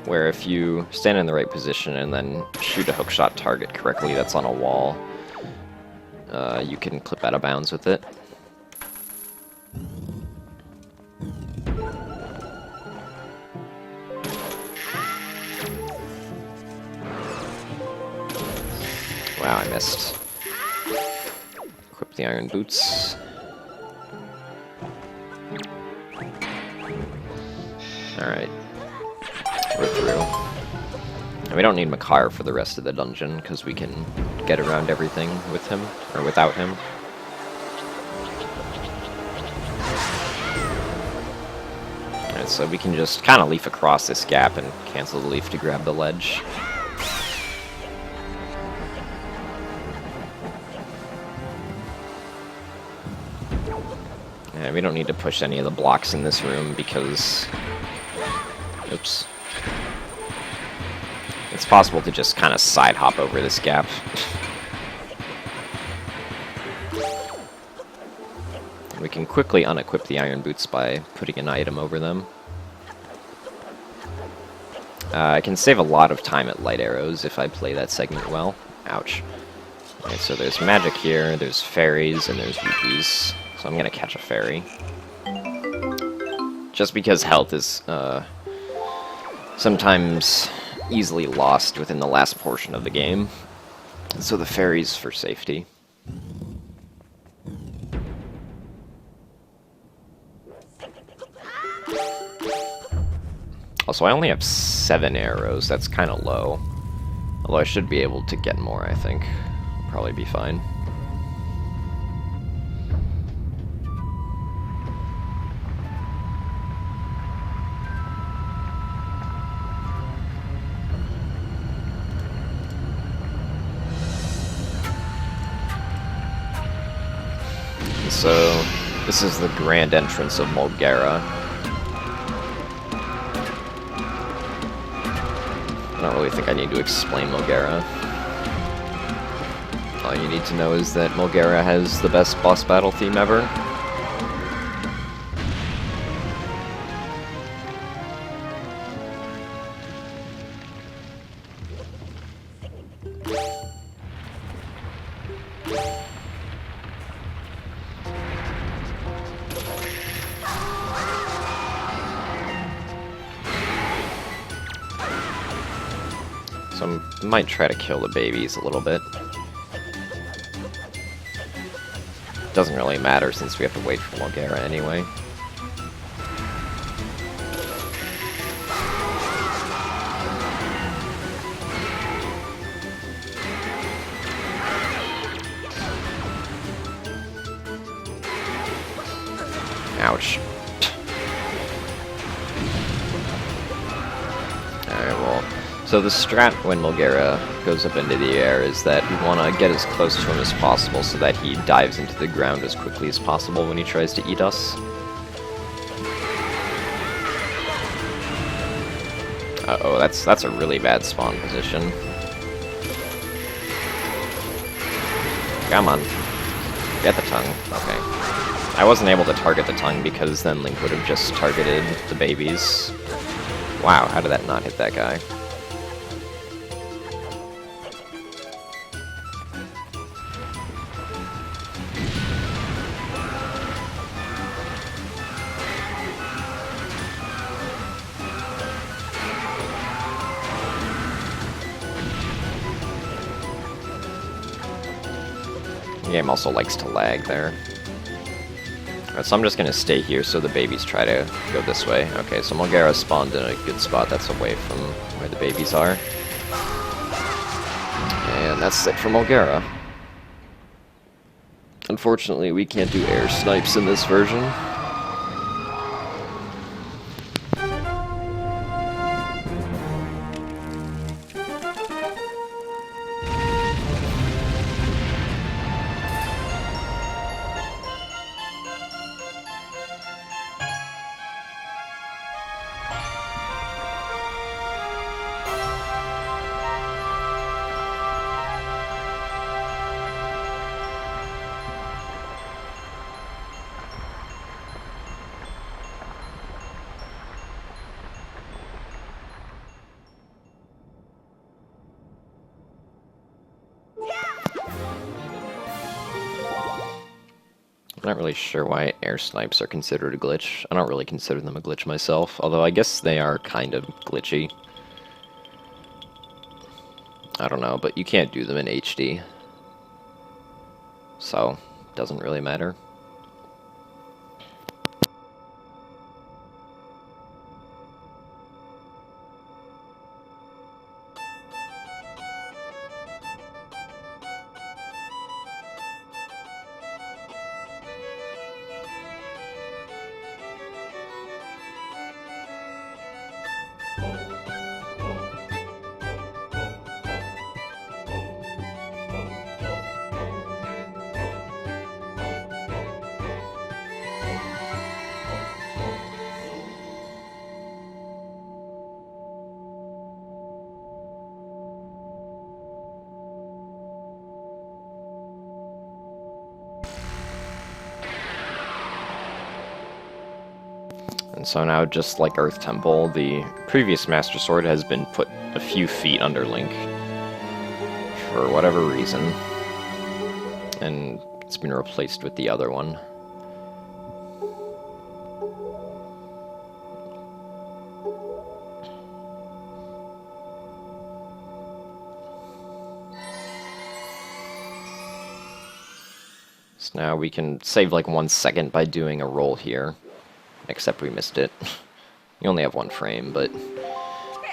where if you stand in the right position and then shoot a hookshot target correctly that's on a wall, you can clip out of bounds with it. Wow, I missed. Equip the iron boots. Alright. We're through. And we don't need Makar for the rest of the dungeon, because we can get around everything with him, or without him. Alright, so we can just kind of leaf across this gap and cancel the leaf to grab the ledge. And we don't need to push any of the blocks in this room because... Oops. It's possible to just kind of side hop over this gap. We can quickly unequip the iron boots by putting an item over them. I can save a lot of time at light arrows if I play that segment well. Ouch. Okay, so there's magic here, there's fairies, and there's rupees. So I'm gonna catch a fairy. Just because health is sometimes easily lost within the last portion of the game. So the fairies for safety. Also, I only have 7 arrows. That's kind of low. Although I should be able to get more, I think. I'll probably be fine. So, this is the grand entrance of Mulgara. I don't really think I need to explain Mulgara. All you need to know is that Mulgara has the best boss battle theme ever. So I might try to kill the babies a little bit. Doesn't really matter since we have to wait for Mulgara anyway. So the strat when Mulgera goes up into the air is that we want to get as close to him as possible so that he dives into the ground as quickly as possible when he tries to eat us. Uh-oh, that's a really bad spawn position. Come on. Get the tongue. Okay. I wasn't able to target the tongue because then Link would have just targeted the babies. Wow, how did that not hit that guy? The game also likes to lag there. Alright, so I'm just gonna stay here so the babies try to go this way. Okay, so Mulgera spawned in a good spot that's away from where the babies are. And that's it for Mulgera. Unfortunately, we can't do air snipes in this version. I'm not really sure why air snipes are considered a glitch. I don't really consider them a glitch myself, although I guess they are kind of glitchy. I don't know, but you can't do them in HD. So, doesn't really matter. And so now, just like Earth Temple, the previous Master Sword has been put a few feet under Link for whatever reason, and it's been replaced with the other one. So now we can save like 1 second by doing a roll here. Except we missed it. You only have 1 frame, but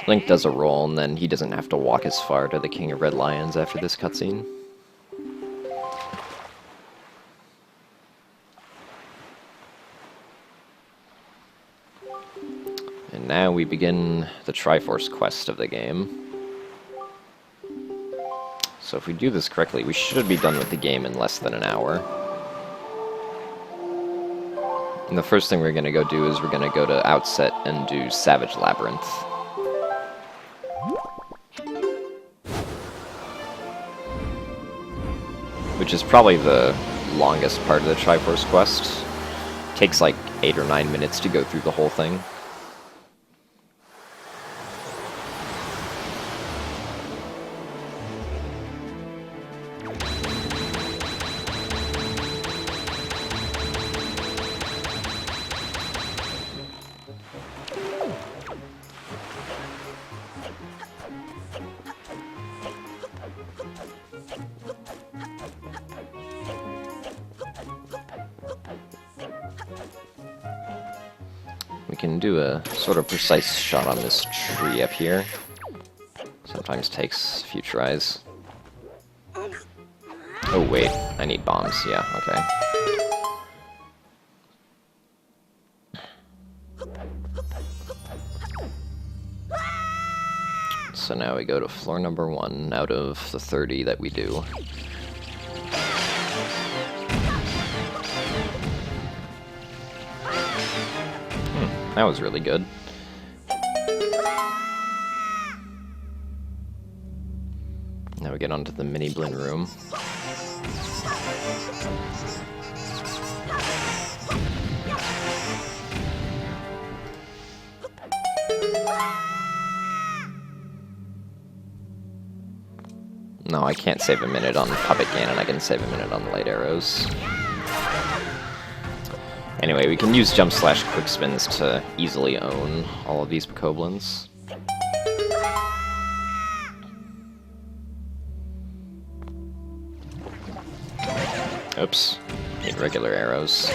Link does a roll, and then he doesn't have to walk as far to the King of Red Lions after this cutscene. And now we begin the Triforce quest of the game. So if we do this correctly, we should be done with the game in less than an hour. And the first thing we're going to go do is we're going to go to Outset and do Savage Labyrinth. Which is probably the longest part of the Triforce quest. Takes like 8 or 9 minutes to go through the whole thing. We can do a sort of precise shot on this tree up here. Sometimes takes a few tries. Oh wait, I need bombs, yeah, okay. So now we go to floor number 1 out of the 30 that we do. That was really good. Now we get onto the mini Blinn room. No, I can't save a minute on Puppet Cannon, I can save a minute on Light Arrows. Anyway, we can use jump slash quick spins to easily own all of these Bokoblins. Oops, need regular arrows.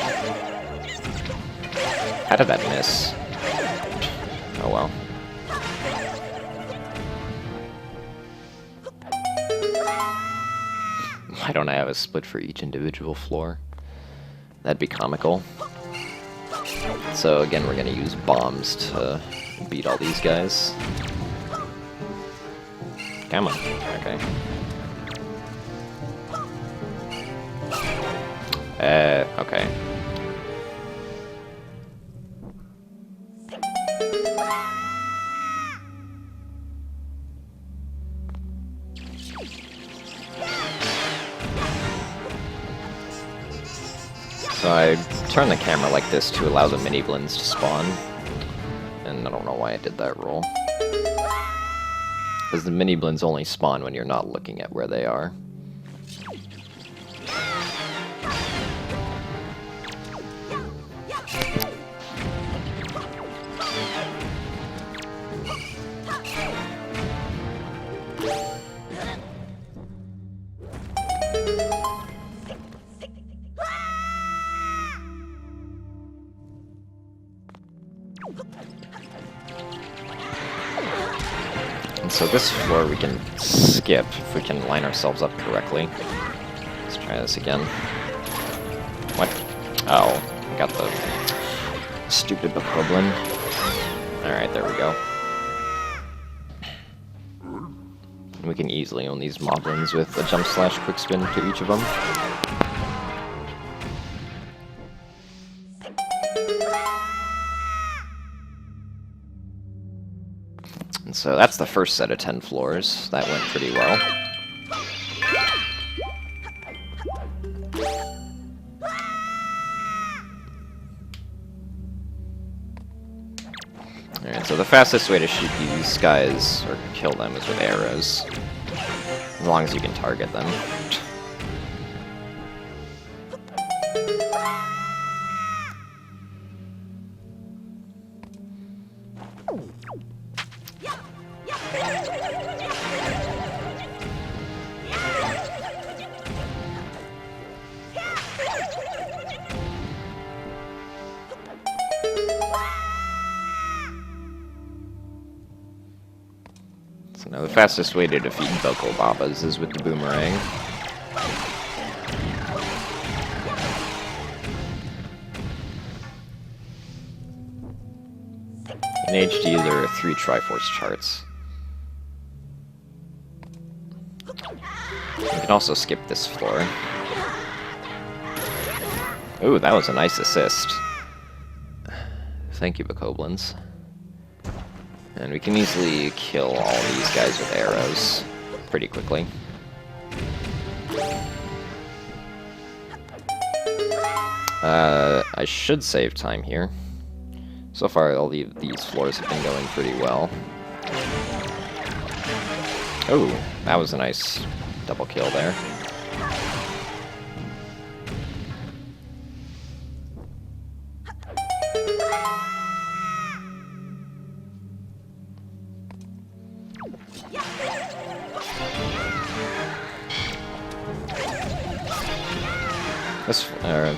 How did that miss? Oh well. Why don't I have a split for each individual floor? That'd be comical. So again, we're gonna use bombs to beat all these guys. Come on, okay. Okay. So I turn the camera like this to allow the mini Blinns to spawn, and I don't know why I did that roll. Because the mini Blinns only spawn when you're not looking at where they are. And so this floor we can skip if we can line ourselves up correctly. Let's try this again. What? Oh, I got the stupid Bokoblin. Alright, there we go. And we can easily own these Moblins with a jump slash quick spin to each of them. And so that's the first set of 10 floors. That went pretty well. Alright, so the fastest way to shoot these guys, or kill them, is with arrows. As long as you can target them. So now the fastest way to defeat Bokobabas is with the boomerang. In HD, there are 3 Triforce charts. You can also skip this floor. Ooh, that was a nice assist. Thank you, Bokoblins. And we can easily kill all these guys with arrows pretty quickly. I should save time here. So far, all these floors have been going pretty well. Oh, that was a nice double kill there.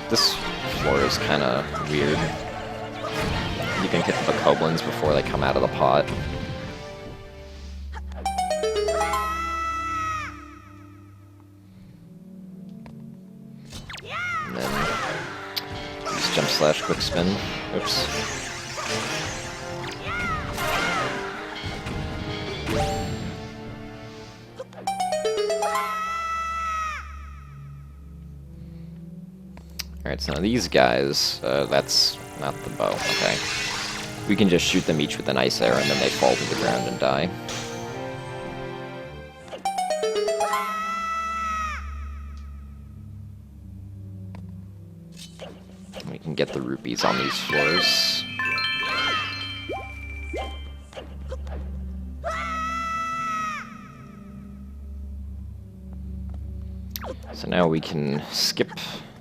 This floor is kind of weird. You can hit the Bokoblins before they come out of the pot. And then use jump slash quick spin. Oops. Alright, so these guys, that's not the bow, okay. We can just shoot them each with an ice arrow and then they fall to the ground and die. We can get the rupees on these floors. So now we can skip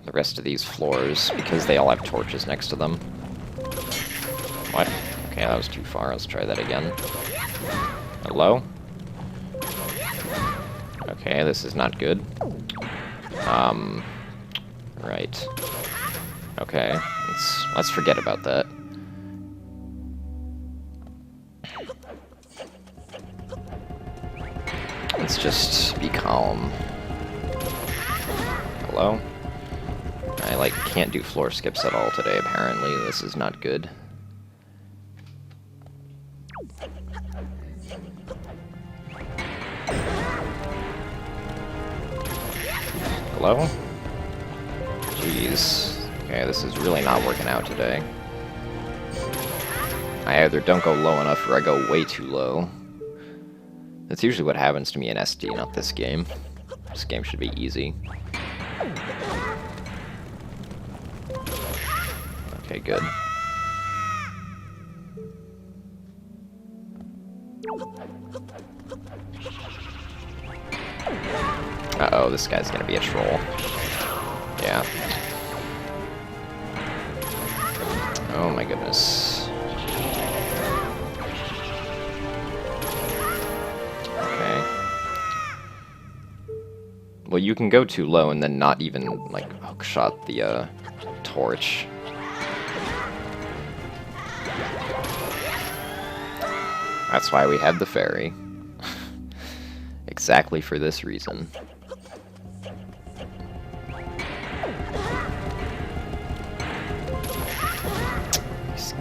the rest of these floors because they all have torches next to them. What? Okay, that was too far. Let's try that again. Hello? Okay, this is not good. Right. Okay, let's forget about that. Let's just be calm. Hello? I, can't do floor skips at all today, apparently. This is not good. Hello? Jeez. Okay, this is really not working out today. I either don't go low enough or I go way too low. That's usually what happens to me in SD, not this game. This game should be easy. Okay, good. Uh-oh, this guy's gonna be a troll. Yeah. Oh my goodness. Okay. Well, you can go too low and then not even, hookshot the, torch. That's why we have the fairy. Exactly for this reason.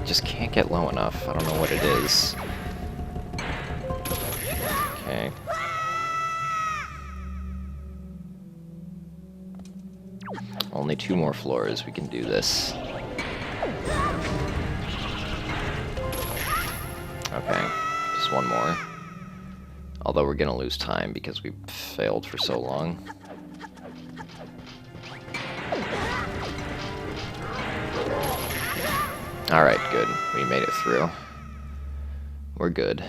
Just can't get low enough. I don't know what it is. Okay. Only 2 more floors. We can do this. Okay. Just 1 more. Although we're gonna lose time because we failed for so long. Alright, good. We made it through. We're good.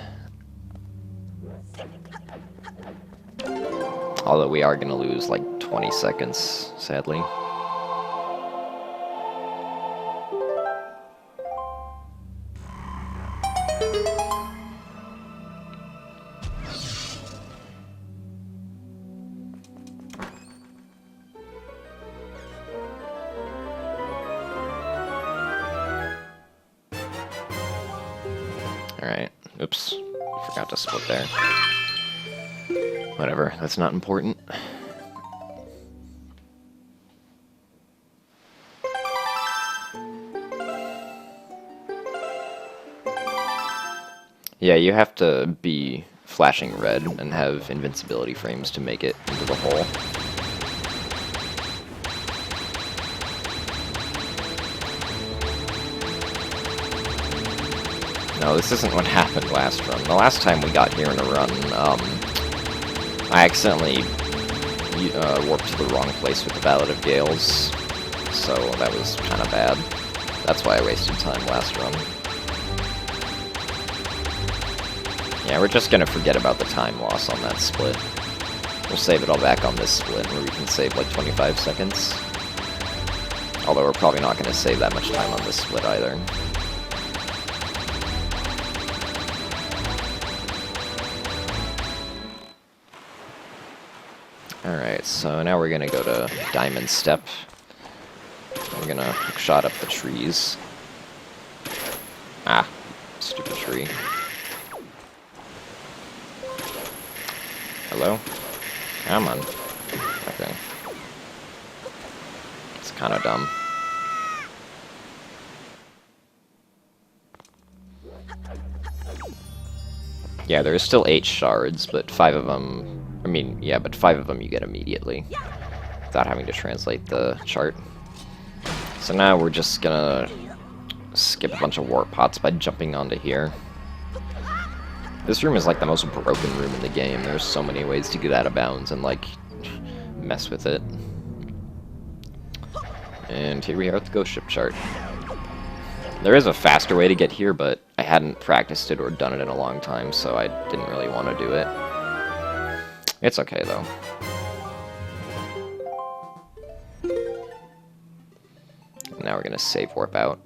Although we are gonna lose 20 seconds, sadly. Alright. Oops. Forgot to split there. Whatever, that's not important. Yeah, you have to be flashing red and have invincibility frames to make it into the hole. No, this isn't what happened last run. The last time we got here in a run, I accidentally warped to the wrong place with the Ballad of Gales, so that was kind of bad. That's why I wasted time last run. Yeah, we're just gonna forget about the time loss on that split. We'll save it all back on this split, where we can save 25 seconds. Although we're probably not gonna save that much time on this split either. Alright, so now we're gonna go to Diamond Step. We're gonna shot up the trees. Ah, stupid tree. Hello? Come on. Okay. It's kinda dumb. Yeah, there's still 8 shards, but 5 of them... I mean, yeah, but 5 of them you get immediately, without having to translate the chart. So now we're just gonna skip a bunch of warp pots by jumping onto here. This room is like the most broken room in the game. There's so many ways to get out of bounds and like mess with it. And here we are at the ghost ship chart. There is a faster way to get here, but I hadn't practiced it or done it in a long time, so I didn't really want to do it. It's okay though. Now we're gonna save warp out.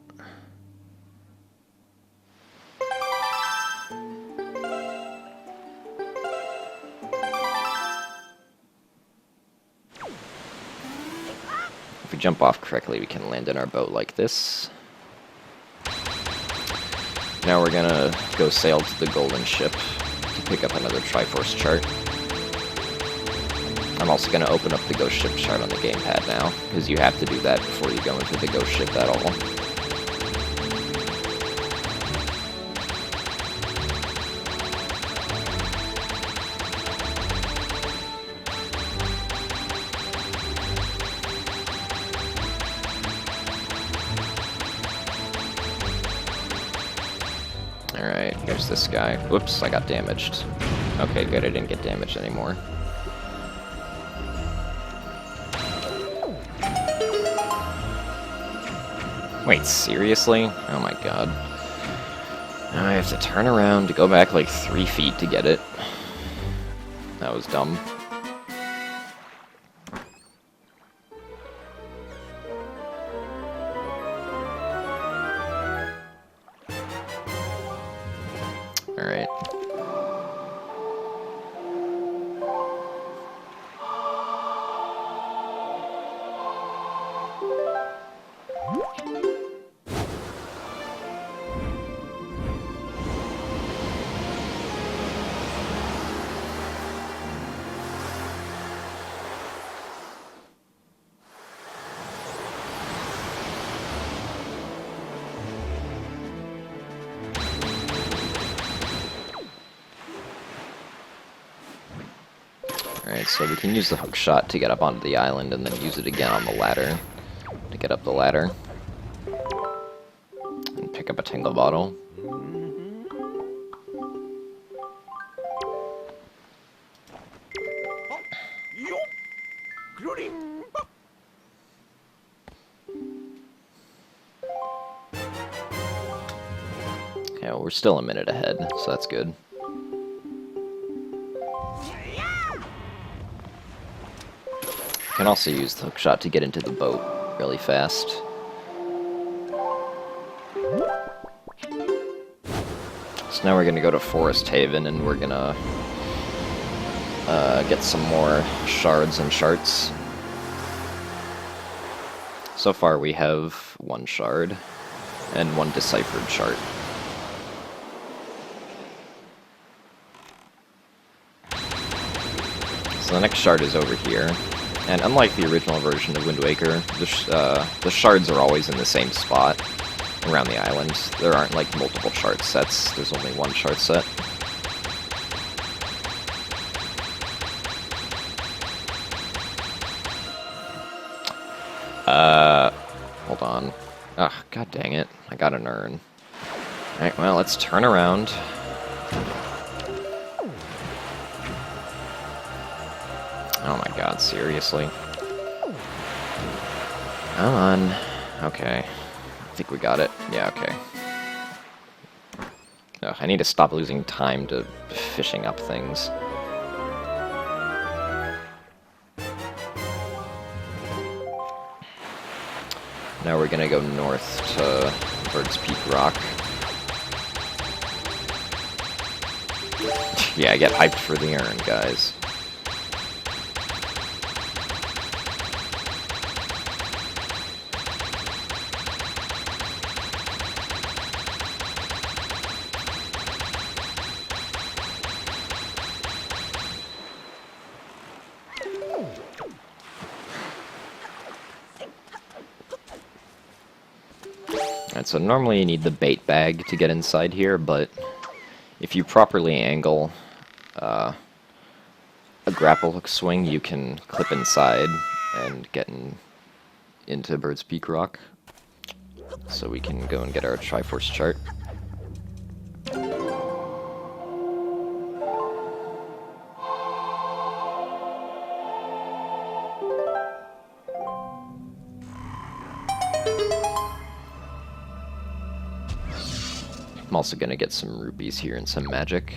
If we jump off correctly, we can land in our boat like this. Now we're gonna go sail to the golden ship to pick up another Triforce chart. I'm also gonna open up the ghost ship chart on the gamepad now, because you have to do that before you go into the ghost ship at all. Alright, here's this guy. Whoops, I got damaged. Okay, good, I didn't get damaged anymore. Wait, seriously? Oh my god. Now I have to turn around to go back like 3 feet to get it. That was dumb. Alright. Alright, so we can use the hook shot to get up onto the island and then use it again on the ladder to get up the ladder. And pick up a tingle bottle. Okay, well, we're still a minute ahead, so that's good. You can also use the hookshot to get into the boat really fast. So now we're gonna go to Forest Haven and we're gonna get some more shards and charts. So far we have 1 shard and 1 deciphered chart. So the next shard is over here. And unlike the original version of Wind Waker, the shards are always in the same spot around the island. There aren't like multiple chart sets, there's only 1 chart set. Hold on. Ugh, god dang it. I got an urn. Alright, well, let's turn around. Oh my god, seriously? Come on. Okay. I think we got it. Yeah, okay. Ugh, I need to stop losing time to fishing up things. Now we're gonna go north to Bird's Peak Rock. Yeah, get hyped for the urn, guys. Alright, so normally you need the bait bag to get inside here, but if you properly angle a grapple hook swing, you can clip inside and get into Bird's Peak Rock. so we can go and get our Triforce chart. I'm also gonna get some rupees here and some magic.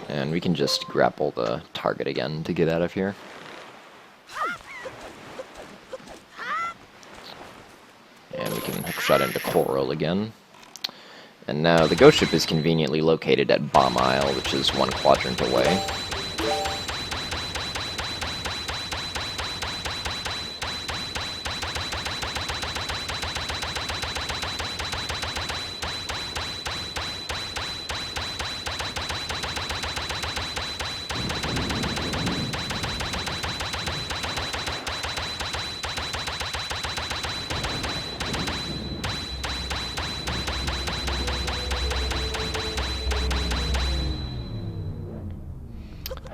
And we can just grapple the target again to get out of here. And we can hookshot into Coral again. And now the ghost ship is conveniently located at Bomb Isle, which is 1 quadrant away.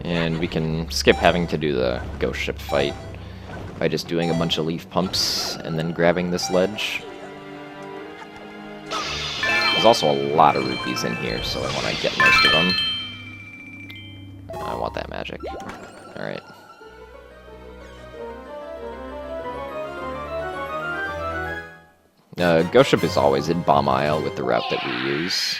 And we can skip having to do the ghost ship fight by just doing a bunch of leaf pumps and then grabbing this ledge. There's also a lot of rupees in here, so I want to get most of them. I want that magic. Alright. Ghost ship is always in Bomb Isle with the route that we use.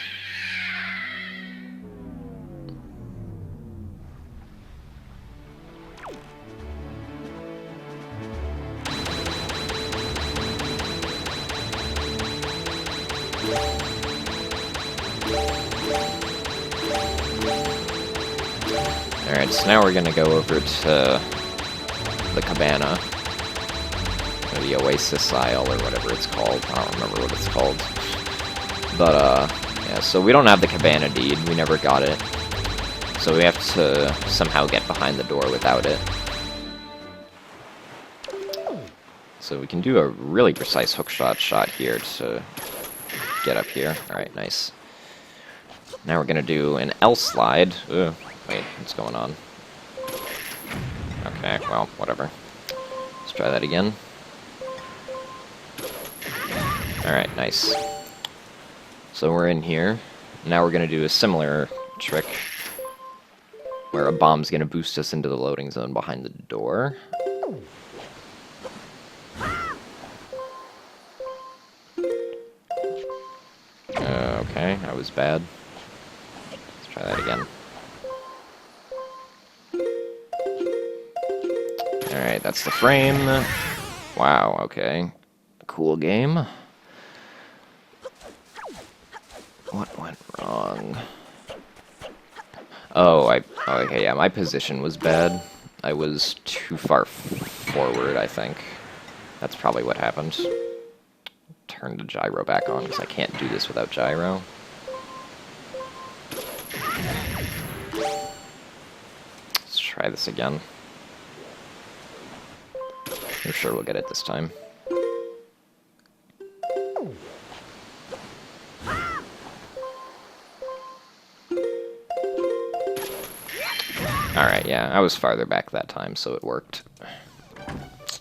Alright, so now we're gonna go over to the cabana, or the Oasis Isle, or whatever it's called. I don't remember what it's called. But, yeah, so we don't have the cabana deed. We never got it. So we have to somehow get behind the door without it. So we can do a really precise hookshot shot here to get up here. Alright, nice. Now we're gonna do an L slide. Ugh. Wait, what's going on? Okay, well, whatever. Let's try that again. Alright, nice. So we're in here. Now we're going to do a similar trick, where a bomb's going to boost us into the loading zone behind the door. Okay, that was bad. Let's try that again. Alright, that's the frame. Wow, okay. Cool game. What went wrong? Oh, okay, yeah, my position was bad. I was too far forward, I think. That's probably what happened. Turn the gyro back on, because I can't do this without gyro. Let's try this again. I'm sure we'll get it this time. Alright, yeah, I was farther back that time, so it worked.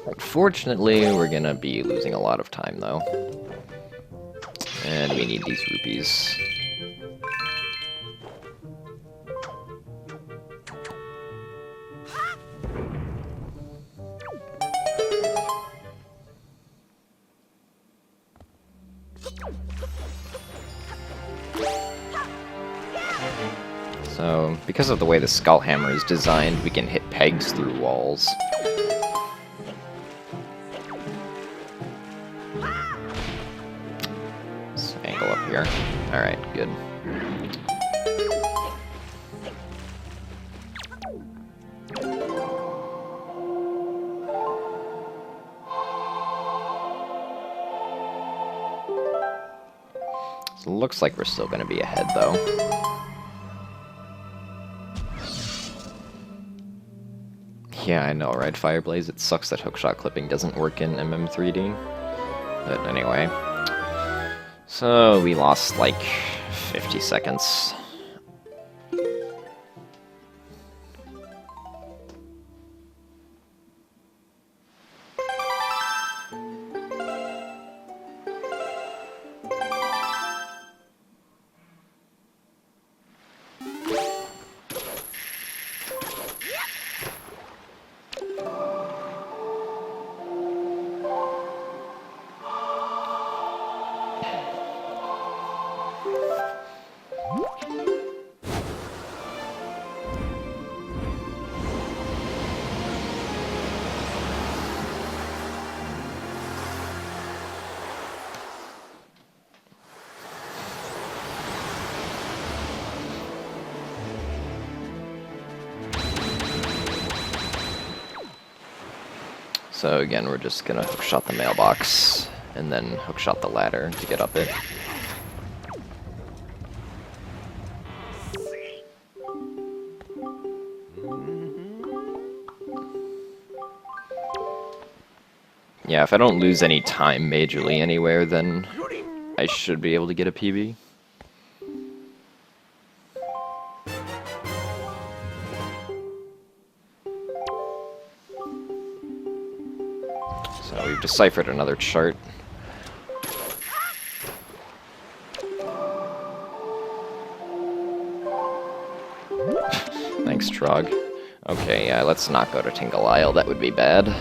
Unfortunately, we're gonna be losing a lot of time, though. And we need these rupees. So, because of the way the Skull Hammer is designed, we can hit pegs through walls. Let's angle up here. Alright, good. So it looks like we're still going to be ahead, though. Yeah, I know, right, Fireblaze? It sucks that hookshot clipping doesn't work in MM3D. But anyway. So, we lost, like, 50 seconds. So again, we're just gonna hookshot the mailbox, and then hookshot the ladder to get up it. Yeah, if I don't lose any time majorly anywhere, then I should be able to get a PB. So we've deciphered another chart. Thanks, Trog. Okay, yeah, let's not go to Tingle Isle, that would be bad.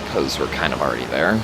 Because we're kind of already there.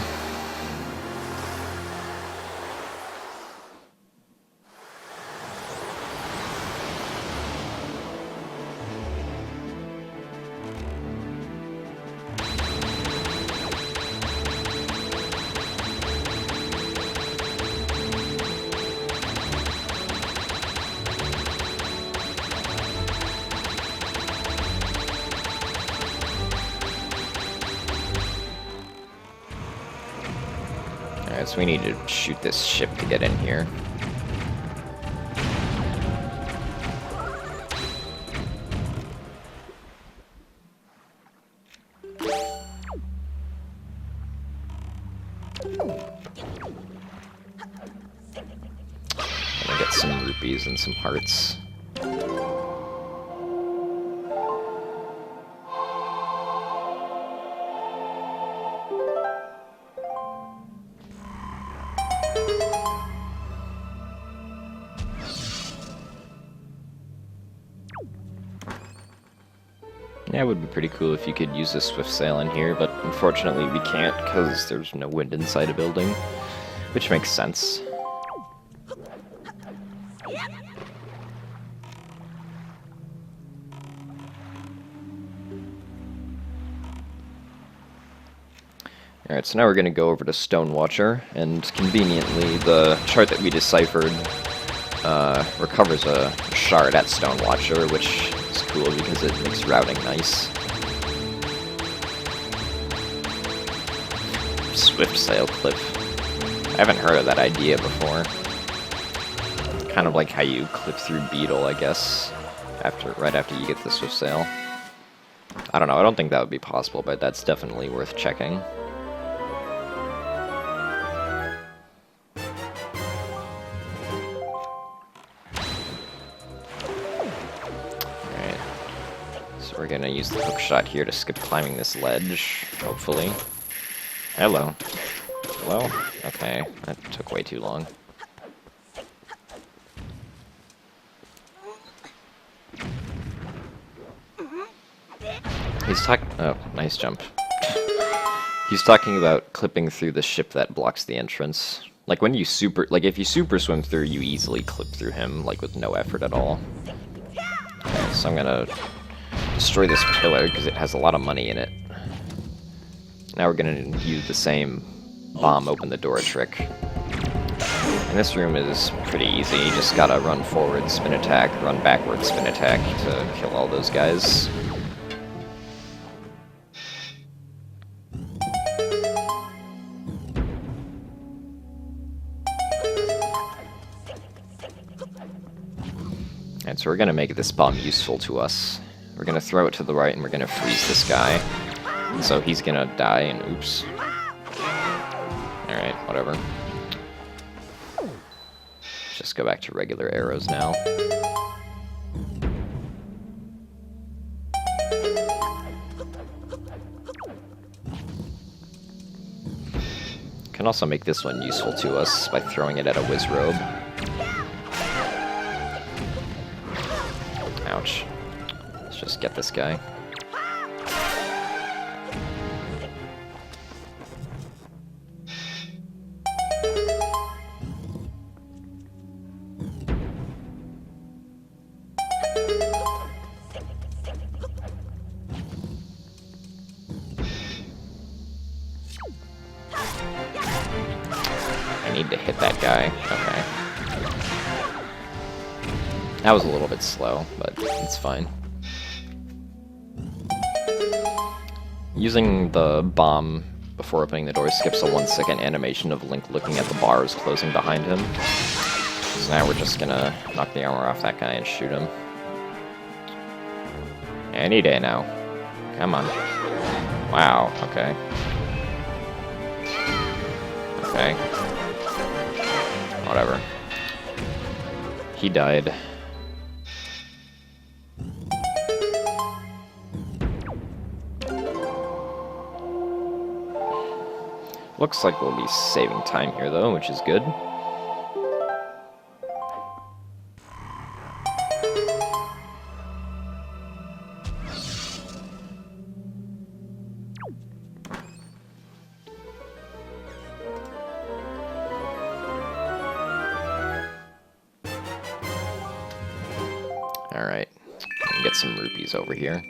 Alright, so we need to shoot this ship to get in here. Gonna get some rupees and some hearts. Yeah, it would be pretty cool if you could use a swift sail in here, but unfortunately we can't because there's no wind inside a building, which makes sense. Alright, so now we're going to go over to Stonewatcher, and conveniently the chart that we deciphered recovers a shard at Stonewatcher, which is cool because it makes routing nice. Swift sail clip. I haven't heard of that idea before. Kind of like how you clip through Beetle, I guess, right after you get the swift sail. I don't know, I don't think that would be possible, but that's definitely worth checking. So we're gonna use the hookshot here to skip climbing this ledge, hopefully. Hello. Hello? Okay, that took way too long. He's talking... Oh, nice jump. He's talking about clipping through the ship that blocks the entrance. Like when you if you super swim through, you easily clip through him, like with no effort at all. Okay, so I'm gonna destroy this pillar because it has a lot of money in it. Now we're gonna use the same bomb open the door trick. And this room is pretty easy. You just gotta run forward, spin attack, run backward, spin attack to kill all those guys. And so we're gonna make this bomb useful to us. We're gonna throw it to the right, and we're gonna freeze this guy. So he's gonna die, and oops. Alright, whatever. Just go back to regular arrows now. Can also make this one useful to us by throwing it at a Wizrobe. Ouch. Let's just get this guy. I need to hit that guy. Okay. That was a little bit slow, but it's fine. Using the bomb before opening the door skips a 1-second animation of Link looking at the bars closing behind him. So now we're just gonna knock the armor off that guy and shoot him. Any day now. Come on. Wow, okay. Okay. Whatever. He died. Looks like we'll be saving time here, though, which is good. Alright, get some rupees over here.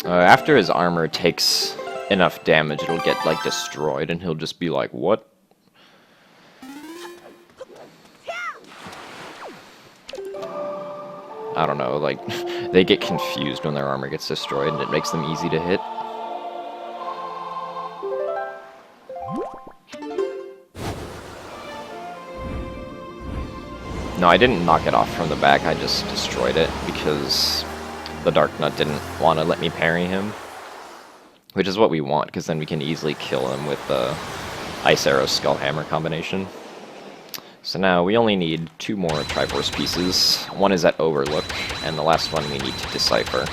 After his armor takes enough damage, it'll get, like, destroyed, and he'll just be like, what? I don't know, like, they get confused when their armor gets destroyed, and it makes them easy to hit. No, I didn't knock it off from the back, I just destroyed it, because the Dark Nut didn't want to let me parry him. Which is what we want, because then we can easily kill him with the Ice Arrow Skull Hammer combination. So now we only need 2 more Triforce pieces. One is at Overlook, and the last one we need to decipher.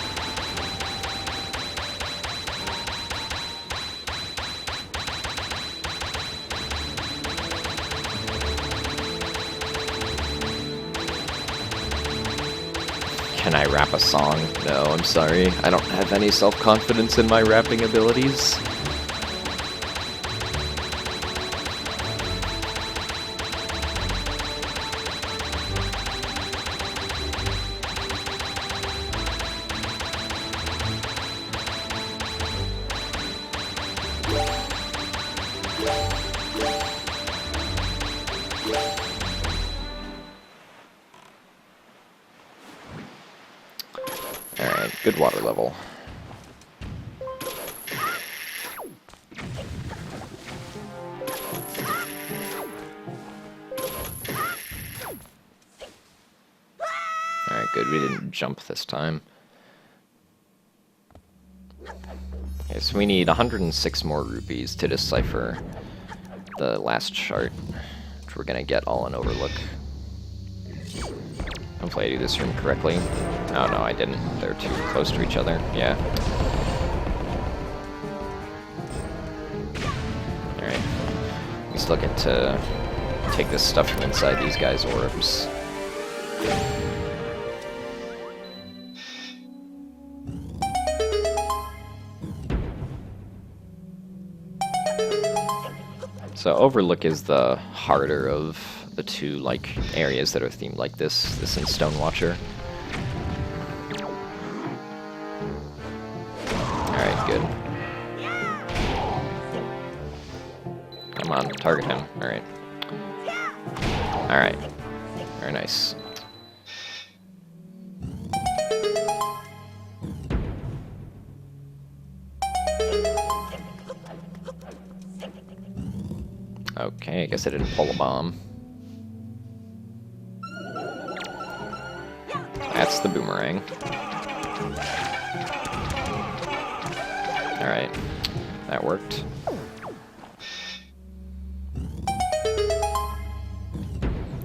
Can I rap a song? No, I'm sorry. I don't have any self-confidence in my rapping abilities. Alright, good water level. Alright, good, we didn't jump this time. Okay, so we need 106 more rupees to decipher the last chart, which we're gonna get all in Overlook. Hopefully I do this room correctly. Oh no, I didn't. They're too close to each other. Yeah. Alright. We still get to take this stuff from inside these guys' orbs. So Overlook is the harder of the 2 like areas that are themed like this and Stonewatcher. Alright, good. Come on, target him. Alright. Alright. Very nice. Okay, guess I didn't pull a bomb. That's the boomerang. Alright, that worked.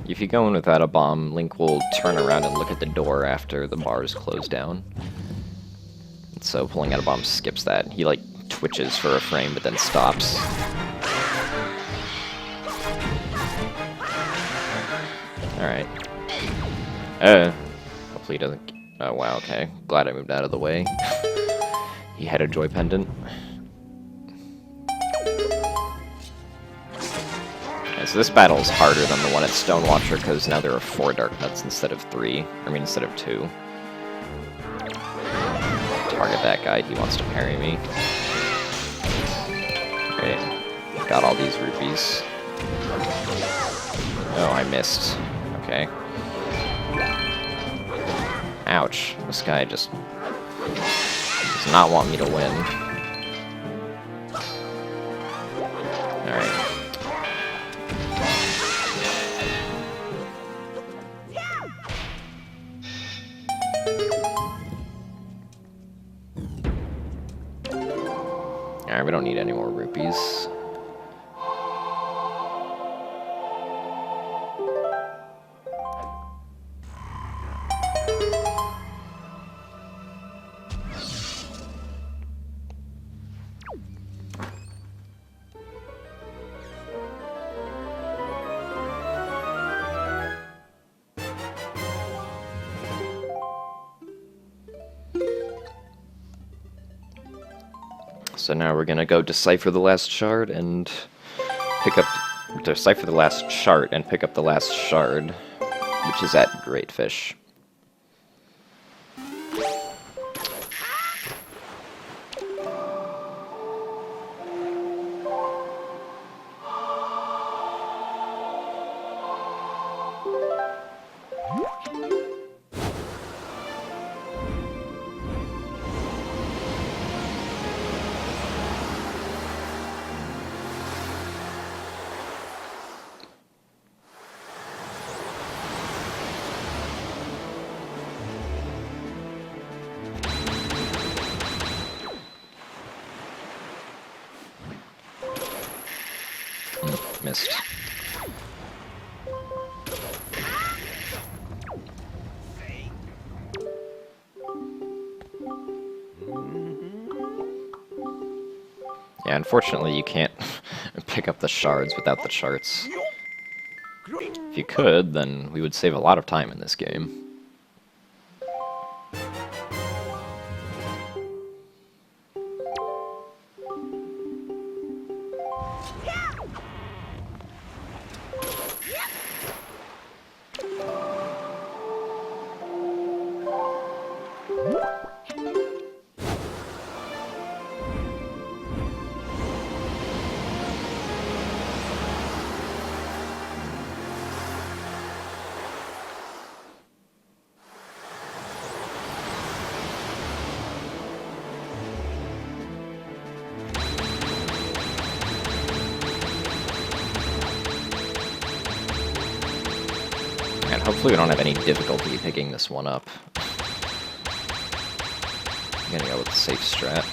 If you go in without a bomb, Link will turn around and look at the door after the bars close down. And so pulling out a bomb skips that. He, like, twitches for a frame, but then stops. Alright. Hopefully he doesn't... Oh, wow, okay. Glad I moved out of the way. He had a joy pendant. And so this battle is harder than the one at Stonewatcher, because now there are 4 Dark Nuts instead of 3. I mean, instead of 2. Target that guy, he wants to parry me. Great. Got all these rupees. Oh, I missed. Okay. Ouch. This guy just does not want me to win. Alright. Alright, we don't need any more rupees. So now we're gonna go decipher the last shard and pick up... Decipher the last chart and pick up the last shard, which is at Great Fish. Missed. Yeah, unfortunately you can't pick up the shards without the charts. If you could, then we would save a lot of time in this game. And hopefully we don't have any difficulty picking this one up. I'm gonna go with the safe strat.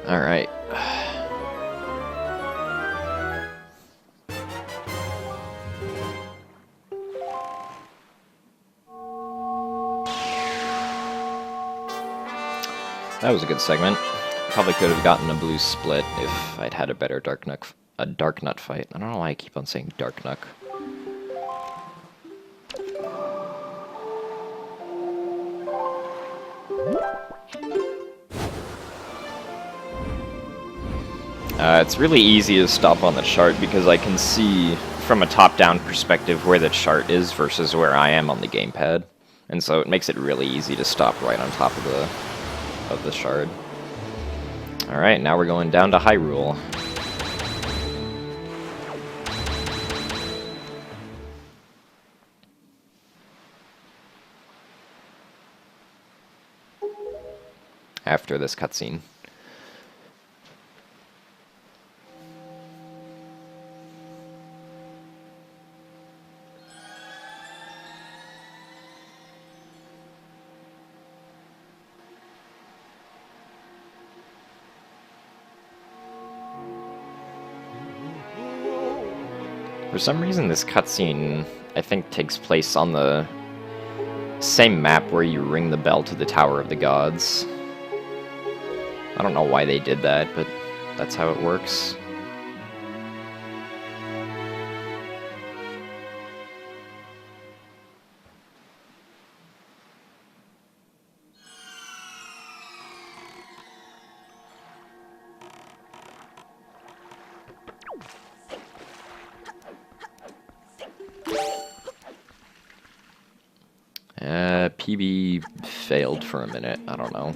Alright. That was a good segment. Probably could have gotten a blue split if I'd had a better dark nut fight. I don't know why I keep on saying dark nut. It's really easy to stop on the chart because I can see from a top-down perspective where the chart is versus where I am on the gamepad, and so it makes it really easy to stop right on top of the shard. Alright, now we're going down to Hyrule. after this cutscene. For some reason, this cutscene, I think, takes place on the same map where you ring the bell to the Tower of the Gods. I don't know why they did that, but that's how it works. PB failed for a minute, I don't know.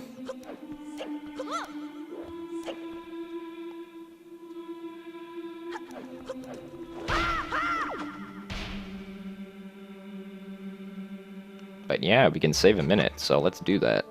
But yeah, we can save a minute, so let's do that.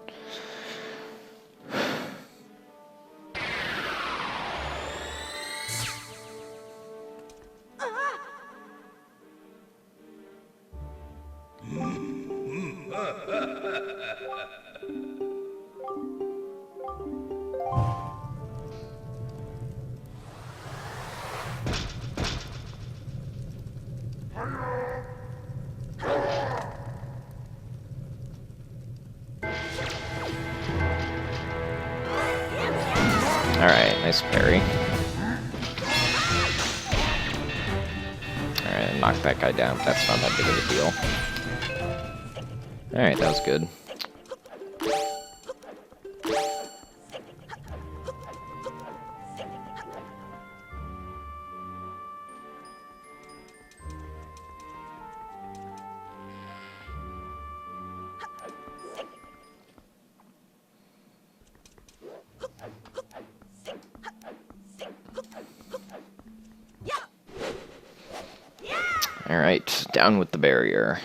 Alright, nice parry. Alright, knock that guy down. That's not that big of a deal. Alright, that was good. Alright, down with the barrier.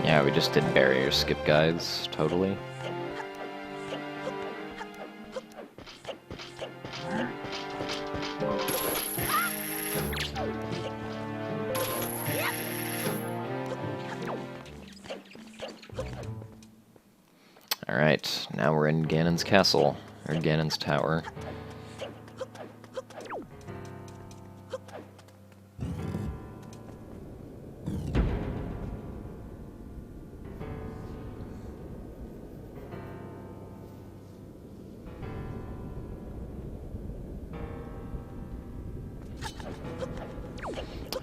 Yeah, we just did barrier skip, guys. Totally. Alright, now we're in Ganon's castle, or Ganon's tower.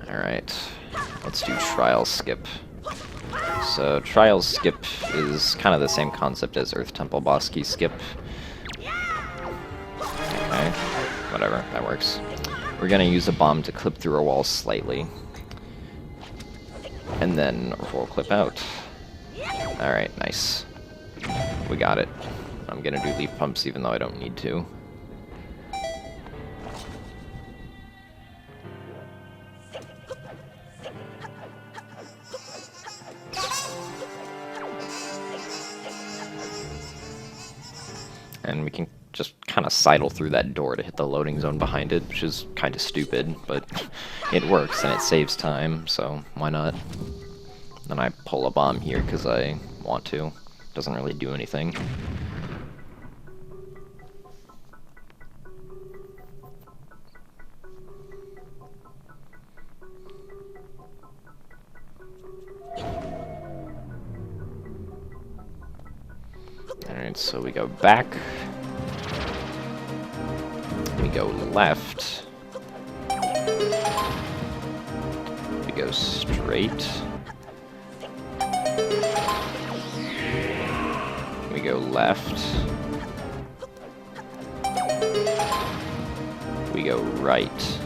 Alright, let's do trial skip. So trial skip is kind of the same concept as Earth Temple boss key skip. Okay, whatever, that works. We're gonna use a bomb to clip through a wall slightly. And then roll clip out. Alright, nice. We got it. I'm gonna do leaf pumps even though I don't need to. And we can just kind of sidle through that door to hit the loading zone behind it, which is kind of stupid, but it works and it saves time, so why not? Then I pull a bomb here because I want to. Doesn't really do anything. Alright, so we go back. We go left. We go straight. We go left. We go right.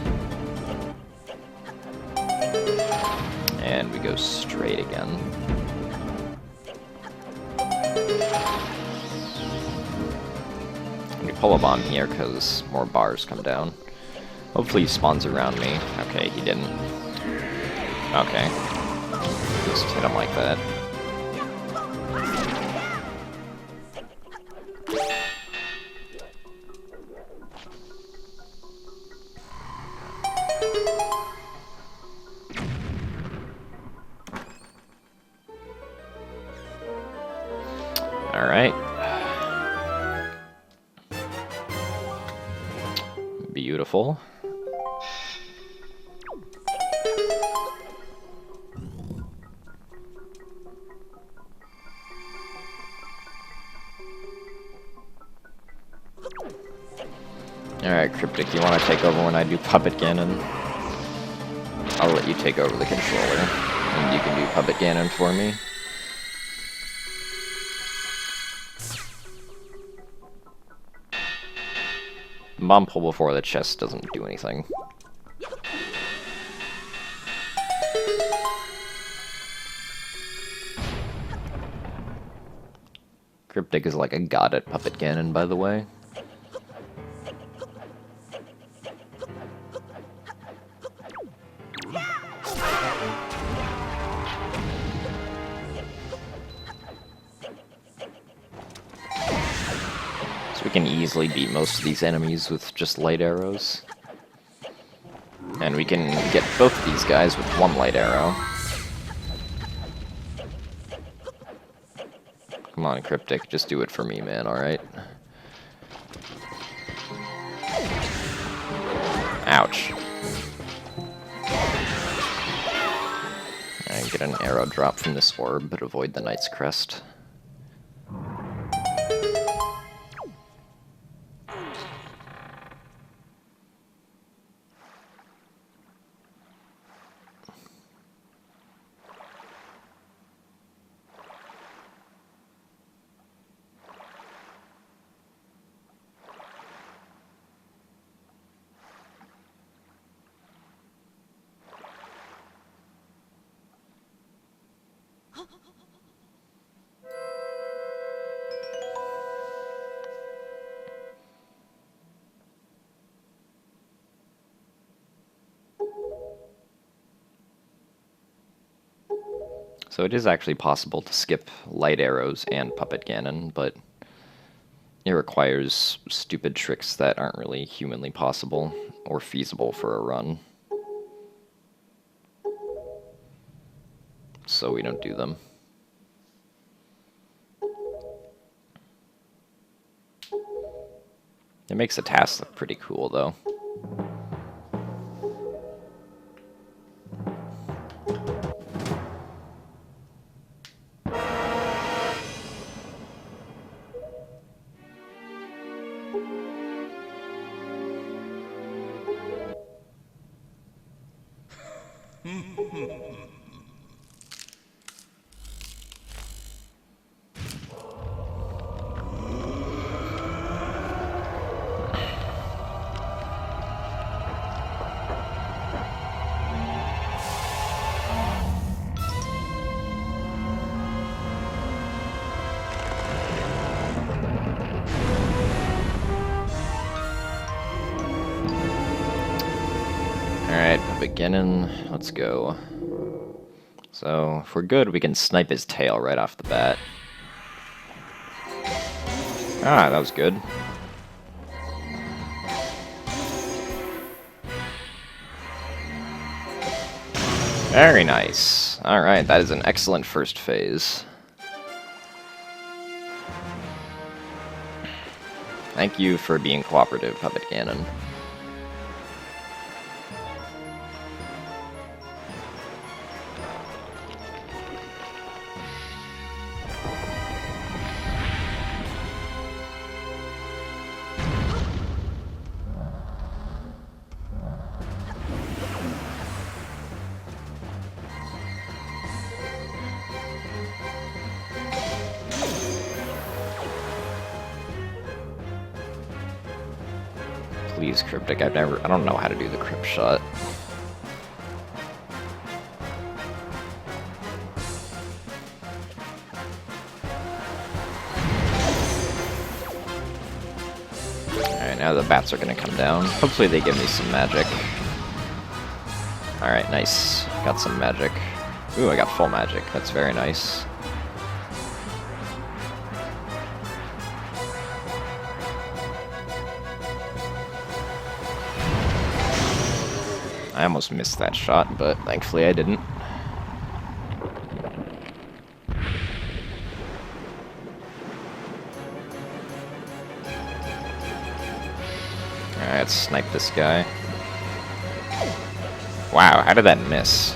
And we go straight again. We pull a bomb here because more bars come down. Hopefully he spawns around me. Okay, he didn't. Okay. Just hit him like that. Alright. Beautiful. Alright, Cryptic, you want to take over when I do Puppet Ganon? I'll let you take over the controller, and you can do Puppet Ganon for me. Bomb pull before the chest doesn't do anything. Cryptic is like a god at Puppet Ganon, by the way. We can easily beat most of these enemies with just light arrows. And we can get both of these guys with one light arrow. Come on, Cryptic, just do it for me, man, alright? Ouch. I get an arrow drop from this orb, but avoid the Knight's Crest. So it is actually possible to skip light arrows and Puppet Ganon, but it requires stupid tricks that aren't really humanly possible or feasible for a run. So we don't do them. It makes the task look pretty cool, though. Alright, Puppet Ganon, let's go. So, if we're good, we can snipe his tail right off the bat. Ah, that was good. Very nice. Alright, that is an excellent first phase. Thank you for being cooperative, Puppet Ganon. use Cryptic. I don't know how to do the Crypt shot. Alright, now the bats are gonna come down. Hopefully they give me some magic. Alright, nice. Got some magic. Ooh, I got full magic. That's very nice. I almost missed that shot, but thankfully I didn't. Alright, let's snipe this guy. Wow, how did that miss?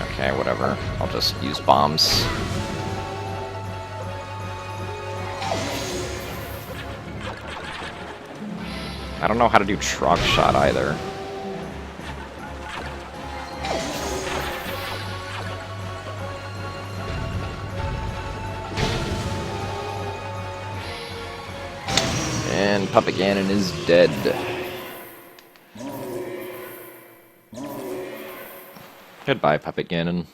Okay, whatever. I'll just use bombs. I don't know how to do Trog Shot either. And Puppet Ganon is dead. Goodbye, Puppet Ganon.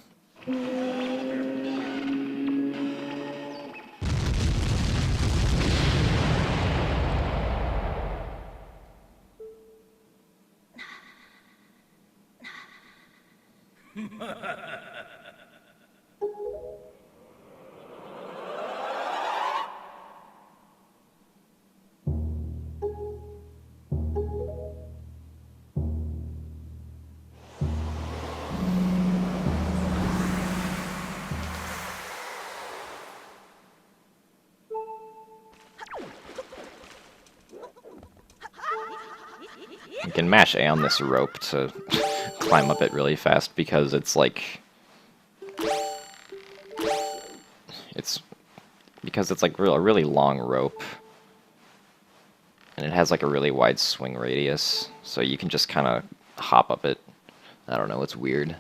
You can mash A on this rope to climb up it really fast because it's like... It's like a really long rope. And it has like a really wide swing radius, so you can just kind of hop up it. I don't know, it's weird.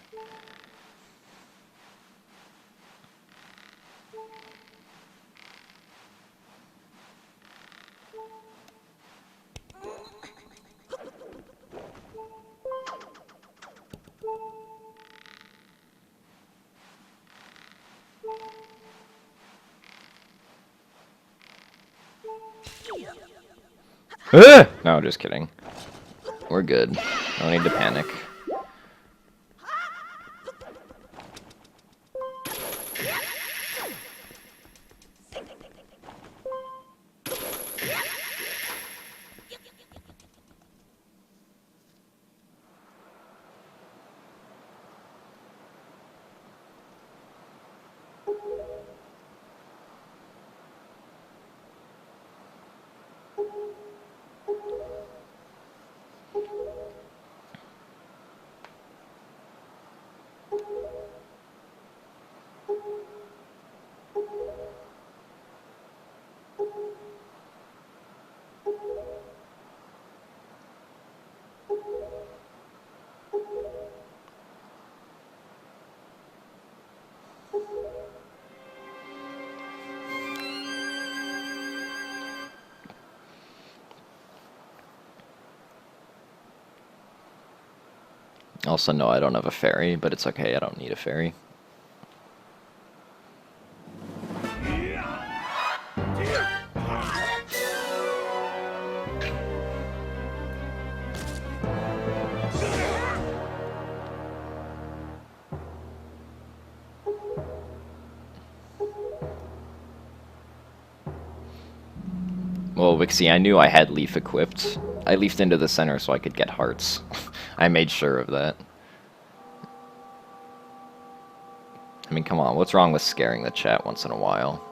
No, just kidding. We're good. No need to panic. Also, no, I don't have a fairy, but it's okay, I don't need a fairy. Well, Wixie, I knew I had Leaf equipped. I leafed into the center so I could get hearts. I made sure of that. I mean, come on, what's wrong with scaring the chat once in a while?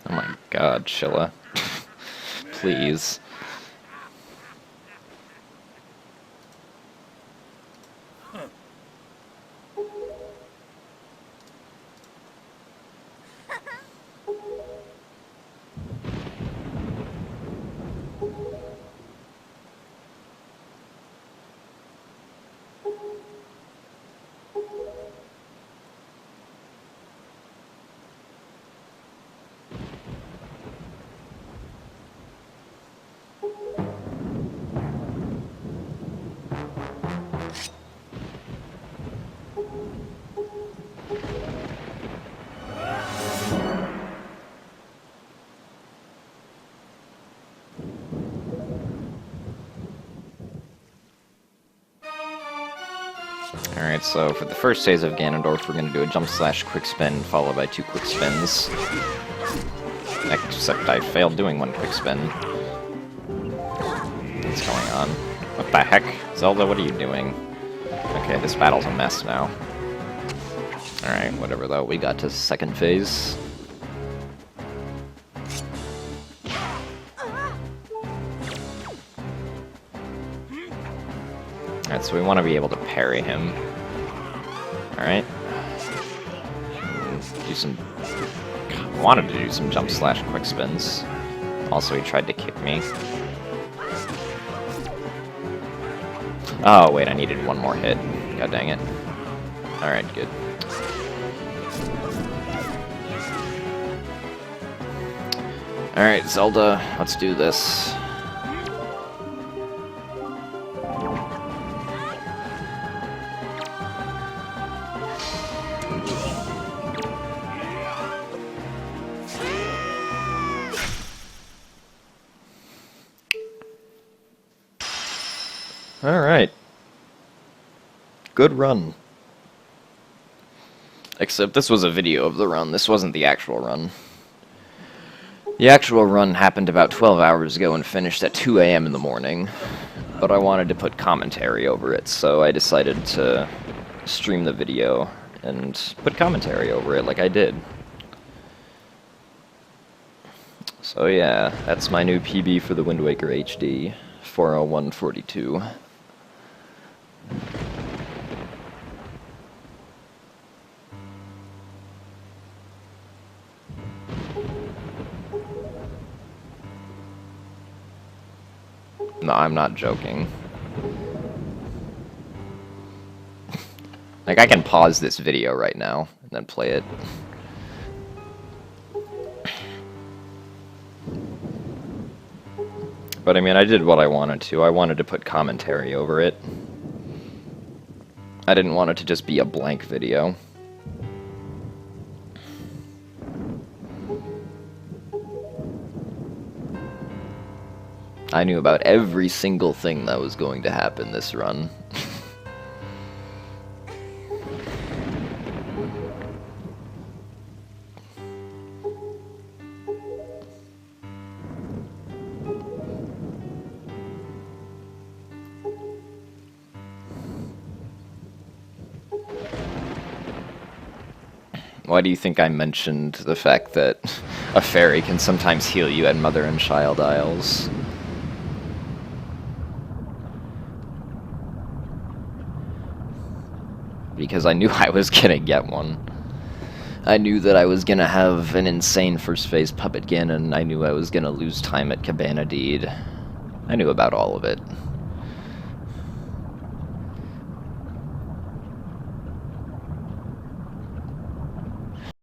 Oh my god, Chilla. Please. Alright, so for the first phase of Ganondorf, we're going to do a jump slash quick spin, followed by 2 quick spins. Except I failed doing 1 quick spin. What's going on? What the heck? Zelda, what are you doing? Okay, this battle's a mess now. Alright, whatever though, we got to second phase. Alright, so we want to be able to parry him. Alright. Do some... I wanted to do some jump slash quick spins. Also, he tried to kick me. Oh, wait, I needed 1 more hit. God dang it. Alright, good. Alright, Zelda, let's do this. Alright. Good run. Except this was a video of the run, this wasn't the actual run. The actual run happened about 12 hours ago and finished at 2 AM in the morning. But I wanted to put commentary over it, so I decided to stream the video and put commentary over it like I did. So yeah, that's my new PB for the Wind Waker HD, 40142. No, I'm not joking. Like, I can pause this video right now and then play it. But I mean, I did what I wanted to. I wanted to put commentary over it. I didn't want it to just be a blank video. I knew about every single thing that was going to happen this run. Why do you think I mentioned the fact that a fairy can sometimes heal you at Mother and Child Isles? Because I knew I was gonna get one. I knew that I was gonna have an insane first phase Puppet Ganon, I knew I was gonna lose time at Cabana Deed. I knew about all of it.